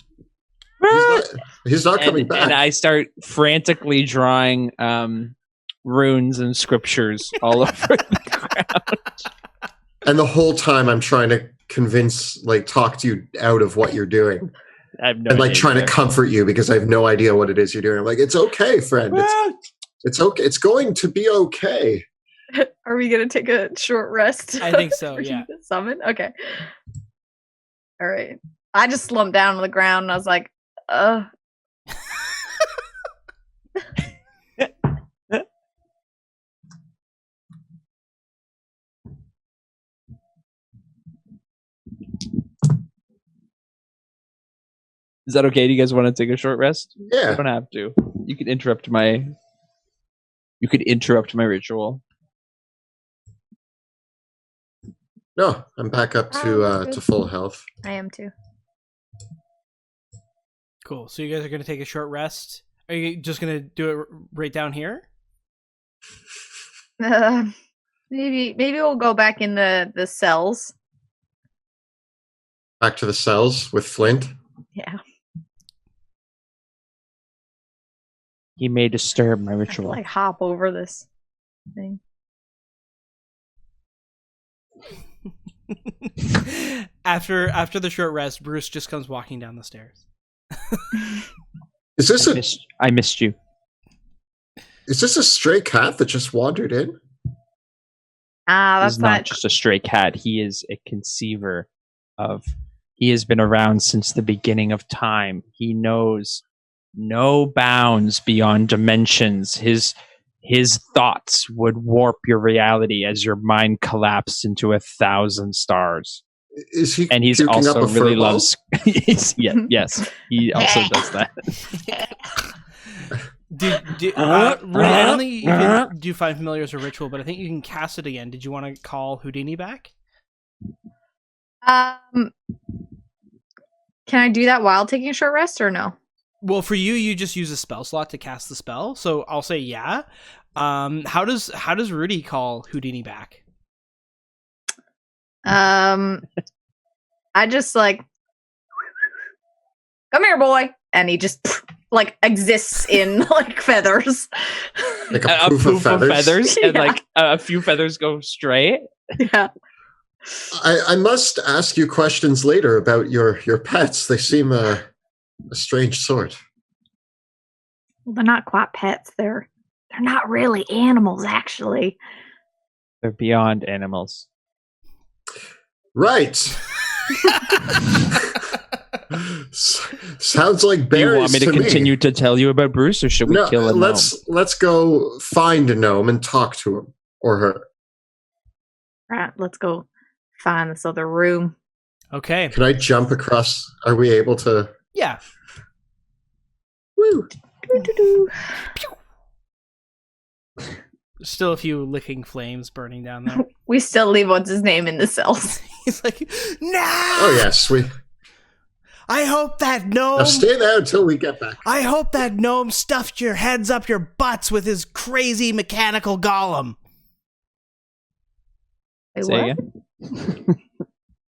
not coming back. And I start frantically drawing runes and scriptures all over the ground. And the whole time I'm trying to talk to you out of what you're doing. I have no idea trying to comfort you because I have no idea what it is you're doing. I'm like, it's okay, friend. It's okay. It's going to be okay. Are we going to take a short rest? I think so, yeah. Summon? Okay. All right. I just slumped down on the ground and I was like, Is that okay? Do you guys want to take a short rest? Yeah. You don't have to. You could interrupt my ritual. No, I'm back up to full health. I am too. Cool. So you guys are going to take a short rest? Are you just going to do it right down here? Maybe we'll go back in the cells. Back to the cells with Flint? Yeah. He may disturb my ritual. I hop over this thing. After the short rest, Bruce just comes walking down the stairs. Is this I missed you. Is this a stray cat that just wandered in? That's not just a stray cat. He is a conceiver of. He has been around since the beginning of time. He knows no bounds beyond dimensions. His his thoughts would warp your reality as your mind collapsed into 1,000 stars. Is he And he's puking also up a really fur ball? loves. Yes, he also does that. Rudy, I don't think you can do Find Familiars or Ritual, but I think you can cast it again. Did you want to call Houdini back? Can I do that while taking a short rest or no? Well, for you, you just use a spell slot to cast the spell, so I'll say yeah. How does Rudy call Houdini back? I just like, come here, boy, and he just like exists in like feathers. Like a poof of feathers? And like a few feathers go stray. Yeah. I must ask you questions later about your pets. They seem a strange sort. Well, they're not quite pets. They're not really animals, actually. They're beyond animals. Right. Sounds like berries. Do you want me to continue to tell you about Bruce, or should we kill him? Let's go find a gnome and talk to him or her. Right, let's go find this other room. Okay. Can I jump across? Are we able to? Yeah. Woo. Still a few licking flames burning down there. We still leave what's his name in the cells. He's like, no! Oh yes, I hope that gnome... Now stay there until we get back. I hope that gnome stuffed your heads up your butts with his crazy mechanical golem. Wait, Say what? again?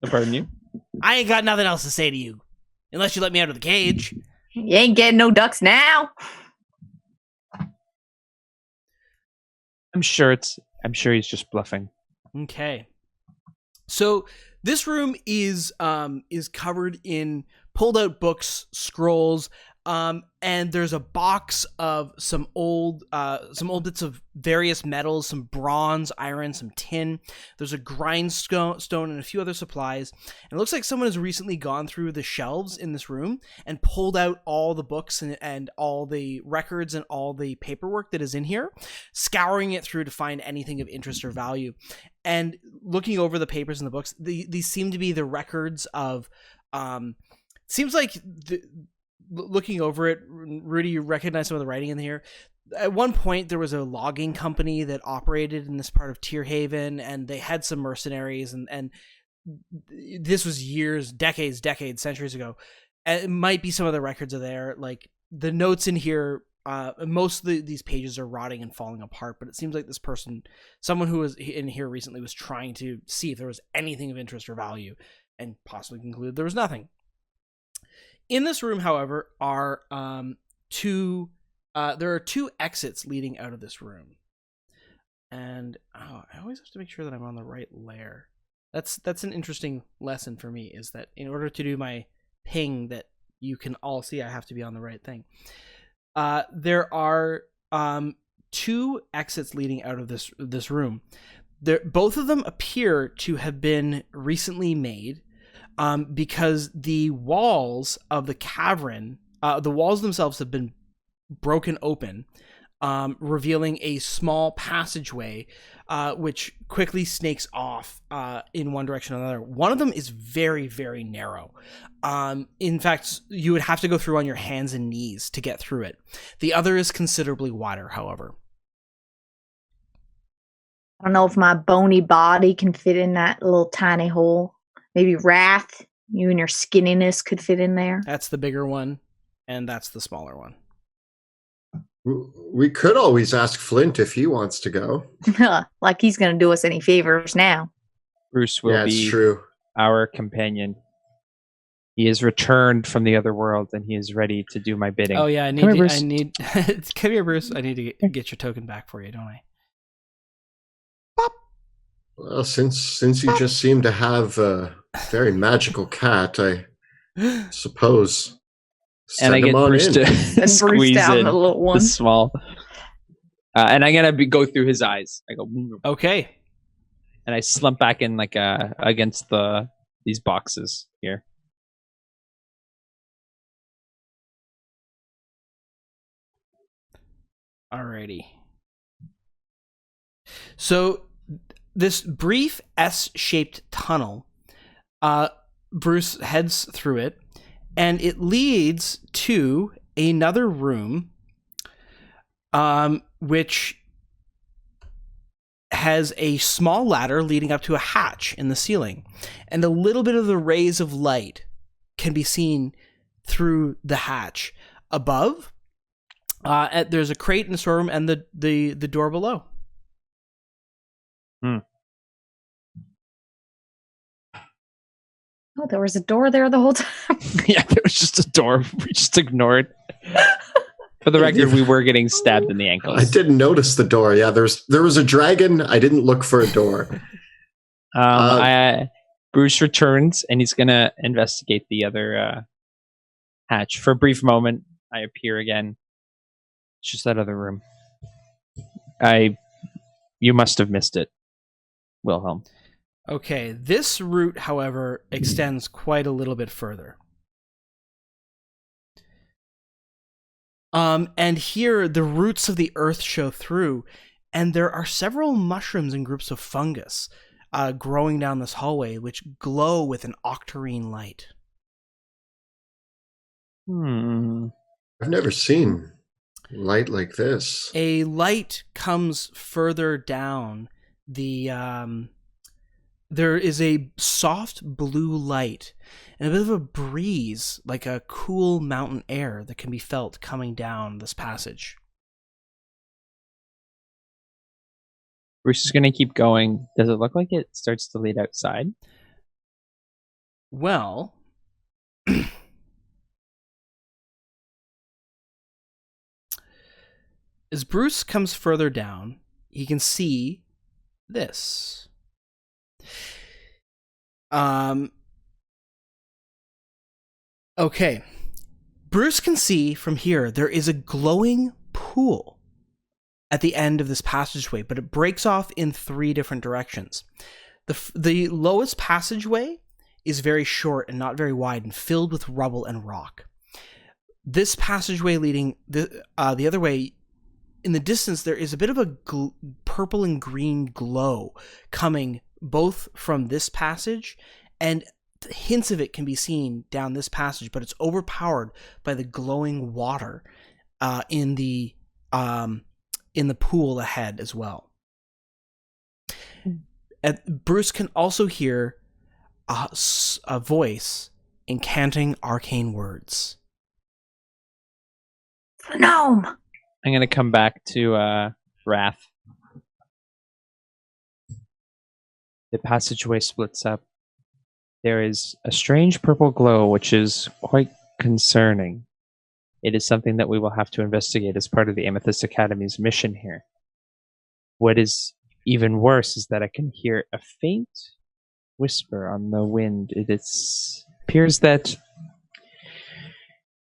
Pardon you? I ain't got nothing else to say to you. Unless you let me out of the cage. You ain't getting no ducks now. I'm sure he's just bluffing. Okay. So this room is covered in pulled out books, scrolls, and there's a box of some old bits of various metals, some bronze, iron, some tin. There's a grindstone and a few other supplies. And it looks like someone has recently gone through the shelves in this room and pulled out all the books and all the records and all the paperwork that is in here, scouring it through to find anything of interest or value. And looking over the papers and the books, these seem to be the records of seems like looking over it, Rudy, you recognize some of the writing in here. At one point, there was a logging company that operated in this part of Tearhaven, and they had some mercenaries, and this was years, decades, centuries ago. And it might be some of the records are there. Like, the notes in here, most of these pages are rotting and falling apart, but it seems like this person, someone who was in here recently, was trying to see if there was anything of interest or value, and possibly concluded there was nothing. In this room, however, are two exits leading out of this room. And I always have to make sure that I'm on the right layer. That's an interesting lesson for me, is that in order to do my ping that you can all see, I have to be on the right thing. There are two exits leading out of this room. Both of them appear to have been recently made. Because the walls of the cavern, the walls themselves have been broken open, revealing a small passageway, which quickly snakes off in one direction or another. One of them is very, very narrow. In fact, you would have to go through on your hands and knees to get through it. The other is considerably wider, however. I don't know if my bony body can fit in that little tiny hole. Maybe Wrath, you and your skinniness could fit in there. That's the bigger one, and that's the smaller one. We could always ask Flint if he wants to go. Like he's going to do us any favors now. Bruce will be true. Our companion. He is returned from the other world, and he is ready to do my bidding. Oh yeah, come here, Bruce. I need to get your token back for you, don't I? Well, since you just seem to have a very magical cat, I suppose and I get Bruce to squeeze down in the little one. The small. And I'm gonna go through his eyes. I go okay, and I slump back in like against these boxes here. Alrighty. So this brief S-shaped tunnel, Bruce heads through it, and it leads to another room, which has a small ladder leading up to a hatch in the ceiling, and a little bit of the rays of light can be seen through the hatch above. There's a crate in the storeroom and the door below. Oh, there was a door there the whole time. Yeah, there was just a door. We just ignored. For the record, we were getting stabbed in the ankles. I didn't notice the door. Yeah, there was a dragon. I didn't look for a door. Bruce returns, and he's going to investigate the other hatch. For a brief moment, I appear again. It's just that other room. You must have missed it, Wilhelm. Okay, this route, however, extends quite a little bit further. And here, the roots of the earth show through, and there are several mushrooms and groups of fungus growing down this hallway, which glow with an octarine light. I've never seen light like this. A light comes further down the... There is a soft blue light and a bit of a breeze, like a cool mountain air that can be felt coming down this passage. Bruce is going to keep going. Does it look like it starts to lead outside? Well, as Bruce comes further down, he can see this. Okay. Bruce can see from here there is a glowing pool at the end of this passageway, but it breaks off in 3 different directions. The lowest passageway is very short and not very wide and filled with rubble and rock. This passageway leading the other way, in the distance, there is a bit of a purple and green glow coming both from this passage, and hints of it can be seen down this passage, but it's overpowered by the glowing water in the pool ahead as well. Bruce can also hear a voice incanting arcane words. The gnome! I'm going to come back to Wrath. The passageway splits up. There is a strange purple glow, which is quite concerning. It is something that we will have to investigate as part of the Amethyst Academy's mission here. What is even worse is that I can hear a faint whisper on the wind. It appears that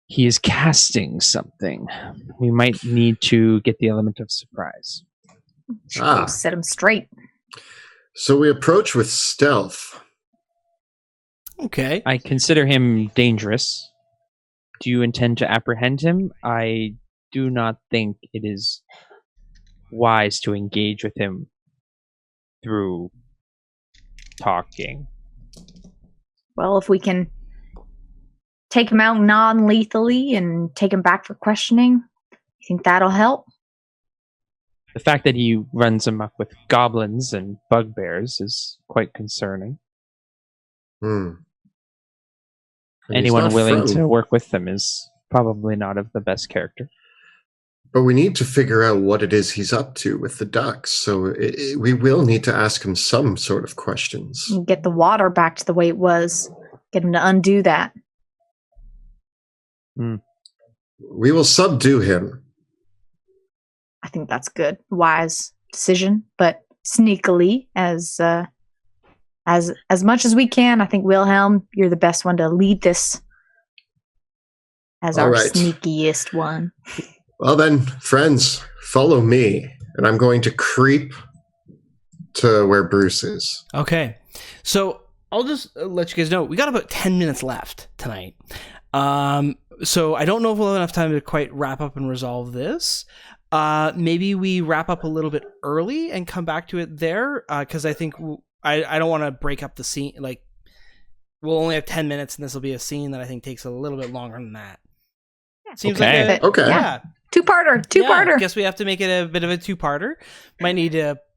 he is casting something. We might need to get the element of surprise. Set him straight. So we approach with stealth. Okay. I consider him dangerous. Do you intend to apprehend him? I do not think it is wise to engage with him through talking. Well, if we can take him out non-lethally and take him back for questioning, you think that'll help? The fact that he runs amok with goblins and bugbears is quite concerning. Anyone willing to work with them is probably not of the best character. But we need to figure out what it is he's up to with the ducks, so we will need to ask him some sort of questions. Get the water back to the way it was. Get him to undo that. We will subdue him. I think that's good. Wise decision, but sneakily, as much as we can. I think, Wilhelm, you're the best one to lead this as our sneakiest one. Well then, friends, follow me, and I'm going to creep to where Bruce is. Okay. So I'll just let you guys know, we got about 10 minutes left tonight. So I don't know if we'll have enough time to quite wrap up and resolve this. maybe we wrap up a little bit early and come back to it there, because I think I don't want to break up the scene. Like, we'll only have 10 minutes, and this will be a scene that I think takes a little bit longer than that. Seems Okay. like Okay. yeah. Two-parter. Guess we have to make it a bit of a two-parter. Might need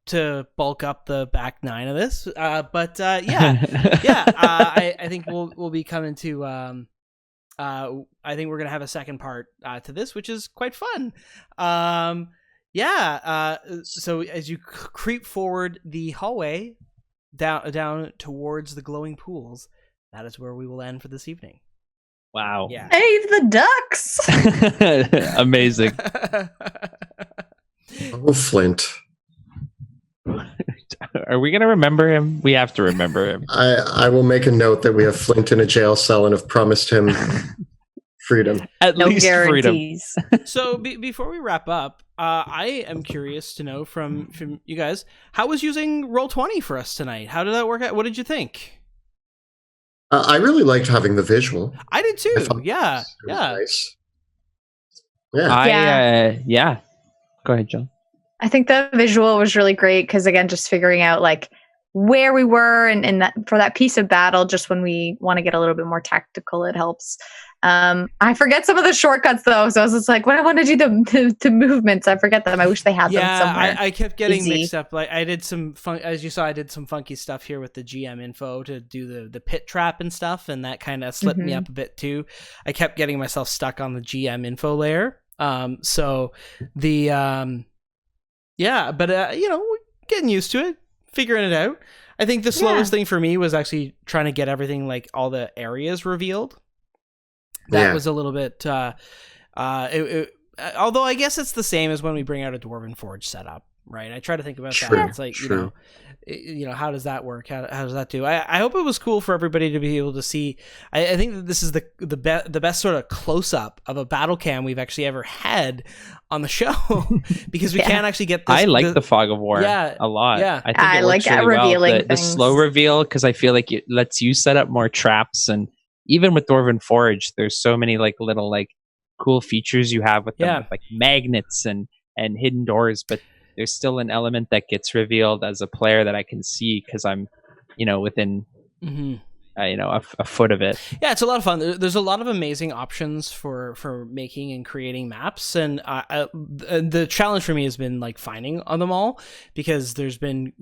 to bulk up the back 9 of this, but I think we'll be coming to. I think we're gonna have a second part to this, which is quite fun. So as you creep forward the hallway down towards the glowing pools, that is where we will end for this evening. Wow. Yeah. Save the ducks. Amazing. Oh, Flint. Are we going to remember him? We have to remember him. I will make a note that we have Flint in a jail cell and have promised him freedom. At No least freedom. guarantees. So before we wrap up, I am curious to know from you guys, how was using Roll20 for us tonight? How did that work out? What did you think? I really liked having the visual. I did I too. thought Yeah, it was yeah. nice. Yeah. Go ahead, John. I think the visual was really great because, again, just figuring out like where we were and that for that piece of battle, just when we want to get a little bit more tactical, it helps. I forget some of the shortcuts though, so I was just like, when I want to do the movements, I forget them. I wish they had them somewhere. I kept getting Easy. mixed up. Like I did some fun, as you saw, I did some funky stuff here with the GM info to do the pit trap and stuff, and that kind of slipped me up a bit too. I kept getting myself stuck on the GM info layer. So the we're getting used to it, figuring it out. I think the slowest thing for me was actually trying to get everything, like all the areas revealed. That was a little bit, although I guess it's the same as when we bring out a Dwarven Forge setup, right? I try to think about that. It's like, you know, how does that work? How does that do? I hope it was cool for everybody to be able to see. I think that this is the best sort of close up of a battle cam we've actually ever had on the show because we can't actually get this. I like the Fog of War a lot. Yeah. I think it like works really revealing well. The slow reveal, because I feel like it lets you set up more traps, and even with Dwarven Forge, there's so many like little like cool features you have with them, with, like magnets and hidden doors, but there's still an element that gets revealed as a player that I can see because I'm, within, a foot of it. Yeah, it's a lot of fun. There's a lot of amazing options for making and creating maps, and the challenge for me has been like finding on them all, because there's been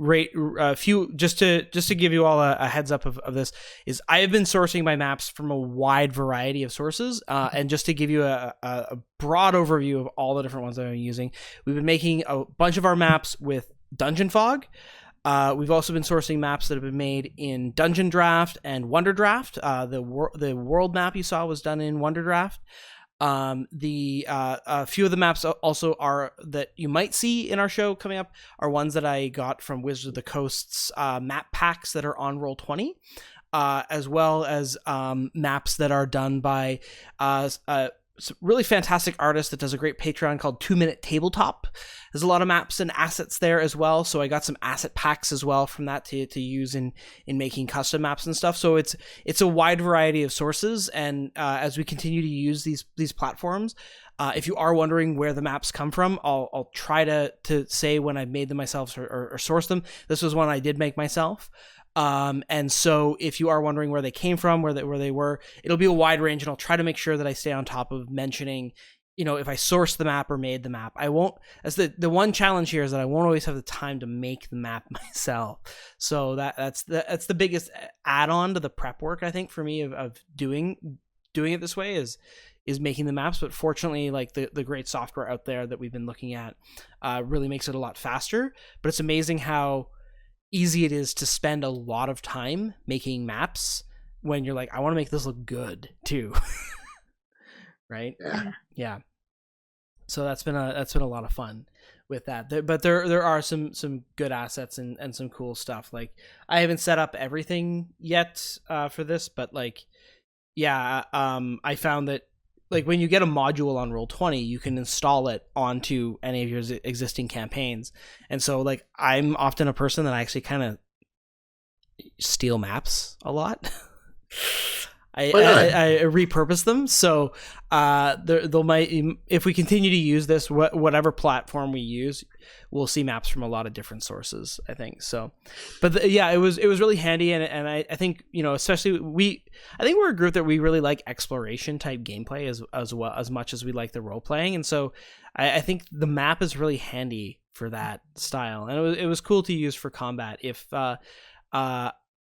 a few. Just to give you all a heads up of this, is I have been sourcing my maps from a wide variety of sources, and just to give you a broad overview of all the different ones that I'm using, we've been making a bunch of our maps with Dungeon Fog. We've also been sourcing maps that have been made in Dungeon Draft and Wonder Draft. The world map you saw was done in Wonder Draft. A few of the maps also are that you might see in our show coming up are ones that I got from Wizards of the Coast's map packs that are on Roll20, as well as maps that are done by really fantastic artist that does a great Patreon called 2 Minute Tabletop. There's a lot of maps and assets there as well, so I got some asset packs as well from that to use in making custom maps and stuff. So it's a wide variety of sources, and as we continue to use these platforms, if you are wondering where the maps come from, I'll try to say when I've made them myself or source them. This was one I did make myself. And so if you are wondering where they came from, where they were, it'll be a wide range, and I'll try to make sure that I stay on top of mentioning, if I sourced the map or made the map. I won't, as the one challenge here is that I won't always have the time to make the map myself. So that's the biggest add-on to the prep work, I think, for me of doing it this way is making the maps. But fortunately, like the great software out there that we've been looking at really makes it a lot faster. But it's amazing how easy it is to spend a lot of time making maps when you're like, I want to make this look good too. Right? Yeah. So that's been a lot of fun with that. But there are some good assets and some cool stuff. Like, I haven't set up everything yet for this, but like, I found that like when you get a module on Roll20, you can install it onto any of your existing campaigns. And so like, I'm often a person that actually kind of steal maps a lot. I yeah. repurpose them. So they'll might, if we continue to use this, whatever platform we use, we'll see maps from a lot of different sources, I think. So, but it was really handy, and I think, you know, especially I think we're a group that we really like exploration type gameplay as well as much as we like the role playing, and so I think the map is really handy for that style, and it was cool to use for combat. If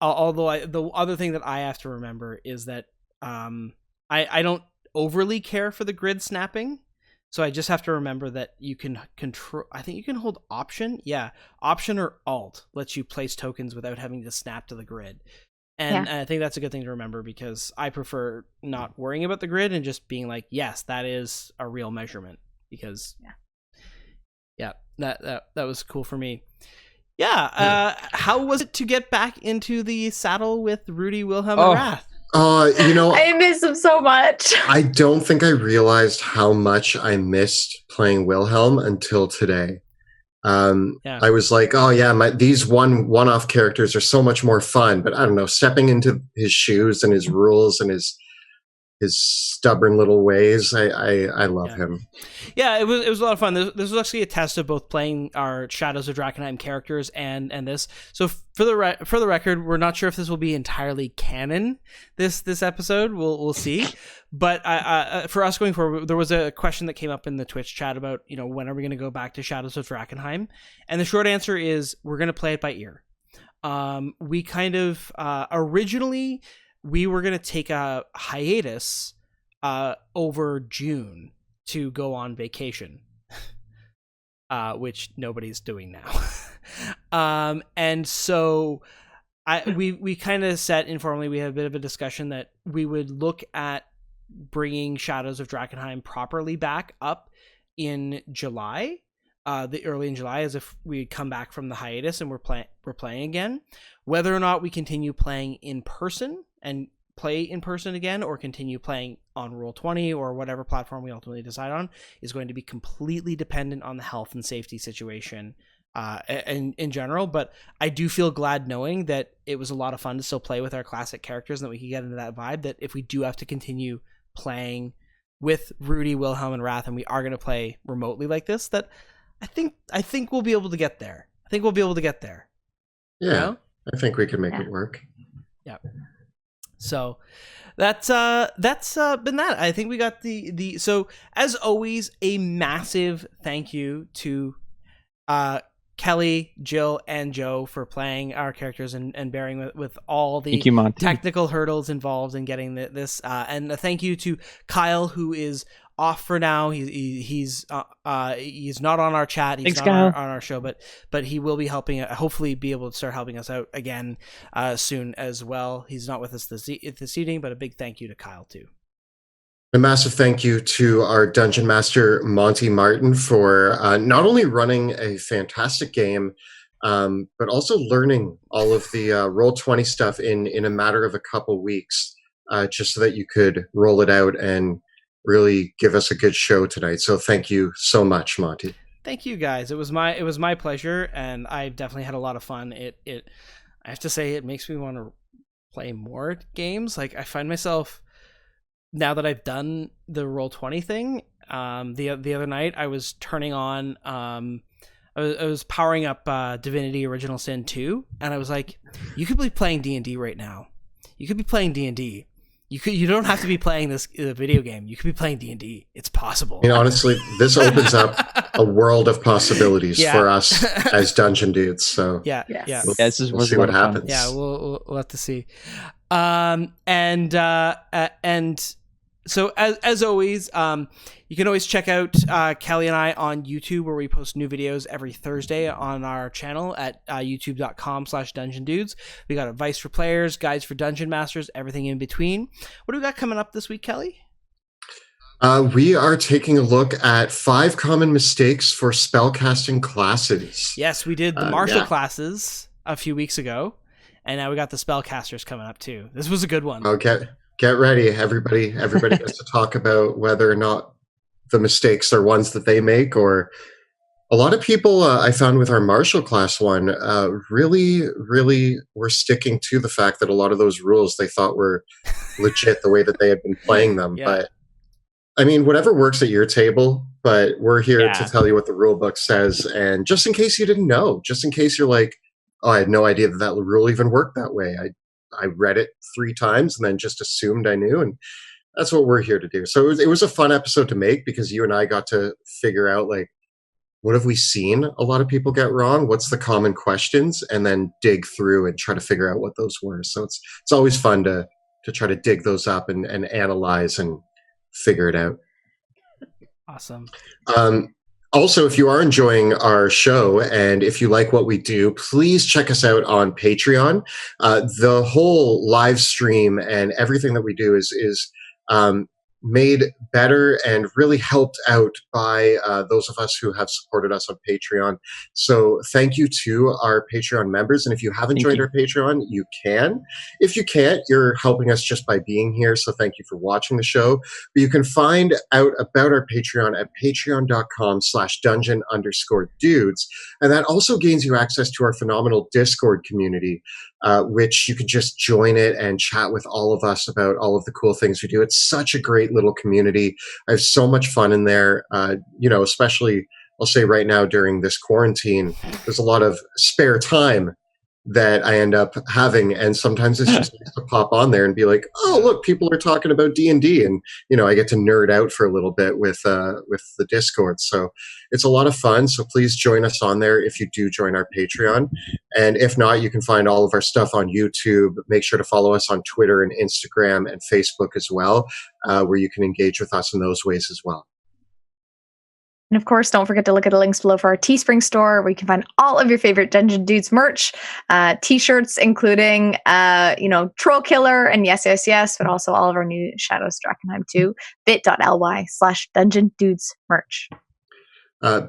although the other thing that I have to remember is that I don't overly care for the grid snapping. So I just have to remember that you can control, I think you can hold Option. Yeah, Option or Alt lets you place tokens without having to snap to the grid. And I think that's a good thing to remember, because I prefer not worrying about the grid and just being like, yes, that is a real measurement. Because that was cool for me. Yeah. How was it to get back into the saddle with Rudy, Wilhelm, and Wrath? You know, I miss him so much. I don't think I realized how much I missed playing Wilhelm until today. I was like, oh yeah, these one-off characters are so much more fun. But I don't know, stepping into his shoes and his rules and his stubborn little ways, I love him. Yeah, it was a lot of fun. This was actually a test of both playing our Shadows of Drakkenheim characters and this. So for the record, we're not sure if this will be entirely canon. This episode, we'll see. But for us going forward, there was a question that came up in the Twitch chat about, you know, when are we going to go back to Shadows of Drakkenheim? And the short answer is we're going to play it by ear. We kind of originally, we were going to take a hiatus over June to go on vacation, which nobody's doing now. And so we kind of set informally, we had a bit of a discussion that we would look at bringing Shadows of Drakkenheim properly back up in July, early in July, as if we come back from the hiatus and we're playing again. Whether or not we continue playing in person and play in person again, or continue playing on Roll20 or whatever platform we ultimately decide on, is going to be completely dependent on the health and safety situation in general. But I do feel glad knowing that it was a lot of fun to still play with our classic characters and that we could get into that vibe, that if we do have to continue playing with Rudy, Wilhelm, and Wrath, and we are going to play remotely like this, that I think we'll be able to get there. Yeah, you know? I think we can make it work. Yeah. So that's been that. I think we got the so as always, a massive thank you to Kelly, Jill, and Joe for playing our characters and bearing with all the technical hurdles involved in getting this. And a thank you to Kyle, who is off for now. He's not on our chat. He's not on our show, but he will be helping. Hopefully, be able to start helping us out again soon as well. He's not with us this evening, but a big thank you to Kyle too. A massive thank you to our Dungeon Master, Monty Martin, for not only running a fantastic game, but also learning all of the Roll20 stuff in a matter of a couple weeks, just so that you could roll it out and really give us a good show tonight. So thank you so much, Monty. Thank you, guys. It was my pleasure, and I definitely had a lot of fun. I have to say, it makes me want to play more games. Like, I find myself, now that I've done the Roll20 thing, the other night I was turning on, I was powering up Divinity Original Sin 2, and I was like, you could be playing D&D right now. You could be playing D&D. You don't have to be playing this video game. You could be playing D&D. It's possible. Honestly, this opens up a world of possibilities for us as dungeon dudes. So we'll see what happens. Yeah, we'll have to see. And so as always, you can always check out Kelly and I on YouTube, where we post new videos every Thursday on our channel at youtube.com/dungeondudes. We got advice for players, guides for dungeon masters, everything in between. What do we got coming up this week, Kelly? We are taking a look at 5 common mistakes for spellcasting classes. Yes, we did the martial classes a few weeks ago, and now we got the spellcasters coming up too. This was a good one. Okay. Get ready, everybody. Everybody gets to talk about whether or not the mistakes are ones that they make or A lot of people I found with our martial class one really, really were sticking to the fact that a lot of those rules they thought were legit the way that they had been playing them. Yeah. But I mean, whatever works at your table, but we're here Yeah. to tell you what the rule book says. And just in case you didn't know, just in case you're like, oh, I had no idea that that rule even worked that way. I read it 3 times and then just assumed I knew. And that's what we're here to do. So it was a fun episode to make because you and I got to figure out like, what have we seen a lot of people get wrong? What's the common questions? And then dig through and try to figure out what those were. So it's always fun to try to dig those up and analyze and figure it out. Awesome. Also, if you are enjoying our show and if you like what we do, please check us out on Patreon. The whole live stream and everything that we do is made better and really helped out by those of us who have supported us on Patreon. So thank you to our Patreon members. And if you haven't joined our Patreon, you can. If you can't, you're helping us just by being here. So thank you for watching the show. But you can find out about our Patreon at patreon.com/dungeon_dudes. And that also gains you access to our phenomenal Discord community, which you can just join it and chat with all of us about all of the cool things we do. It's such a great little community. I have so much fun in there, especially I'll say right now during this quarantine, there's a lot of spare time that I end up having. And sometimes it's just nice to pop on there and be like, oh, look, people are talking about D&D. And, I get to nerd out for a little bit with the Discord. So it's a lot of fun. So please join us on there if you do join our Patreon. And if not, you can find all of our stuff on YouTube. Make sure to follow us on Twitter and Instagram and Facebook as well, where you can engage with us in those ways as well. And of course, don't forget to look at the links below for our Teespring store, where you can find all of your favorite Dungeon Dudes merch, t-shirts, including, Troll Killer and Yes, Yes, Yes, but also all of our new Shadows Drakkenheim too, bit.ly/Dungeon Dudes merch.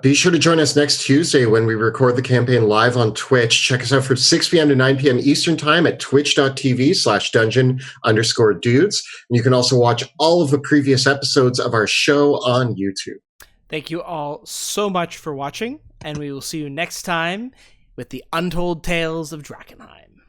Be sure to join us next Tuesday when we record the campaign live on Twitch. Check us out from 6 p.m. to 9 p.m. Eastern Time at twitch.tv/dungeon_dudes. And you can also watch all of the previous episodes of our show on YouTube. Thank you all so much for watching, and we will see you next time with the Untold Tales of Drakkenheim.